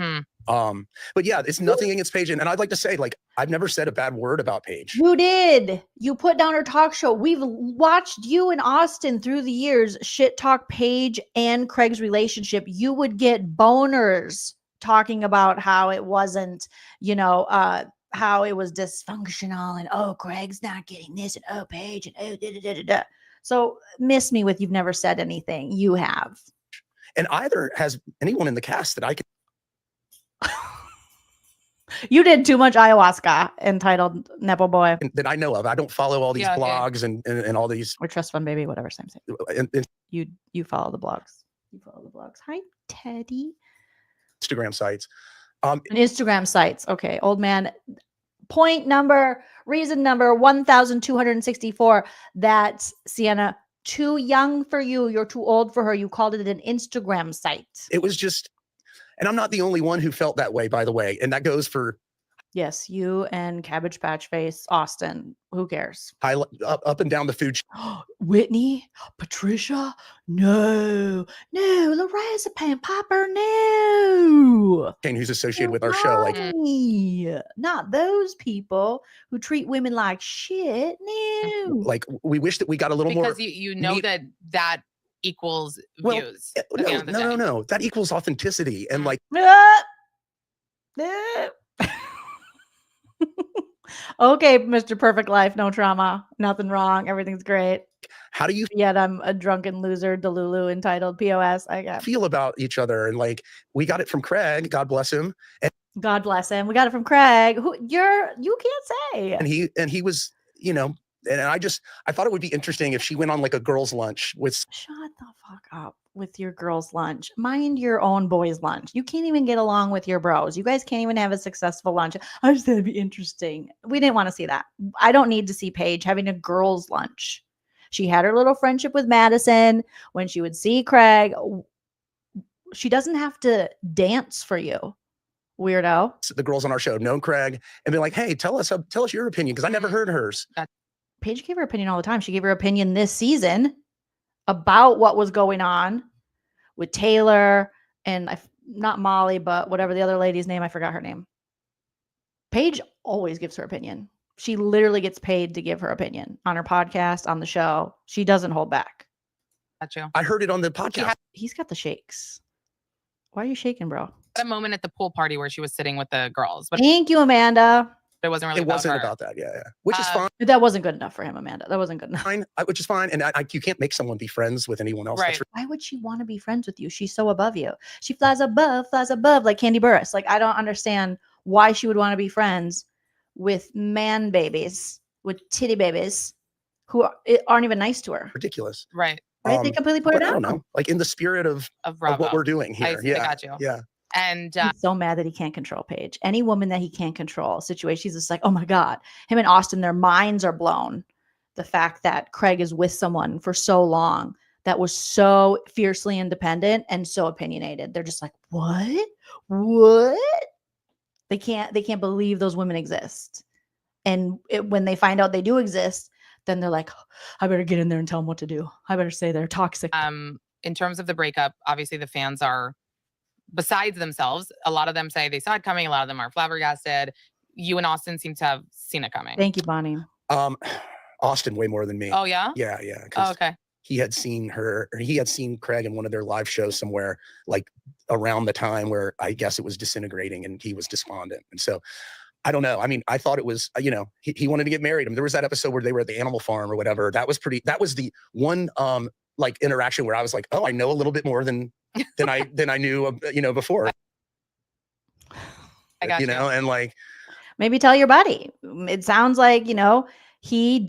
Speaker 3: But yeah, it's nothing against Paige. And I'd like to say, like, I've never said a bad word about Paige.
Speaker 1: You did. You put down her talk show. We've watched you and Austin through the years shit talk Paige and Craig's relationship. You would get boners talking about how it wasn't, how it was dysfunctional and, oh, Craig's not getting this and, oh, Paige and, oh, da-da-da-da-da. So miss me with you've never said anything. You have.
Speaker 3: And either has anyone in the cast that I can.
Speaker 1: You did too much ayahuasca entitled Nepo Boy.
Speaker 3: That I know of. I don't follow all these blogs and all these.
Speaker 1: Or Trust Fund Baby, whatever. Same. You follow the blogs. You follow the blogs. Hi, Teddy.
Speaker 3: Instagram sites.
Speaker 1: And Instagram sites. Okay, old man. Reason number 1,264. That's Sienna. Too young for you. You're too old for her. You called it an Instagram site.
Speaker 3: It was just, and I'm not the only one who felt that way, by the way. And that goes for.
Speaker 1: Yes, you and Cabbage Patch Face Austin. Who cares?
Speaker 3: Up and down the food.
Speaker 1: Whitney, Patricia, no, lorazepam popper, no.
Speaker 3: Who's associated with our show, like
Speaker 1: not those people who treat women like shit. No,
Speaker 3: like we wish that we got a little more
Speaker 4: because you know that equals views.
Speaker 3: No, that equals authenticity and like.
Speaker 1: Okay, Mr. Perfect Life, no trauma, nothing wrong, everything's great.
Speaker 3: How do you
Speaker 1: yet I'm a drunken loser, Delulu entitled POS.
Speaker 3: Feel about each other, and like we got it from Craig, God bless him. And
Speaker 1: God bless him. We got it from Craig. Who you can't say.
Speaker 3: And he was, and I thought it would be interesting if she went on like a girls' lunch with.
Speaker 1: Shut the fuck up with your girls' lunch. Mind your own boys' lunch. You can't even get along with your bros. You guys can't even have a successful lunch. I just thought it'd be interesting. We didn't want to see that. I don't need to see Paige having a girls' lunch. She had her little friendship with Madison. When she would see Craig, she doesn't have to dance for you. Weirdo.
Speaker 3: The girls on our show known Craig and be like, hey, tell us your opinion because I never heard hers.
Speaker 1: Paige gave her opinion all the time. She gave her opinion this season about what was going on with Taylor and not Molly, but whatever the other lady's name. I forgot her name. Paige always gives her opinion. She literally gets paid to give her opinion on her podcast, on the show. She doesn't hold back.
Speaker 4: That's true.
Speaker 3: I heard it on the podcast.
Speaker 1: He's got the shakes. Why are you shaking, bro?
Speaker 4: At a moment at the pool party where she was sitting with the girls. But
Speaker 1: thank you, Amanda.
Speaker 4: It wasn't really
Speaker 3: about that. Yeah. Which is fine.
Speaker 1: That wasn't good enough for him, Amanda. That wasn't good enough.
Speaker 3: Fine, which is fine. And you can't make someone be friends with anyone else.
Speaker 4: Right.
Speaker 1: Why would she want to be friends with you? She's so above you. She flies above like Candy Burris. Like, I don't understand why she would want to be friends with man babies, with titty babies, who aren't even nice to her.
Speaker 3: Ridiculous.
Speaker 4: Right.
Speaker 1: Right? They completely put her
Speaker 3: But I
Speaker 1: down.
Speaker 3: don't know. Like in the spirit of
Speaker 4: Bravo.
Speaker 3: what we're doing here.
Speaker 4: I got you.
Speaker 3: Yeah.
Speaker 4: And
Speaker 1: he's so mad that he can't control Paige. Any woman that he can't control situation, he's just like, oh my God. Him and Austin, their minds are blown. The fact that Craig is with someone for so long that was so fiercely independent and so opinionated. They're just like, what? They can't believe those women exist. And when they find out they do exist, then they're like, I better get in there and tell them what to do. I better say they're toxic.
Speaker 4: In terms of the breakup, obviously the fans are besides themselves. A lot of them say they saw it coming. A lot of them are flabbergasted. You and Austin seem to have seen it coming.
Speaker 1: Thank you, Bonnie.
Speaker 3: Austin way more than me.
Speaker 4: Oh yeah?
Speaker 3: Yeah, yeah.
Speaker 4: Oh, okay.
Speaker 3: He had seen Craig in one of their live shows somewhere, like around the time where I guess it was disintegrating and he was despondent. And so I don't know. I mean, I thought it was, he wanted to get married. I mean, there was that episode where they were at the animal farm or whatever. That was the one like interaction where I was like, oh, I know a little bit more than I knew, before.
Speaker 4: I got you.
Speaker 3: And like,
Speaker 1: maybe tell your buddy. It sounds like, he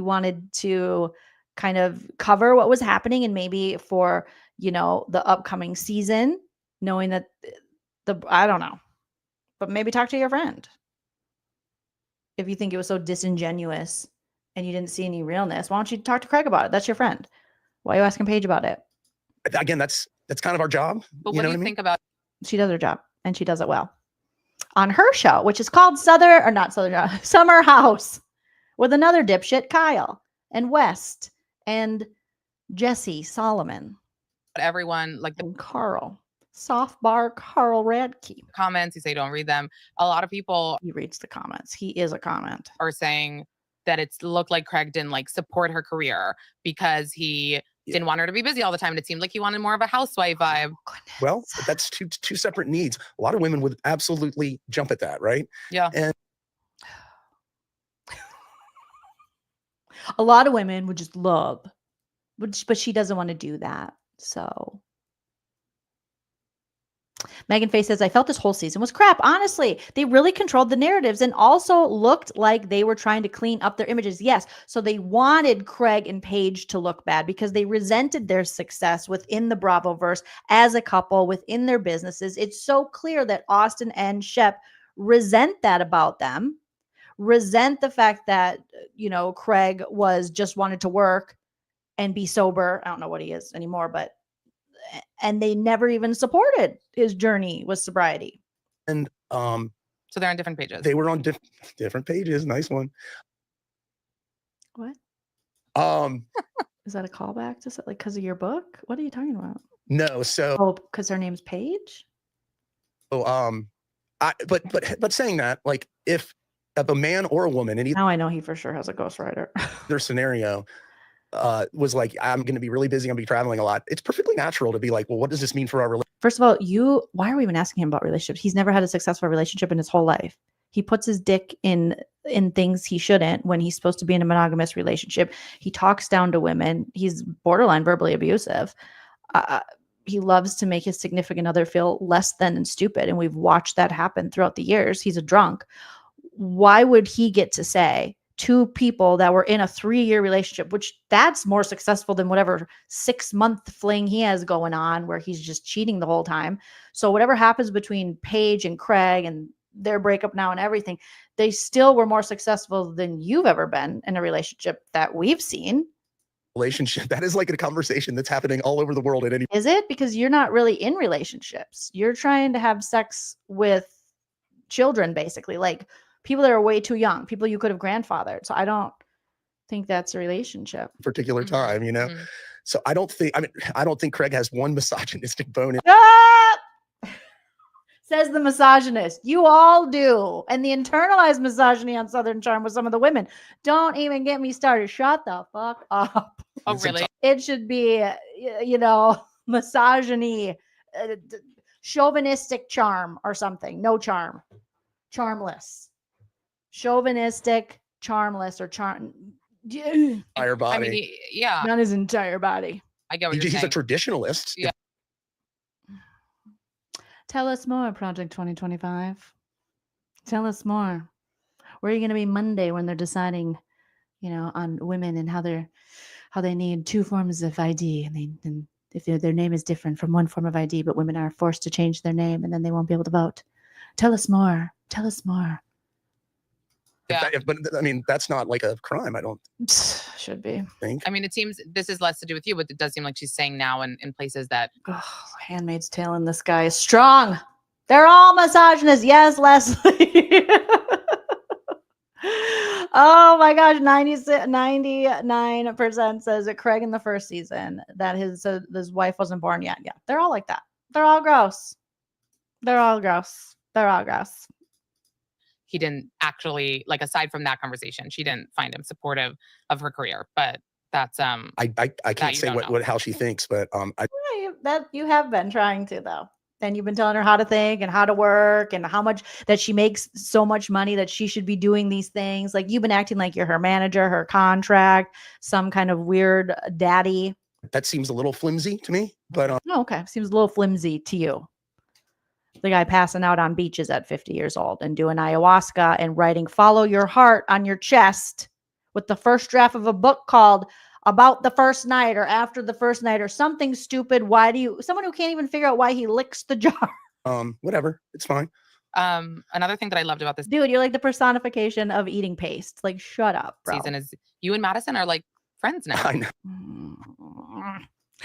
Speaker 1: wanted to kind of cover what was happening, and maybe for, the upcoming season, knowing that I don't know, but maybe talk to your friend. If you think it was so disingenuous and you didn't see any realness, why don't you talk to Craig about it? That's your friend. Why are you asking Paige about it?
Speaker 3: Again, that's kind of our job.
Speaker 4: But what do you think about?
Speaker 1: She does her job, and she does it well. On her show, which is called Summer House, with another dipshit, Kyle and West and Jesse Solomon.
Speaker 4: Everyone
Speaker 1: and Carl. Soft bar Carl Radke.
Speaker 4: Comments, you say don't read them. A lot of people.
Speaker 1: He reads the comments. He is a comment.
Speaker 4: Are saying that it looked like Craig didn't support her career because he didn't want her to be busy all the time. And it seemed like he wanted more of a housewife vibe.
Speaker 3: Well, that's two separate needs. A lot of women would absolutely jump at that, right?
Speaker 4: Yeah.
Speaker 3: And
Speaker 1: a lot of women would just love, but she doesn't want to do that. So Megan Faye says, I felt this whole season was crap. Honestly, they really controlled the narratives and also looked like they were trying to clean up their images. Yes. So they wanted Craig and Paige to look bad because they resented their success within the Bravoverse as a couple within their businesses. It's so clear that Austin and Shep resent that about them, resent the fact that, Craig just wanted to work and be sober. I don't know what he is anymore, and they never even supported his journey with sobriety.
Speaker 3: And
Speaker 4: so they're on different pages.
Speaker 3: They were on different pages. Nice one.
Speaker 1: What?
Speaker 3: Is
Speaker 1: that a callback to because of your book? What are you talking about?
Speaker 3: No, so
Speaker 1: because her name's Paige.
Speaker 3: but saying that, like if a man or a woman, and
Speaker 1: now I know he for sure has a ghostwriter.
Speaker 3: Their scenario was like, I'm going to be really busy. I'm going to be traveling a lot. It's perfectly natural to be like, well, what does this mean for our relationship?
Speaker 1: First of all, why are we even asking him about relationships? He's never had a successful relationship in his whole life. He puts his dick in things he shouldn't when he's supposed to be in a monogamous relationship. He talks down to women. He's borderline verbally abusive. He loves to make his significant other feel less than and stupid. And we've watched that happen throughout the years. He's a drunk. Why would he get to say two people that were in a 3-year relationship, which that's more successful than whatever 6-month fling he has going on where he's just cheating the whole time. So whatever happens between Paige and Craig and their breakup now and everything, they still were more successful than you've ever been in a relationship that we've seen.
Speaker 3: Relationship. That is like a conversation that's happening all over the world.
Speaker 1: Is it? Because you're not really in relationships. You're trying to have sex with children, basically. Like people that are way too young, people you could have grandfathered. So I don't think that's a relationship.
Speaker 3: Particular time,
Speaker 4: Mm-hmm.
Speaker 3: So I don't think Craig has one misogynistic bone in.
Speaker 1: Says the misogynist. You all do. And the internalized misogyny on Southern Charm with some of the women. Don't even get me started. Shut the fuck up.
Speaker 4: Oh, really?
Speaker 1: It should be, misogyny, chauvinistic charm or something. No charm. Charmless. Chauvinistic, charmless, or charm.
Speaker 3: Entire body.
Speaker 4: I mean, yeah.
Speaker 1: Not his entire body.
Speaker 4: I get what you're
Speaker 3: He's
Speaker 4: saying.
Speaker 3: a traditionalist.
Speaker 4: Yeah.
Speaker 1: Tell us more, Project 2025. Tell us more. Where are you going to be Monday when they're deciding, on women and how they need 2 forms of ID, and if their name is different from one form of ID, but women are forced to change their name and then they won't be able to vote. Tell us more. Tell us more.
Speaker 4: Yeah.
Speaker 3: But I mean, that's not like a crime. I don't
Speaker 1: Should be.
Speaker 3: think.
Speaker 4: I mean, it seems this is less to do with you, but it does seem like she's saying now in places that
Speaker 1: Handmaid's Tale and this guy is strong. They're all misogynists. Yes, Leslie. Oh my gosh, 99% says that Craig in the first season that his wife wasn't born yet. Yeah, they're all like that. They're all gross. They're all gross. They're all gross.
Speaker 4: he didn't actually, like, aside from that conversation, she didn't find him supportive of her career. But that's
Speaker 3: I can't say how she thinks, but
Speaker 1: you have been trying to, though. And you've been telling her how to think and how to work and how much that she makes so much money that she should be doing these things. Like, you've been acting like you're her manager, her contract, some kind of weird daddy.
Speaker 3: That seems a little flimsy to me, but
Speaker 1: Oh, okay. Seems a little flimsy to you. The guy passing out on beaches at 50 years old and doing ayahuasca and writing "Follow Your Heart" on your chest with the first draft of a book called About the First Night or After the First Night or something stupid. Someone who can't even figure out why he licks the jar.
Speaker 3: Whatever. It's fine.
Speaker 4: Another thing that I loved about this
Speaker 1: dude, you're like the personification of eating paste. Like, shut up, bro.
Speaker 4: season is you and Madison are like friends now.
Speaker 3: I know.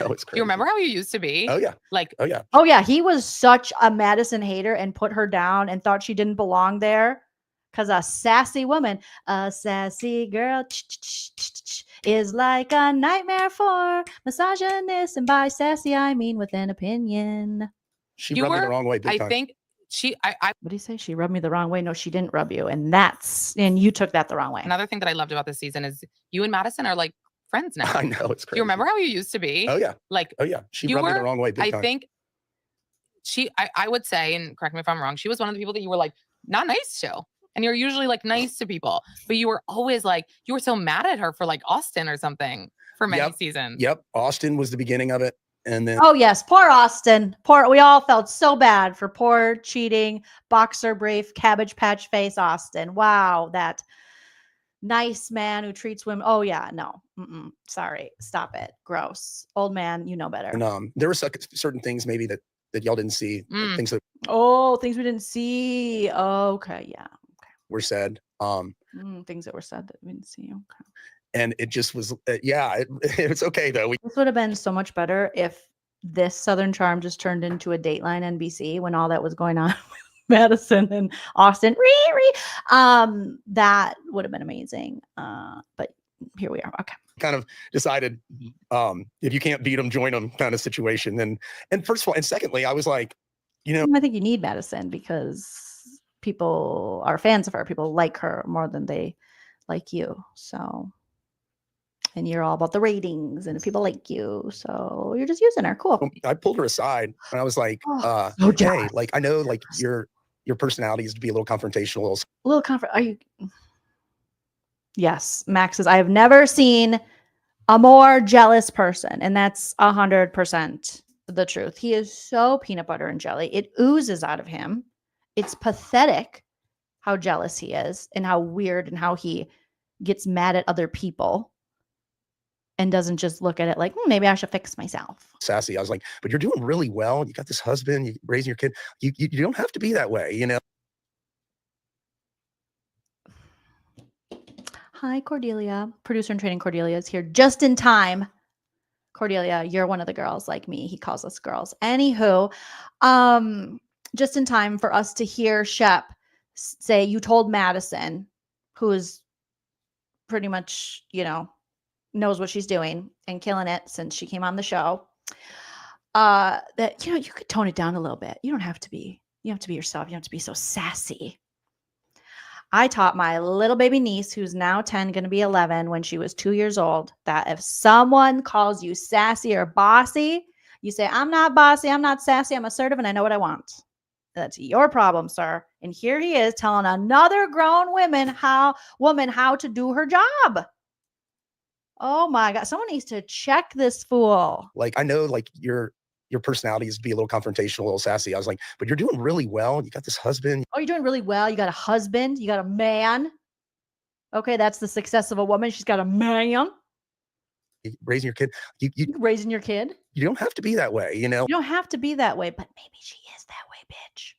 Speaker 3: Oh, it's crazy.
Speaker 4: Do you remember how you used to be?
Speaker 3: Oh yeah.
Speaker 4: Like,
Speaker 3: oh yeah.
Speaker 1: Oh yeah. He was such a Madison hater and put her down and thought she didn't belong there. Because a sassy woman, a sassy girl is like a nightmare for misogynists. And by sassy, I mean with an opinion.
Speaker 3: She rubbed me the wrong way. Big
Speaker 4: I
Speaker 3: time.
Speaker 4: think I
Speaker 1: what did he say? She rubbed me the wrong way. No, she didn't rub you. And you took that the wrong way.
Speaker 4: Another thing that I loved about this season is you and Madison are like friends now.
Speaker 3: I know, it's crazy.
Speaker 4: Do you remember how you used to be?
Speaker 3: Oh yeah.
Speaker 4: Like,
Speaker 3: oh yeah. She rubbed me the wrong way. Big time.
Speaker 4: I think I would say, and correct me if I'm wrong, she was one of the people that you were like not nice to. And you're usually like nice to people, but you were always like, you were so mad at her for like Austin or something for many seasons.
Speaker 3: Yep. Austin was the beginning of it. And then
Speaker 1: oh yes, poor Austin. We all felt so bad for poor cheating, boxer brief, cabbage patch face Austin. Wow, that nice man who treats women. Oh yeah, no. Sorry. Stop it. Gross. Old man, you know better.
Speaker 3: And there were certain things maybe that y'all didn't see. Like things that
Speaker 1: things we didn't see. Okay, yeah.
Speaker 3: were said.
Speaker 1: Things that were said that we didn't see. Okay.
Speaker 3: And it just was, it's okay though.
Speaker 1: This would have been so much better if this Southern Charm just turned into a Dateline NBC when all that was going on with Madison and Austin. That would have been amazing. But here we are. Okay.
Speaker 3: Kind of decided, if you can't beat them, join them kind of situation. And first of all, and secondly, I was like,
Speaker 1: I think you need Madison because people are fans of her. People like her more than they like you. So, and you're all about the ratings and people like you. So you're just using her. Cool.
Speaker 3: I pulled her aside and I was like, hey, like, I know like your personality is to be a little confrontational.
Speaker 1: Are you? Yes. Max says, I have never seen a more jealous person. And that's 100% the truth. He is so peanut butter and jelly. It oozes out of him. It's pathetic how jealous he is and how weird and how he gets mad at other people and doesn't just look at it like, maybe I should fix myself.
Speaker 3: Sassy. I was like, but you're doing really well. You got this husband, you raising your kid. You don't have to be that way,
Speaker 1: Hi, Cordelia. Producer in training Cordelia is here just in time. Cordelia, you're one of the girls like me. He calls us girls. Anywho, just in time for us to hear Shep say, you told Madison, who is pretty much, knows what she's doing and killing it since she came on the show, that, you could tone it down a little bit. You have to be yourself. You don't have to be so sassy. I taught my little baby niece, who's now 10, going to be 11, when she was 2 years old, that if someone calls you sassy or bossy, you say, I'm not bossy, I'm not sassy, I'm assertive, and I know what I want. That's your problem, sir. And here he is telling another grown woman how to do her job. Oh my God. Someone needs to check this fool.
Speaker 3: Like, I know like you're your personality is to be a little confrontational, a little sassy. I was like, but you're doing really well. You got this husband.
Speaker 1: Oh, you're doing really well. You got a husband. You got a man. Okay, that's the success of a woman. She's got a man.
Speaker 3: Raising your kid. You
Speaker 1: Raising your kid.
Speaker 3: You don't have to be that way, you know?
Speaker 1: You don't have to be that way, but maybe she is that way, bitch.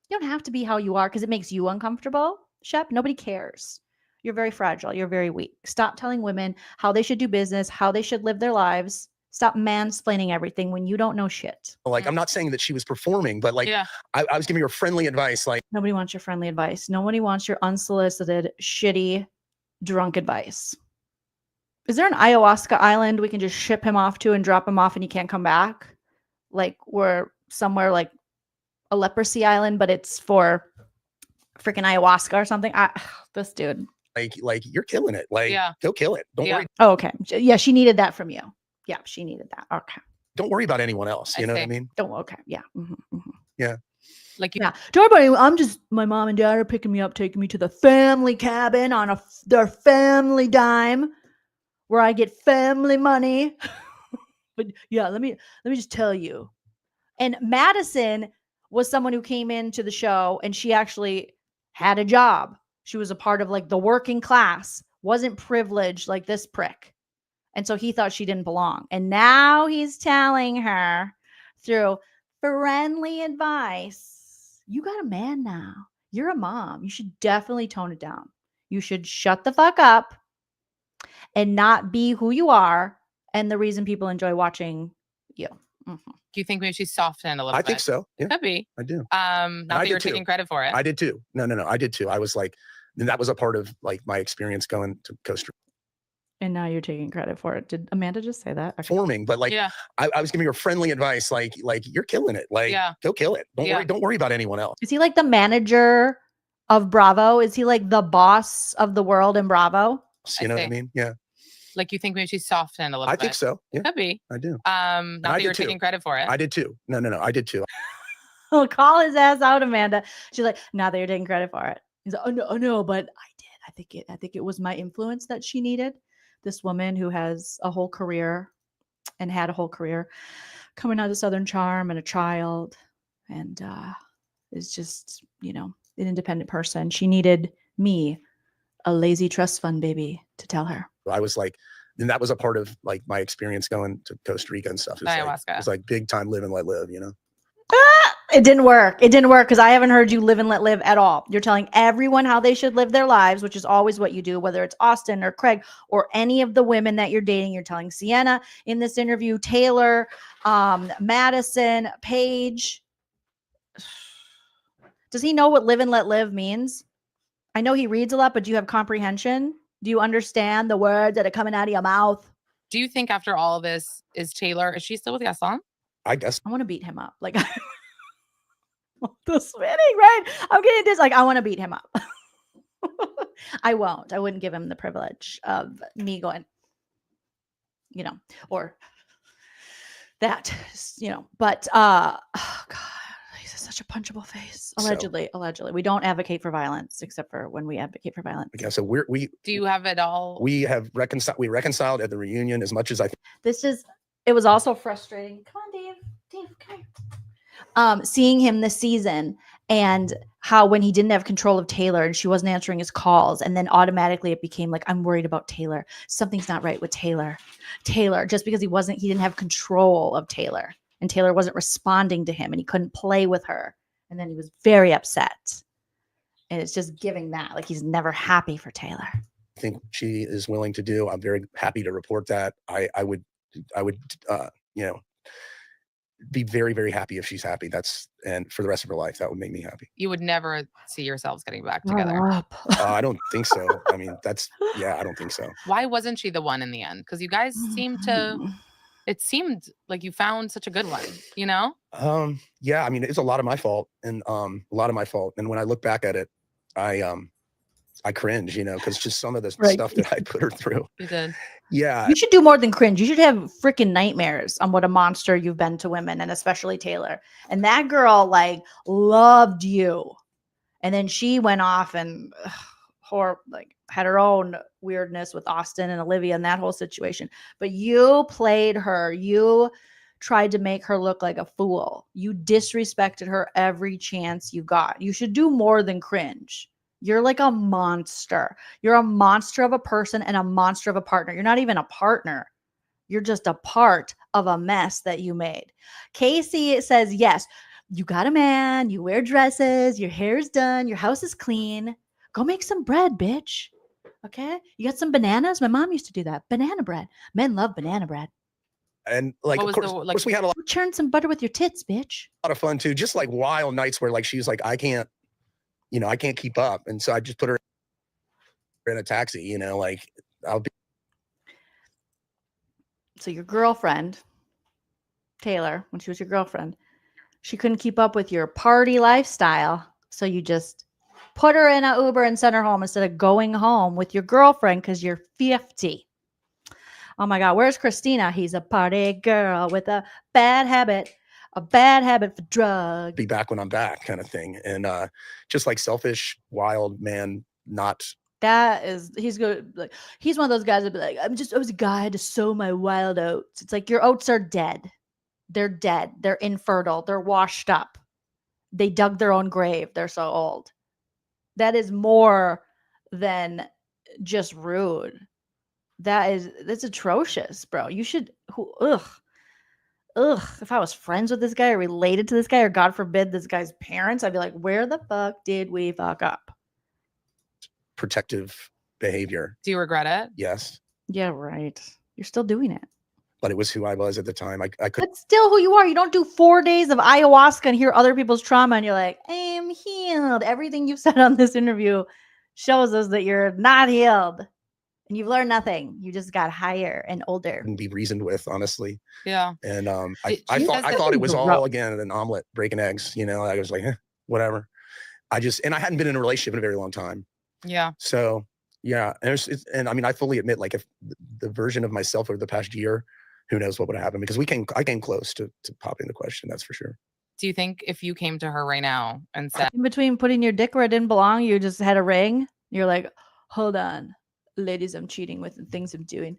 Speaker 1: You don't have to be how you are because it makes you uncomfortable, Shep. Nobody cares. You're very fragile. You're very weak. Stop telling women how they should do business, how they should live their lives. Stop mansplaining everything when you don't know shit.
Speaker 3: Like, I'm not saying that she was performing, but like, I was giving her friendly advice. Like,
Speaker 1: nobody wants your friendly advice. Nobody wants your unsolicited, shitty, drunk advice. Is there an ayahuasca island we can just ship him off to and drop him off and he can't come back? Like, we're somewhere like a leprosy island, but it's for freaking ayahuasca or something. This dude.
Speaker 3: Like you're killing it. Like, go kill it. Don't worry.
Speaker 1: Oh, okay. Yeah, she needed that from you. Yeah, she needed that. Okay.
Speaker 3: Don't worry about anyone else. You know what I mean?
Speaker 1: Don't. Okay. Yeah.
Speaker 3: Yeah.
Speaker 4: Like,
Speaker 1: yeah. Don't worry about it. I'm just, my mom and dad are picking me up, taking me to the family cabin on their family dime where I get family money. But yeah, let me just tell you. And Madison was someone who came into the show and she actually had a job. She was a part of like the working class, wasn't privileged like this prick. And so he thought she didn't belong. And now he's telling her through friendly advice, you got a man now. You're a mom. You should definitely tone it down. You should shut the fuck up and not be who you are and the reason people enjoy watching you.
Speaker 4: Do you think maybe she's softened a little bit?
Speaker 3: I think so. Yeah.
Speaker 4: Could be.
Speaker 3: I do.
Speaker 4: Not that you're taking credit for it.
Speaker 3: I did too. No. I did too. I was like, that was a part of like my experience going to Costa Rica.
Speaker 1: And now you're taking credit for it. Did Amanda just say that?
Speaker 3: Performing, but like, I was giving her friendly advice. Like you're killing it. Like, go kill it. Don't worry about anyone else.
Speaker 1: Is he like the manager of Bravo? Is he like the boss of the world in Bravo?
Speaker 3: You know what I mean? Yeah.
Speaker 4: Like, you think maybe she's softened a little bit?
Speaker 3: I think so. Yeah.
Speaker 4: Could be.
Speaker 3: I do.
Speaker 4: Not that you're taking credit for it.
Speaker 3: I did too. No. I did too.
Speaker 1: I'll call his ass out, Amanda. She's like, not that you're taking credit for it. He's like, oh no, but I did. I think it was my influence that she needed. This woman who has a whole career and had a whole career coming out of Southern Charm and a child and is just, an independent person. She needed me, a lazy trust fund baby, to tell her.
Speaker 3: I was like, and that was a part of like my experience going to Costa Rica and stuff. It's like big time live and let live,
Speaker 1: It didn't work. It didn't work because I haven't heard you live and let live at all. You're telling everyone how they should live their lives, which is always what you do, whether it's Austin or Craig or any of the women that you're dating. You're telling Sienna in this interview, Taylor, Madison, Paige. Does he know what live and let live means? I know he reads a lot, but do you have comprehension? Do you understand the words that are coming out of your mouth?
Speaker 4: Do you think after all of this, is she still with Gaston?
Speaker 3: I guess.
Speaker 1: I want to beat him up. Like, the spinning, right? I'm getting this. Like, I want to beat him up. I won't. I wouldn't give him the privilege of me going, or that, but, oh God, he's such a punchable face. Allegedly. We don't advocate for violence except for when we advocate for violence.
Speaker 3: Okay, so we
Speaker 4: do you have it all?
Speaker 3: We have reconciled at the reunion as much as I think.
Speaker 1: It was also frustrating. Come on, Dave. Dave, come here. Seeing him this season and how when he didn't have control of Taylor and she wasn't answering his calls, and then automatically it became like, I'm worried about Taylor. Something's not right with Taylor, just because he didn't have control of Taylor and Taylor wasn't responding to him and he couldn't play with her. And then he was very upset. And it's just giving that, like, he's never happy for Taylor.
Speaker 3: I think she is willing to do. I'm very happy to report that. I would be very, very happy if she's happy. And for the rest of her life, that would make me happy.
Speaker 4: You would never see yourselves getting back together.
Speaker 3: I don't think so. I mean, I don't think so.
Speaker 4: Why wasn't she the one in the end? Because you guys it seemed like you found such a good one, Yeah,
Speaker 3: I mean, it's a lot of my fault and And when I look back at it, I cringe, because just some of the stuff that I put her through.
Speaker 4: You did.
Speaker 3: Yeah.
Speaker 1: You should do more than cringe. You should have freaking nightmares on what a monster you've been to women, and especially Taylor. And that girl, like, loved you. And then she went off and had her own weirdness with Austin and Olivia and that whole situation. But you played her. You tried to make her look like a fool. You disrespected her every chance you got. You should do more than cringe. You're like a monster. You're a monster of a person and a monster of a partner. You're not even a partner. You're just a part of a mess that you made. Casey says, yes, you got a man, you wear dresses, your hair's done, your house is clean. Go make some bread, bitch. Okay? You got some bananas? My mom used to do that. Banana bread. Men love banana bread.
Speaker 3: And like,
Speaker 4: What
Speaker 3: of
Speaker 4: was
Speaker 3: course, we had a lot
Speaker 1: Churn some butter with your tits, bitch.
Speaker 3: of fun too. Just like wild nights where like she's like, I can't keep up, and so I just put her in a taxi. Like I'll be.
Speaker 1: So your girlfriend, Taylor, when she was your girlfriend, she couldn't keep up with your party lifestyle. So you just put her in an Uber and sent her home instead of going home with your girlfriend because you're 50. Oh my God, where's Christina? He's a party girl with a bad habit for drugs.
Speaker 3: Be back when I'm back, kind of thing, and just like selfish, wild man, not.
Speaker 1: He's good. Like he's one of those guys that be like, I was a guy, I had to sow my wild oats. It's like your oats are dead. They're dead. They're infertile. They're washed up. They dug their own grave. They're so old. That is more than just rude. That's atrocious, bro. You should, ugh. If I was friends with this guy or related to this guy, or God forbid this guy's parents, I'd be like, where the fuck did we fuck up?
Speaker 3: Protective behavior.
Speaker 4: Do you regret it?
Speaker 3: Yes.
Speaker 1: Yeah, right. You're still doing it.
Speaker 3: But it was who I was at the time. I could.
Speaker 1: That's still who you are. You don't do 4 days of ayahuasca and hear other people's trauma and you're like, I'm healed. Everything you've said on this interview shows us that you're not healed. And you've learned nothing. You just got higher and older.
Speaker 3: And be reasoned with, honestly.
Speaker 4: Yeah.
Speaker 3: And I thought it was all again an omelet breaking eggs. I was like, whatever. I hadn't been in a relationship in a very long time.
Speaker 4: Yeah.
Speaker 3: So yeah, and I mean, I fully admit, like, if the version of myself over the past year, who knows what would have happened, because I came close to popping the question. That's for sure.
Speaker 4: Do you think if you came to her right now and said,
Speaker 1: in between putting your dick where it didn't belong, you just had a ring? You're like, hold on. Ladies, I'm cheating with the things I'm doing.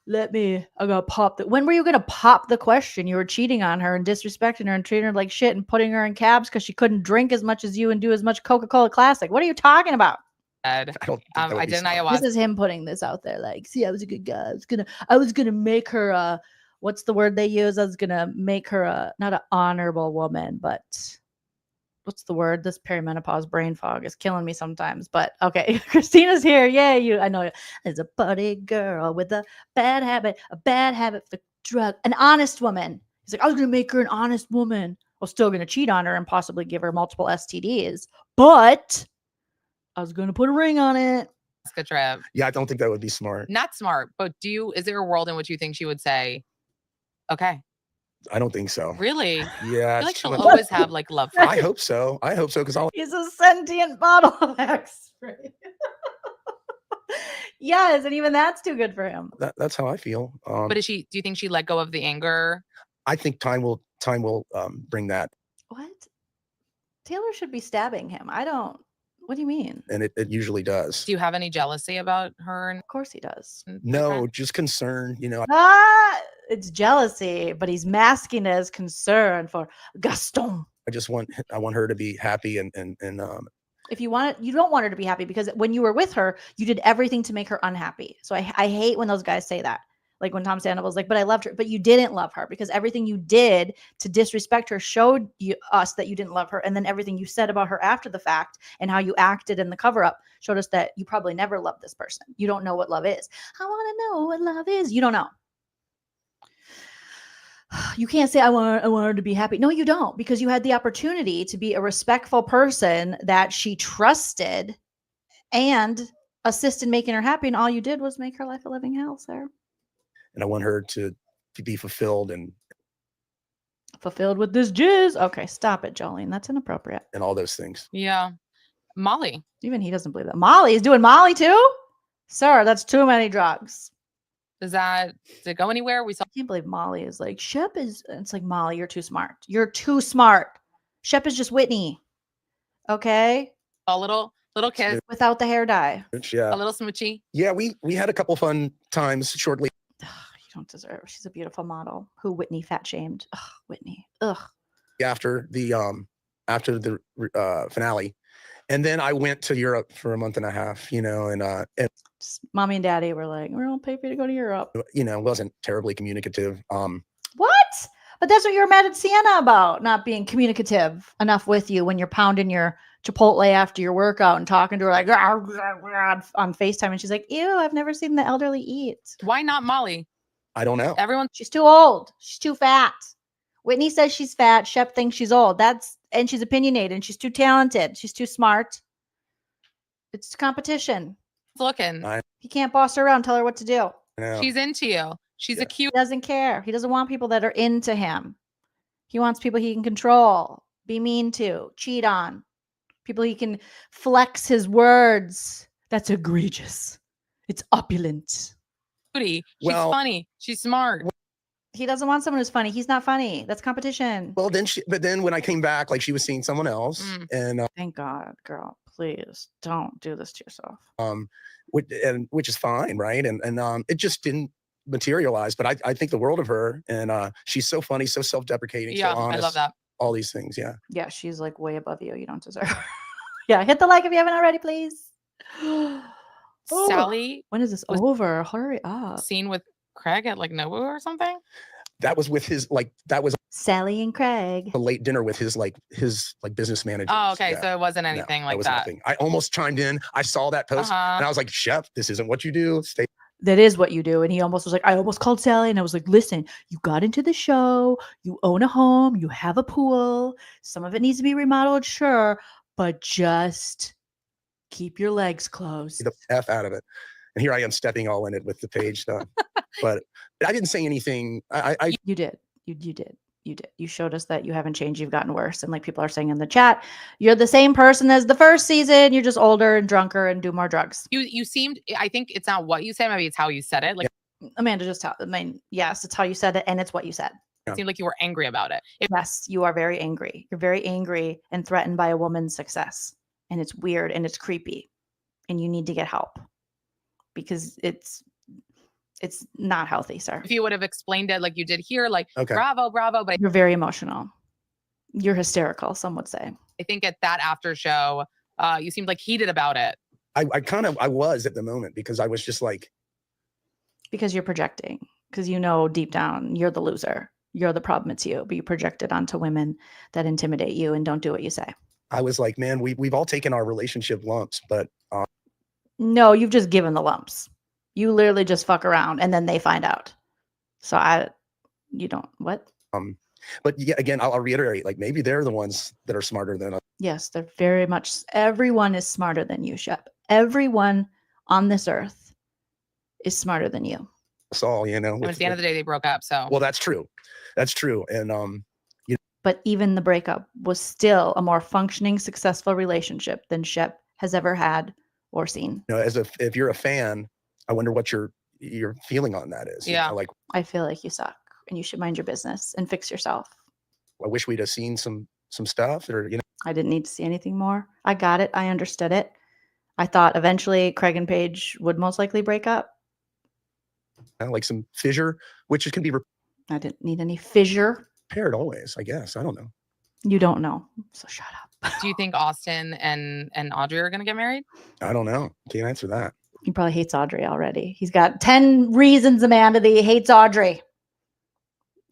Speaker 1: I gotta pop when were you gonna pop the question? You were cheating on her and disrespecting her and treating her like shit and putting her in cabs because she couldn't drink as much as you and do as much Coca-Cola Classic. What are you talking about?
Speaker 4: I did an ayahuasca.
Speaker 1: This is him putting this out there. Like, see, I was a good guy. I was gonna make her what's the word they use? I was gonna make her not an honorable woman, but what's the word? This perimenopause brain fog is killing me sometimes. But okay, Christina's here. Yay, I know. There's a party girl with a bad habit for drug. An honest woman. He's like, I was going to make her an honest woman. I was still going to cheat on her and possibly give her multiple STDs. But I was going to put a ring on it.
Speaker 4: Good trip.
Speaker 3: Yeah, I don't think that would be smart.
Speaker 4: Not smart, but is there a world in which you think she would say, okay?
Speaker 3: I don't think so.
Speaker 4: Really?
Speaker 3: Yeah.
Speaker 4: I feel like she'll always have like love for
Speaker 3: I hope so. Because
Speaker 1: he's a sentient bottle of X-ray. Yes, and even that's too good for him.
Speaker 3: That's how I feel.
Speaker 4: But do you think she let go of the anger?
Speaker 3: I think time will bring that.
Speaker 1: What? Taylor should be stabbing him. What do you mean?
Speaker 3: And it usually does.
Speaker 4: Do you have any jealousy about her?
Speaker 1: Of course he does.
Speaker 3: No, just concern,
Speaker 1: It's jealousy, but he's masking it as concern for Gaston.
Speaker 3: I want her to be happy and
Speaker 1: if you want it, you don't want her to be happy because when you were with her, you did everything to make her unhappy. So I hate when those guys say that. Like when Tom Sandoval's like, but I loved her, but you didn't love her because everything you did to disrespect her showed us that you didn't love her. And then everything you said about her after the fact and how you acted in the cover up showed us that you probably never loved this person. You don't know what love is. I want to know what love is. You don't know. You can't say, I want her to be happy. No, you don't, because you had the opportunity to be a respectful person that she trusted and assist in making her happy. And all you did was make her life a living hell, sir.
Speaker 3: And I want her to be fulfilled
Speaker 1: with this jizz. Okay, stop it, Jolene. That's inappropriate.
Speaker 3: And all those things.
Speaker 4: Yeah. Molly.
Speaker 1: Even he doesn't believe that. Molly is doing Molly too? Sir, that's too many drugs.
Speaker 4: Did it go anywhere? I
Speaker 1: can't believe Molly is like, Shep is, it's like, Molly, you're too smart. You're too smart. Shep is just Whitney. Okay?
Speaker 4: A little kiss.
Speaker 1: Without the hair dye.
Speaker 3: Yeah.
Speaker 4: A little smoochy.
Speaker 3: Yeah, we had a couple fun times shortly.
Speaker 1: You don't deserve her. She's a beautiful model who Whitney fat shamed. Ugh, Whitney. Ugh.
Speaker 3: After the finale, and then I went to Europe for a month and a half, and
Speaker 1: Mommy and Daddy were like, "We don't pay for you to go to Europe."
Speaker 3: Wasn't terribly communicative.
Speaker 1: What? But that's what you're mad at Sienna about, not being communicative enough with you when you're pounding your Chipotle after your workout and talking to her like on FaceTime, and she's like, "Ew, I've never seen the elderly eat."
Speaker 4: Why not Molly?
Speaker 3: I don't know.
Speaker 1: She's too old. She's too fat. Whitney says she's fat. Shep thinks she's old. And she's opinionated and she's too talented. She's too smart. It's competition.
Speaker 4: Looking.
Speaker 1: He can't boss her around, tell her what to do.
Speaker 4: She's into you. She's a cute.
Speaker 1: He doesn't care. He doesn't want people that are into him. He wants people he can control, be mean to, cheat on. People he can flex his words. That's egregious. It's opulent.
Speaker 4: She's funny. She's smart.
Speaker 1: He doesn't want someone who's funny. He's not funny. That's competition.
Speaker 3: Well, but then when I came back, like she was seeing someone else, and
Speaker 1: thank God, girl, please don't do this to yourself.
Speaker 3: Which is fine, right? And it just didn't materialize. But I think the world of her, and she's so funny, so self-deprecating, so honest.
Speaker 4: I love that.
Speaker 3: All these things, yeah.
Speaker 1: Yeah, she's like way above you. You don't deserve her. Yeah, hit the like if you haven't already, please.
Speaker 4: Sally,
Speaker 1: when is this over? Hurry up.
Speaker 4: Scene with Craig at like Nobu or something.
Speaker 3: That was with his that was
Speaker 1: Sally and Craig.
Speaker 3: A late dinner with his business manager.
Speaker 4: Oh, okay. Yeah. So it wasn't anything like that.
Speaker 3: Nothing. I almost chimed in. I saw that post and I was like, Shep, this isn't what you do. Stay.
Speaker 1: That is what you do. And he almost was like, I almost called Sally and I was like, listen, you got into the show, you own a home, you have a pool. Some of it needs to be remodeled, sure, but just keep your legs closed.
Speaker 3: The F out of it. And here I am stepping all in it with the page stuff. But I didn't say anything.
Speaker 1: You did. You did. You did. You showed us that you haven't changed. You've gotten worse. And like people are saying in the chat, you're the same person as the first season. You're just older and drunker and do more drugs.
Speaker 4: You seemed, I think it's not what you said. Maybe it's how you said it. Like
Speaker 1: Amanda, yes, it's how you said it. And it's what you said.
Speaker 4: It seemed like you were angry about it.
Speaker 1: Yes, you are very angry. You're very angry and threatened by a woman's success. And it's weird and it's creepy. And you need to get help because it's not healthy, sir.
Speaker 4: If you would have explained it like you did here, like
Speaker 3: okay.
Speaker 4: bravo, but
Speaker 1: you're very emotional. You're hysterical, some would say.
Speaker 4: I think at that after show, you seemed like heated about it.
Speaker 3: I was at the moment because I was just like.
Speaker 1: Because you're projecting, because deep down you're the loser. You're the problem, it's you. But you project it onto women that intimidate you and don't do what you say.
Speaker 3: I was like, man, we've all taken our relationship lumps, but.
Speaker 1: No, you've just given the lumps. You literally just fuck around and then they find out. So you don't, what?
Speaker 3: But yeah, again, I'll reiterate, like maybe they're the ones that are smarter than us.
Speaker 1: Yes, they're very much, everyone is smarter than you, Shep. Everyone on this earth is smarter than you.
Speaker 3: That's all,
Speaker 4: And at the end of the day, they broke up, so.
Speaker 3: Well, that's true. That's true. And,
Speaker 1: But even the breakup was still a more functioning, successful relationship than Shep has ever had or seen.
Speaker 3: If you're a fan, I wonder what your feeling on that is.
Speaker 4: Yeah.
Speaker 1: I feel like you suck and you should mind your business and fix yourself.
Speaker 3: I wish we'd have seen some stuff
Speaker 1: I didn't need to see anything more. I got it. I understood it. I thought eventually Craig and Paige would most likely break up.
Speaker 3: Like some fissure, which can be
Speaker 1: I didn't need any fissure.
Speaker 3: Repaired always, I guess. I don't know.
Speaker 1: You don't know. So shut up.
Speaker 4: Do you think Austin and Audrey are going to get married?
Speaker 3: I don't know. Can't answer that.
Speaker 1: He probably hates Audrey already. He's got 10 reasons, Amanda, that he hates Audrey.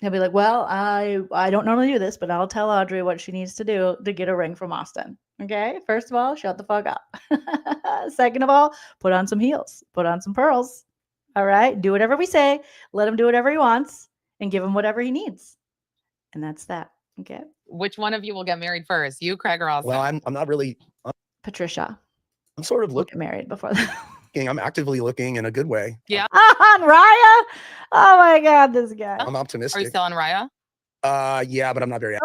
Speaker 1: He'll be like, well, I don't normally do this, but I'll tell Audrey what she needs to do to get a ring from Austin. Okay? First of all, shut the fuck up. Second of all, put on some heels. Put on some pearls. All right? Do whatever we say. Let him do whatever he wants and give him whatever he needs. And that's that. Okay?
Speaker 4: Which one of you will get married first? You, Craig, or Austin?
Speaker 3: Well, I'm not really.
Speaker 1: Patricia.
Speaker 3: I'm sort of looking.
Speaker 1: Get married before that.
Speaker 3: I'm actively looking in a good way.
Speaker 4: Yeah.
Speaker 1: On Raya? Oh my God, this guy.
Speaker 3: I'm optimistic.
Speaker 4: Are you still on Raya?
Speaker 3: Yeah, but I'm not very.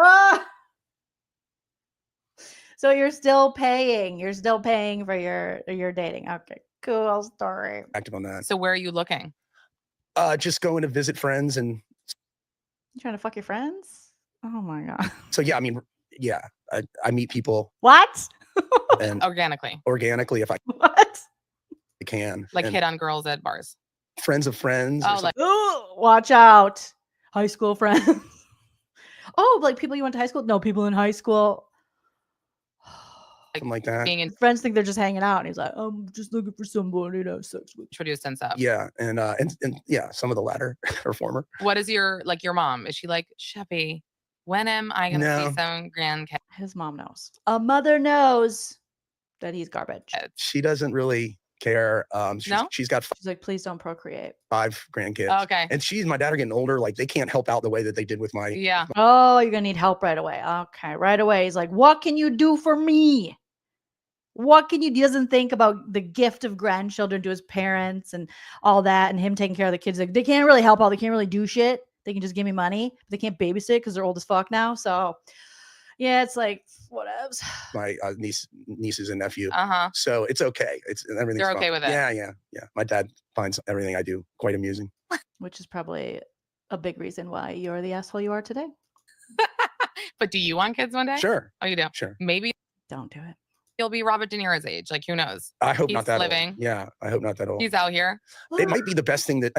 Speaker 1: So you're still paying. You're still paying for your dating. Okay, cool story.
Speaker 3: Active on that.
Speaker 4: So where are you looking?
Speaker 3: Just going to visit friends and.
Speaker 1: You trying to fuck your friends? Oh my God.
Speaker 3: So yeah, I mean, yeah, I meet people.
Speaker 1: What?
Speaker 3: And
Speaker 4: organically
Speaker 3: if I
Speaker 1: what?
Speaker 3: can.
Speaker 4: Like
Speaker 3: and
Speaker 4: hit on girls at bars.
Speaker 3: friends of friends. Or
Speaker 4: Oh,
Speaker 3: something.
Speaker 4: like
Speaker 1: Oh, watch out. High school friends. Oh, like people you went to high school? No, people in high school.
Speaker 3: Something like that.
Speaker 4: being
Speaker 1: Friends think they're just hanging out. And he's like, I'm just looking for somebody to have sex with.
Speaker 4: introduced and stuff.
Speaker 3: Yeah, and yeah, some of the latter or former.
Speaker 4: What is your mom? Is she like, Sheppy, when am I gonna
Speaker 3: No.
Speaker 4: see some grandkids?
Speaker 1: His mom knows. A mother knows that he's garbage.
Speaker 3: She doesn't really care.
Speaker 4: No?
Speaker 3: She's got
Speaker 1: She's like, please don't procreate.
Speaker 3: 5 grandkids.
Speaker 4: Okay.
Speaker 3: And she and my dad are getting older. Like they can't help out the way that they did with my.
Speaker 4: Yeah.
Speaker 1: Oh, you're gonna need help right away. Okay, right away. He's like, what can you do for me? What can you? He doesn't think about the gift of grandchildren to his parents and all that, and him taking care of the kids. Like, they can't really help out. They can't really do shit. They can just give me money. But they can't babysit because they're old as fuck now. So, yeah, it's like whatevs.
Speaker 3: My nieces and nephew.
Speaker 4: Uh-huh.
Speaker 3: So it's okay. It's everything's
Speaker 4: They're
Speaker 3: fine.
Speaker 4: okay with it.
Speaker 3: Yeah. My dad finds everything I do quite amusing.
Speaker 1: Which is probably a big reason why you're the asshole you are today.
Speaker 4: But do you want kids one day?
Speaker 3: Sure.
Speaker 4: Oh, you do?
Speaker 3: Sure.
Speaker 4: Maybe
Speaker 1: Don't do it.
Speaker 4: he'll be Robert De Niro's age. Like, who knows?
Speaker 3: I hope
Speaker 4: He's
Speaker 3: not that
Speaker 4: living.
Speaker 3: old. Yeah, I hope not that old.
Speaker 4: He's out here.
Speaker 3: It might be the best thing that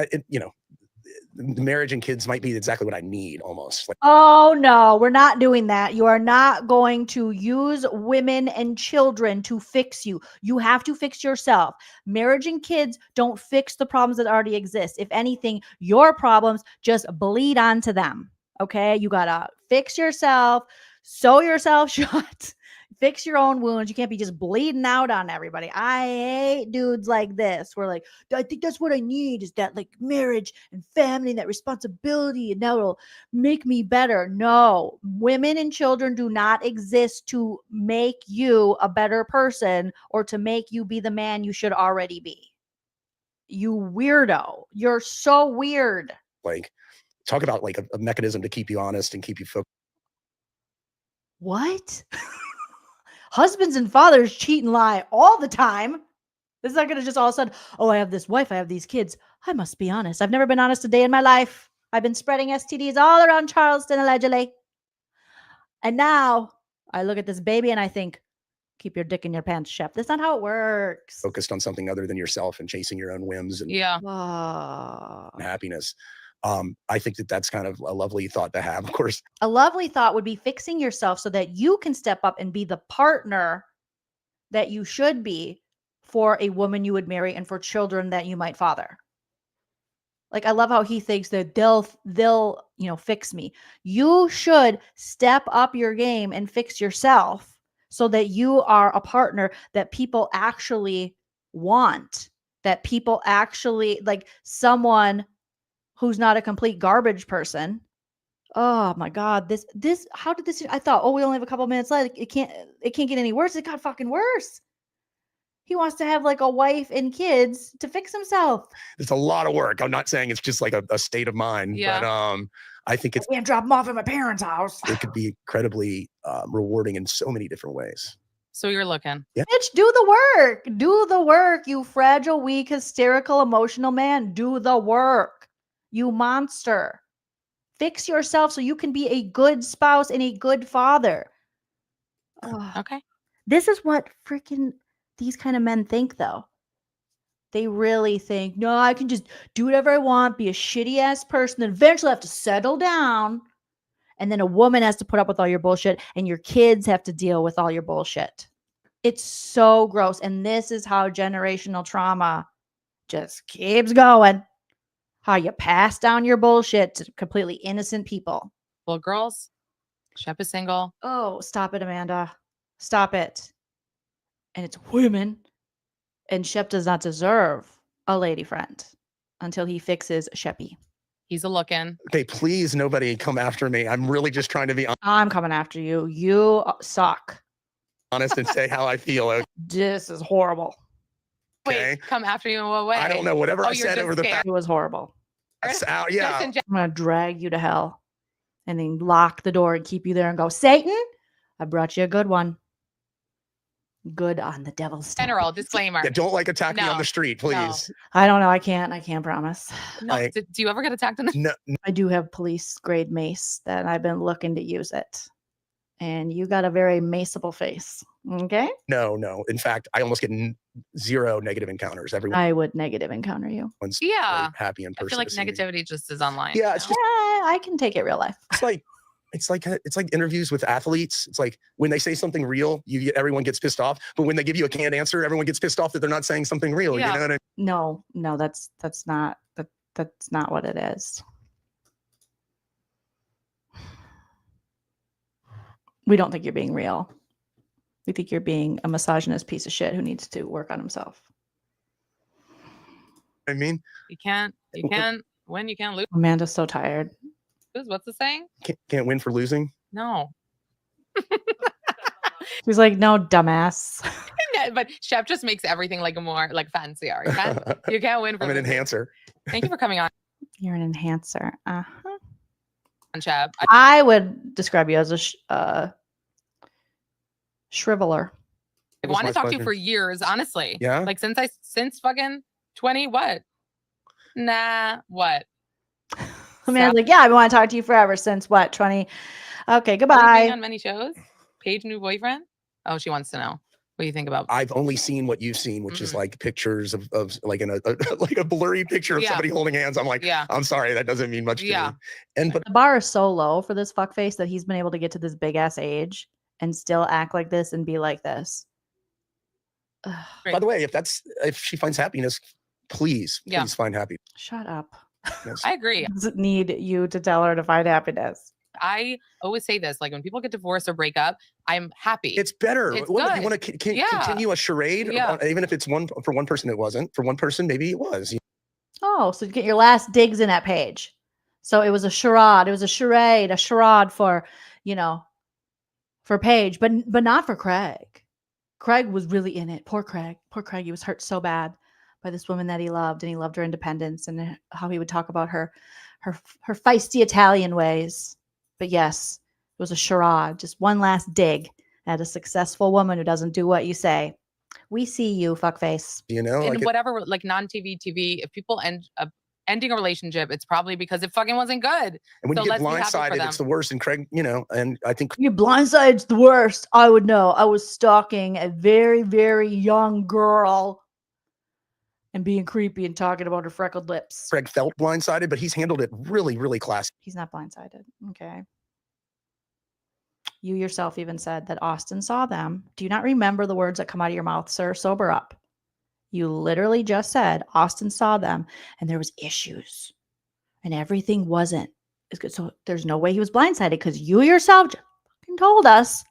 Speaker 3: marriage and kids might be exactly what I need almost. Like,
Speaker 1: Oh, no, we're not doing that. You are not going to use women and children to fix you. You have to fix yourself. Marriage and kids don't fix the problems that already exist. If anything, your problems just bleed onto them. Okay? You got to fix yourself, sew yourself shut. Fix your own wounds. You can't be just bleeding out on everybody. I hate dudes like this. We're like, I think that's what I need is that like marriage and family and that responsibility, and that will make me better. No, women and children do not exist to make you a better person or to make you be the man you should already be. You weirdo. You're so weird.
Speaker 3: like talk about like a mechanism to keep you honest and keep you focused.
Speaker 1: What? Husbands and fathers cheat and lie all the time. This is not going to just all of a sudden, oh, I have this wife, I have these kids. I must be honest. I've never been honest a day in my life. I've been spreading STDs all around Charleston, allegedly. And now I look at this baby and I think, keep your dick in your pants, Shep. That's not how it works.
Speaker 3: Focused on something other than yourself and chasing your own whims and
Speaker 4: Yeah.
Speaker 3: happiness. I think that's kind of a lovely thought to have, of course.
Speaker 1: A lovely thought would be fixing yourself so that you can step up and be the partner that you should be for a woman you would marry and for children that you might father. Like, I love how he thinks that they'll fix me. You should step up your game and fix yourself so that you are a partner that people actually want, that people actually like, someone who's not a complete garbage person. Oh my God. This, how did this, I thought, oh, we only have a couple minutes left. It can't get any worse. It got fucking worse. He wants to have like a wife and kids to fix himself.
Speaker 3: It's a lot of work. I'm not saying it's just like a state of mind,
Speaker 4: Yeah.
Speaker 3: but I think
Speaker 1: I can't drop him off at my parents' house.
Speaker 3: it could be incredibly rewarding in so many different ways.
Speaker 4: So you're looking.
Speaker 3: Yeah.
Speaker 1: Bitch, do the work. Do the work, you fragile, weak, hysterical, emotional man. Do the work. You monster. Fix yourself so you can be a good spouse and a good father. Ugh.
Speaker 4: Okay.
Speaker 1: This is what freaking these kind of men think, though. They really think, no, I can just do whatever I want, be a shitty ass person, then eventually have to settle down. And then a woman has to put up with all your bullshit, and your kids have to deal with all your bullshit. It's so gross. And this is how generational trauma just keeps going. How you pass down your bullshit to completely innocent people.
Speaker 4: Well, girls, Shep is single.
Speaker 1: Oh, stop it, Amanda. Stop it. And it's women. And Shep does not deserve a lady friend until he fixes Sheppy.
Speaker 4: He's a looking.
Speaker 3: Okay, please, nobody come after me. I'm really just trying to be
Speaker 1: I'm coming after you. You suck.
Speaker 3: honest and say how I feel.
Speaker 1: This is horrible.
Speaker 3: Okay.
Speaker 4: Wait, come after you in what way?
Speaker 3: I don't know. Whatever I
Speaker 4: you're
Speaker 3: said
Speaker 4: just
Speaker 3: over the
Speaker 4: scared.
Speaker 1: It was horrible.
Speaker 3: yeah.
Speaker 4: Just in gen-
Speaker 1: I'm going to drag you to hell and then lock the door and keep you there and go, Satan, I brought you a good one. Good on the devil's stomach.
Speaker 4: general disclaimer.
Speaker 3: Yeah, don't like attack me on
Speaker 4: No,
Speaker 3: the street, please.
Speaker 1: I don't know. I can't promise.
Speaker 4: No,
Speaker 3: Like-
Speaker 4: do you ever get attacked in the
Speaker 3: No,
Speaker 1: I do have police grade mace that I've been looking to use it. And you got a very maceable face. Okay.
Speaker 3: no. In fact, I almost get zero negative encounters. Everyone's
Speaker 1: I would negative encounter you.
Speaker 4: Yeah.
Speaker 3: very happy in
Speaker 4: I
Speaker 3: person.
Speaker 4: feel like
Speaker 3: to see me.
Speaker 4: negativity just is online.
Speaker 3: Yeah,
Speaker 4: you
Speaker 3: it's
Speaker 4: know?
Speaker 3: just
Speaker 1: I can take it real life.
Speaker 3: it's like interviews with athletes. It's like when they say something real, everyone gets pissed off. But when they give you a canned answer, everyone gets pissed off that they're not saying something real.
Speaker 4: Yeah.
Speaker 3: You know what I mean?
Speaker 1: No, that's not what it is. We don't think you're being real. We think you're being a misogynist piece of shit who needs to work on himself.
Speaker 3: I mean,
Speaker 4: You can't win, you can't lose.
Speaker 1: Amanda's so tired.
Speaker 4: What's the saying?
Speaker 3: can't win for losing.
Speaker 4: No.
Speaker 1: She's like, no, dumbass.
Speaker 4: Yeah, but Shep just makes everything like more like fancier. You can't win for
Speaker 3: I'm an
Speaker 4: losing.
Speaker 3: enhancer.
Speaker 4: Thank you for coming on,
Speaker 1: You're an enhancer. Uh-huh.
Speaker 4: Shep.
Speaker 1: I would describe you as a shriveler.
Speaker 4: I
Speaker 3: That was
Speaker 4: want
Speaker 3: my
Speaker 4: to talk to you
Speaker 3: pleasure.
Speaker 4: for years, honestly.
Speaker 3: Yeah?
Speaker 4: Like since fucking 20 what? Nah, what?
Speaker 1: Amanda's like, yeah, I want to talk to you forever since what, 20? Okay,
Speaker 4: Are you
Speaker 1: goodbye.
Speaker 4: being on many shows? Paige new boyfriend? Oh, she wants to know. What do you think about?
Speaker 3: I've only seen what you've seen, which is
Speaker 4: Mhm.
Speaker 3: like pictures of like in a like a blurry picture of
Speaker 4: Yeah.
Speaker 3: somebody holding hands. I'm like,
Speaker 4: Yeah.
Speaker 3: I'm sorry, that doesn't mean much to
Speaker 4: Yeah.
Speaker 3: me. And but
Speaker 1: The bar is so low for this fuckface that he's been able to get to this big ass age and still act like this and be like this. Ugh,
Speaker 3: by the way, if she finds happiness, please
Speaker 4: Yeah.
Speaker 3: find happiness.
Speaker 1: shut up.
Speaker 4: I agree.
Speaker 1: Doesn't need you to tell her to find happiness.
Speaker 4: I always say this, like when people get divorced or break up, I'm happy.
Speaker 3: It's better.
Speaker 4: It's
Speaker 3: What,
Speaker 4: good.
Speaker 3: you want to
Speaker 4: Yeah.
Speaker 3: continue a charade?
Speaker 4: Yeah.
Speaker 3: Even if it's for one person, it wasn't. For one person, maybe it was.
Speaker 1: Oh, so you get your last digs in at Page. So it was a charade. It was a charade, a charade for, for Paige, but not for Craig. Craig was really in it. Poor Craig. Poor Craig. He was hurt so bad by this woman that he loved, and he loved her independence and how he would talk about her feisty Italian ways. But yes, it was a charade. Just one last dig at a successful woman who doesn't do what you say. We see you, fuckface.
Speaker 3: You know,
Speaker 4: in
Speaker 3: like
Speaker 4: whatever, like non-TV TV, if people ending a relationship, it's probably because it fucking wasn't good.
Speaker 3: and when
Speaker 4: So
Speaker 3: you get
Speaker 4: let's be happy for
Speaker 3: blindsided,
Speaker 4: them.
Speaker 3: it's the worst. And Craig, and I think
Speaker 1: Your blindside's the worst. I would know. I was stalking a very, very young girl and being creepy and talking about her freckled lips.
Speaker 3: Craig felt blindsided, but he's handled it really, really classy.
Speaker 1: He's not blindsided. Okay. You yourself even said that Austin saw them. Do you not remember the words that come out of your mouth, sir? Sober up. You literally just said Austin saw them and there was issues and everything wasn't as good. So there's no way he was blindsided because you yourself just fucking told us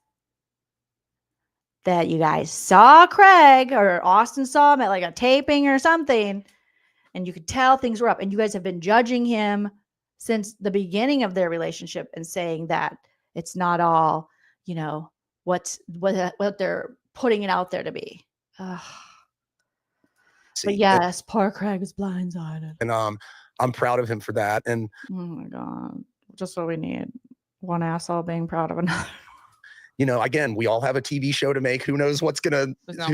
Speaker 1: that you guys saw Craig or Austin saw him at like a taping or something and you could tell things were up, and you guys have been judging him since the beginning of their relationship and saying that it's not all, what they're putting it out there to be. Ugh. But yes, poor Craig is blindsided.
Speaker 3: And I'm proud of him for that. And
Speaker 1: Oh my God. Just what we need. One asshole being proud of another.
Speaker 3: Again, we all have a TV show to make. Who knows who's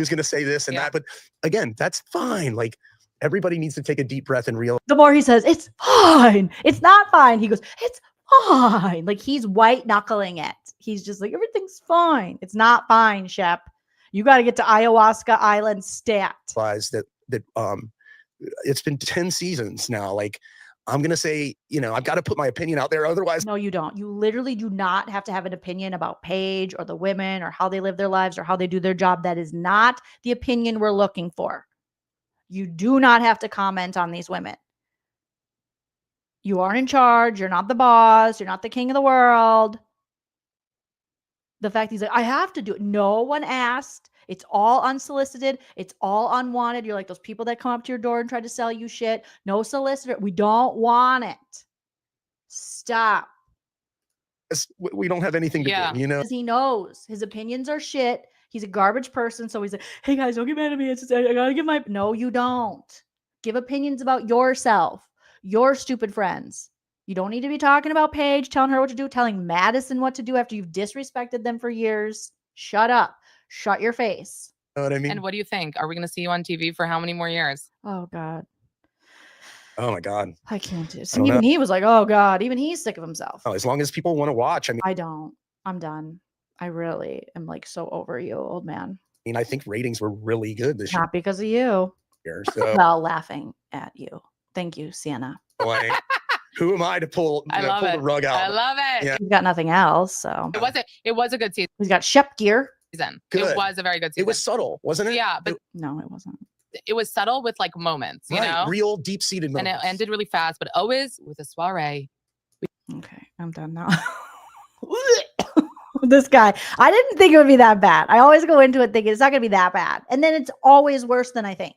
Speaker 3: gonna say this and that. But again, that's fine. Like everybody needs to take a deep breath and realize.
Speaker 1: The more he says, it's fine. It's not fine. He goes, it's fine. Like he's white knuckling it. He's just like, everything's fine. It's not fine, Shep. You got to get to Ayahuasca Island stat.
Speaker 3: That it's been 10 seasons now. Like I'm gonna say, I've got to put my opinion out there. Otherwise,
Speaker 1: No, you don't. You literally do not have to have an opinion about Paige or the women or how they live their lives or how they do their job. That is not the opinion we're looking for. You do not have to comment on these women. You aren't in charge. You're not the boss. You're not the king of the world. The fact he's like, I have to do it. No one asked. It's all unsolicited. It's all unwanted. You're like those people that come up to your door and try to sell you shit. No solicitor. We don't want it. Stop.
Speaker 3: we don't have anything to do.
Speaker 1: Because he knows his opinions are shit. He's a garbage person. So he's like, hey guys, don't get mad at me. It's just, I gotta give my. No, you don't. Give opinions about yourself, your stupid friends. You don't need to be talking about Paige, telling her what to do, telling Madison what to do after you've disrespected them for years. Shut up. Shut your face.
Speaker 3: You know what I mean?
Speaker 4: And what do you think? Are we going to see you on TV for how many more years?
Speaker 1: Oh, God.
Speaker 3: Oh, my God.
Speaker 1: I can't do this.
Speaker 3: I don't
Speaker 1: Even
Speaker 3: know.
Speaker 1: he was like, oh, God. Even he's sick of himself.
Speaker 3: Oh, as long as people want to watch. I mean,
Speaker 1: I don't. I'm done. I really am like so over you, old man.
Speaker 3: mean, I think ratings were really good this
Speaker 1: Not because of you.
Speaker 3: year. So,
Speaker 1: Well, laughing at you. Thank you, Sienna.
Speaker 3: like, who am I to pull,
Speaker 4: I love
Speaker 3: pull
Speaker 4: it.
Speaker 3: the rug out?
Speaker 4: I love it.
Speaker 3: Yeah.
Speaker 1: You've got nothing else, so
Speaker 4: It was a good season.
Speaker 1: he's got Shep gear.
Speaker 4: It
Speaker 3: Good.
Speaker 4: was a very good season.
Speaker 3: It was subtle, wasn't it?
Speaker 4: Yeah, but
Speaker 1: No, it wasn't.
Speaker 4: it was subtle with like moments, you
Speaker 3: Right,
Speaker 4: know,
Speaker 3: real deep-seated
Speaker 4: and
Speaker 3: moments.
Speaker 4: it ended really fast, but always with a soiree.
Speaker 1: Okay, I'm done now. This guy, I didn't think it would be that bad. I always go into it thinking it's not going to be that bad. And then it's always worse than I think.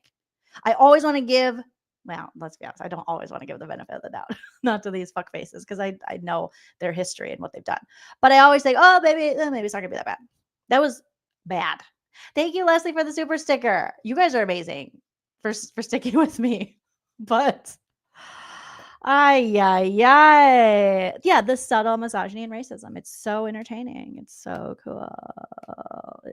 Speaker 1: I always want to give, well, let's be honest, I don't always want to give the benefit of the doubt, not to these fuck faces, because I know their history and what they've done. But I always think, oh, maybe it's not going to be that bad. That was bad. Thank you, Leslie, for the super sticker. You guys are amazing for sticking with me. But yeah, the subtle misogyny and racism. It's so entertaining. It's so cool.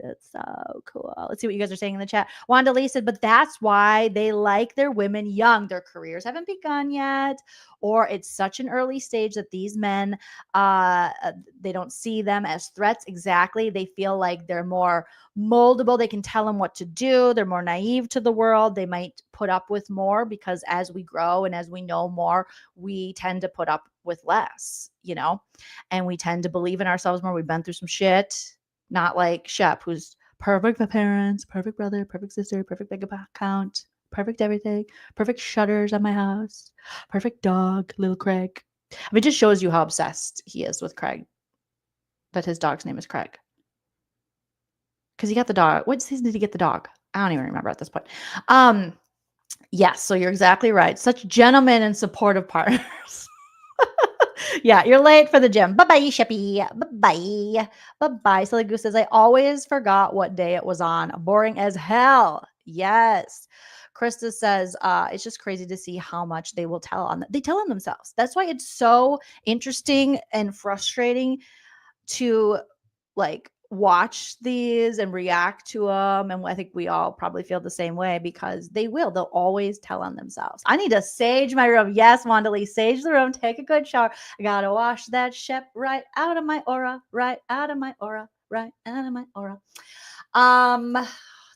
Speaker 1: It's so cool. Let's see what you guys are saying in the chat. Wanda Lee said, but that's why they like their women young. Their careers haven't begun yet, or it's such an early stage that these men, they don't see them as threats. Exactly. They feel like they're more moldable. They can tell them what to do. They're more naive to the world. They might put up with more because as we grow and as we know more, we tend to put up with less, and we tend to believe in ourselves more. We've been through some shit, not like Shep, who's perfect for parents, perfect brother, perfect sister, perfect bank account, perfect everything, perfect shutters on my house, perfect dog, little Craig. I mean, it just shows you how obsessed he is with Craig, that his dog's name is Craig. Because he got the dog. What season did he get the dog? I don't even remember at this point. Yes, so you're exactly right. Such gentlemen and supportive partners. Yeah, you're late for the gym. Bye-bye, Sheppy. Bye-bye. Bye-bye. Silly Goose says, I always forgot what day it was on. Boring as hell. Yes. Krista says, it's just crazy to see how much they will tell on. They tell on themselves. That's why it's so interesting and frustrating to watch these and react to them. And I think we all probably feel the same way because they'll always tell on themselves. I need to sage my room. Yes, Wanda Lee, sage the room, take a good shower. I gotta wash that Shep right out of my aura, right out of my aura, right out of my aura.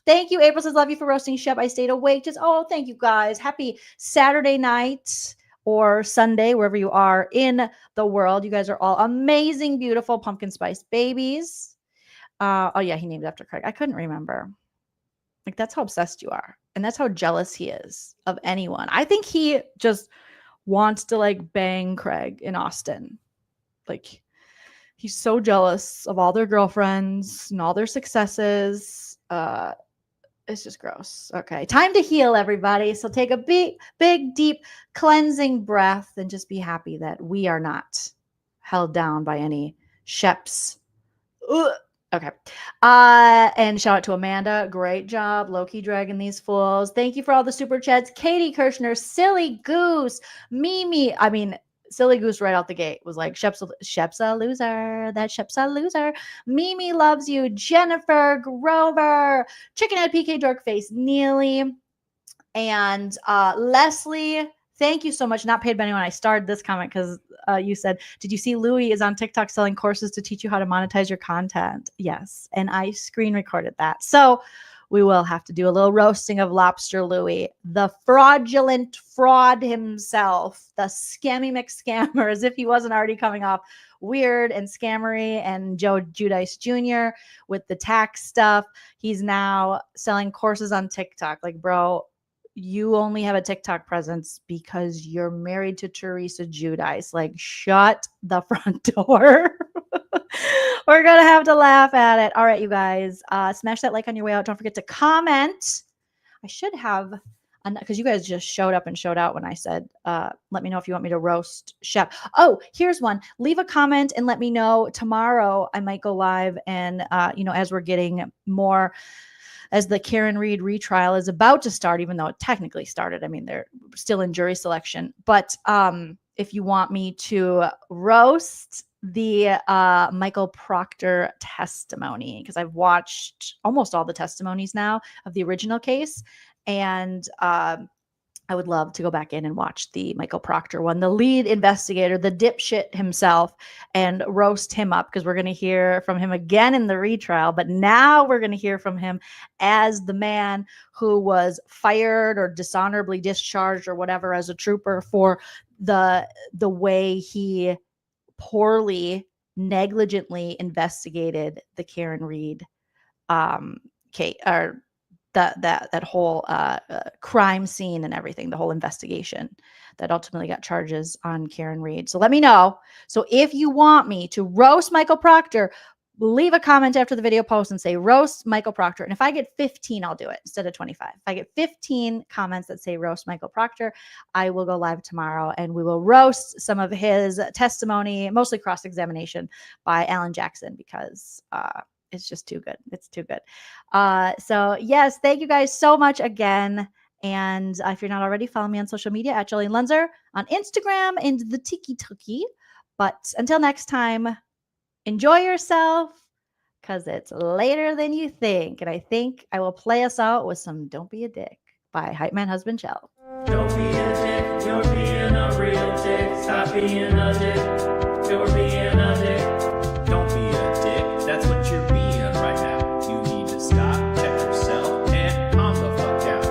Speaker 1: Thank you. April says, love you for roasting Shep. I stayed awake. Thank you guys. Happy Saturday night or Sunday, wherever you are in the world. You guys are all amazing, beautiful pumpkin spice babies. Oh yeah, he named it after Craig. I couldn't remember. That's how obsessed you are. And that's how jealous he is of anyone. I think he just wants to bang Craig in Austin. He's so jealous of all their girlfriends and all their successes. It's just gross. Okay, time to heal, everybody. So take a big, deep cleansing breath and just be happy that we are not held down by any Sheps. Ugh. Okay. And shout out to Amanda. Great job. Low-key dragging these fools. Thank you for all the super chats. Katie Kirshner, Silly Goose, Mimi. I mean, Silly Goose right out the gate was like, Shep's a loser. That Shep's a loser. Mimi loves you. Jennifer, Grover, Chickenhead, PK, Dorkface, Neely, and Leslie. Thank you so much. Not paid by anyone. I started this comment because you said, did you see Louie is on TikTok selling courses to teach you how to monetize your content? Yes. And I screen recorded that. So we will have to do a little roasting of Lobster Louie, the fraudulent fraud himself, the scammy McScammer, as if he wasn't already coming off weird and scammery, and Joe Giudice Jr. with the tax stuff. He's now selling courses on TikTok. Bro, you only have a TikTok presence because you're married to Teresa Giudice. Shut the front door. We're going to have to laugh at it. All right, you guys, smash that like on your way out. Don't forget to comment. I should have, because you guys just showed up and showed out when I said, let me know if you want me to roast Shep. Oh, here's one. Leave a comment and let me know. Tomorrow I might go live and, as we're getting more, as the Karen Reed retrial is about to start, even though it technically started. I mean, they're still in jury selection. But if you want me to roast the Michael Proctor testimony, because I've watched almost all the testimonies now of the original case, and I I would love to go back in and watch the Michael Proctor one, the lead investigator, the dipshit himself, and roast him up, because we're going to hear from him again in the retrial. But now we're going to hear from him as the man who was fired or dishonorably discharged or whatever as a trooper for the way he poorly, negligently investigated the Karen Reed case, or that whole crime scene and everything, the whole investigation that ultimately got charges on Karen Reed. So let me know. So if you want me to roast Michael Proctor, leave a comment after the video post and say roast Michael Proctor. And if I get 15, I'll do it instead of 25. If I get 15 comments that say roast Michael Proctor, I will go live tomorrow and we will roast some of his testimony, mostly cross-examination by Alan Jackson, because it's just too good. It's too good. So yes, thank you guys so much again. And if you're not already, follow me on social media at Joleen Lunzer on Instagram and the Tiki Tuki. But until next time, enjoy yourself, because it's later than you think. And I think I will play us out with some Don't Be a Dick by Hype Man Husband Shell.
Speaker 8: Don't be a dick, you're being a real dick. Stop being a dick, you're being a dick. Don't be a dick, that's what you're being right now. You need to stop, check yourself, and calm the fuck down.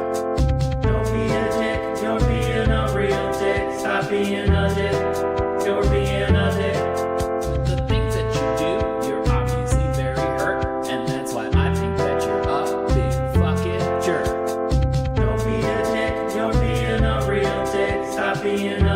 Speaker 8: Don't be a dick, you're being a real dick. Stop being a dick, you're being a dick. The things that you do, you're obviously very hurt, and that's why I think that you're a big fucking jerk. Don't be a dick, you're being a real dick. Stop being a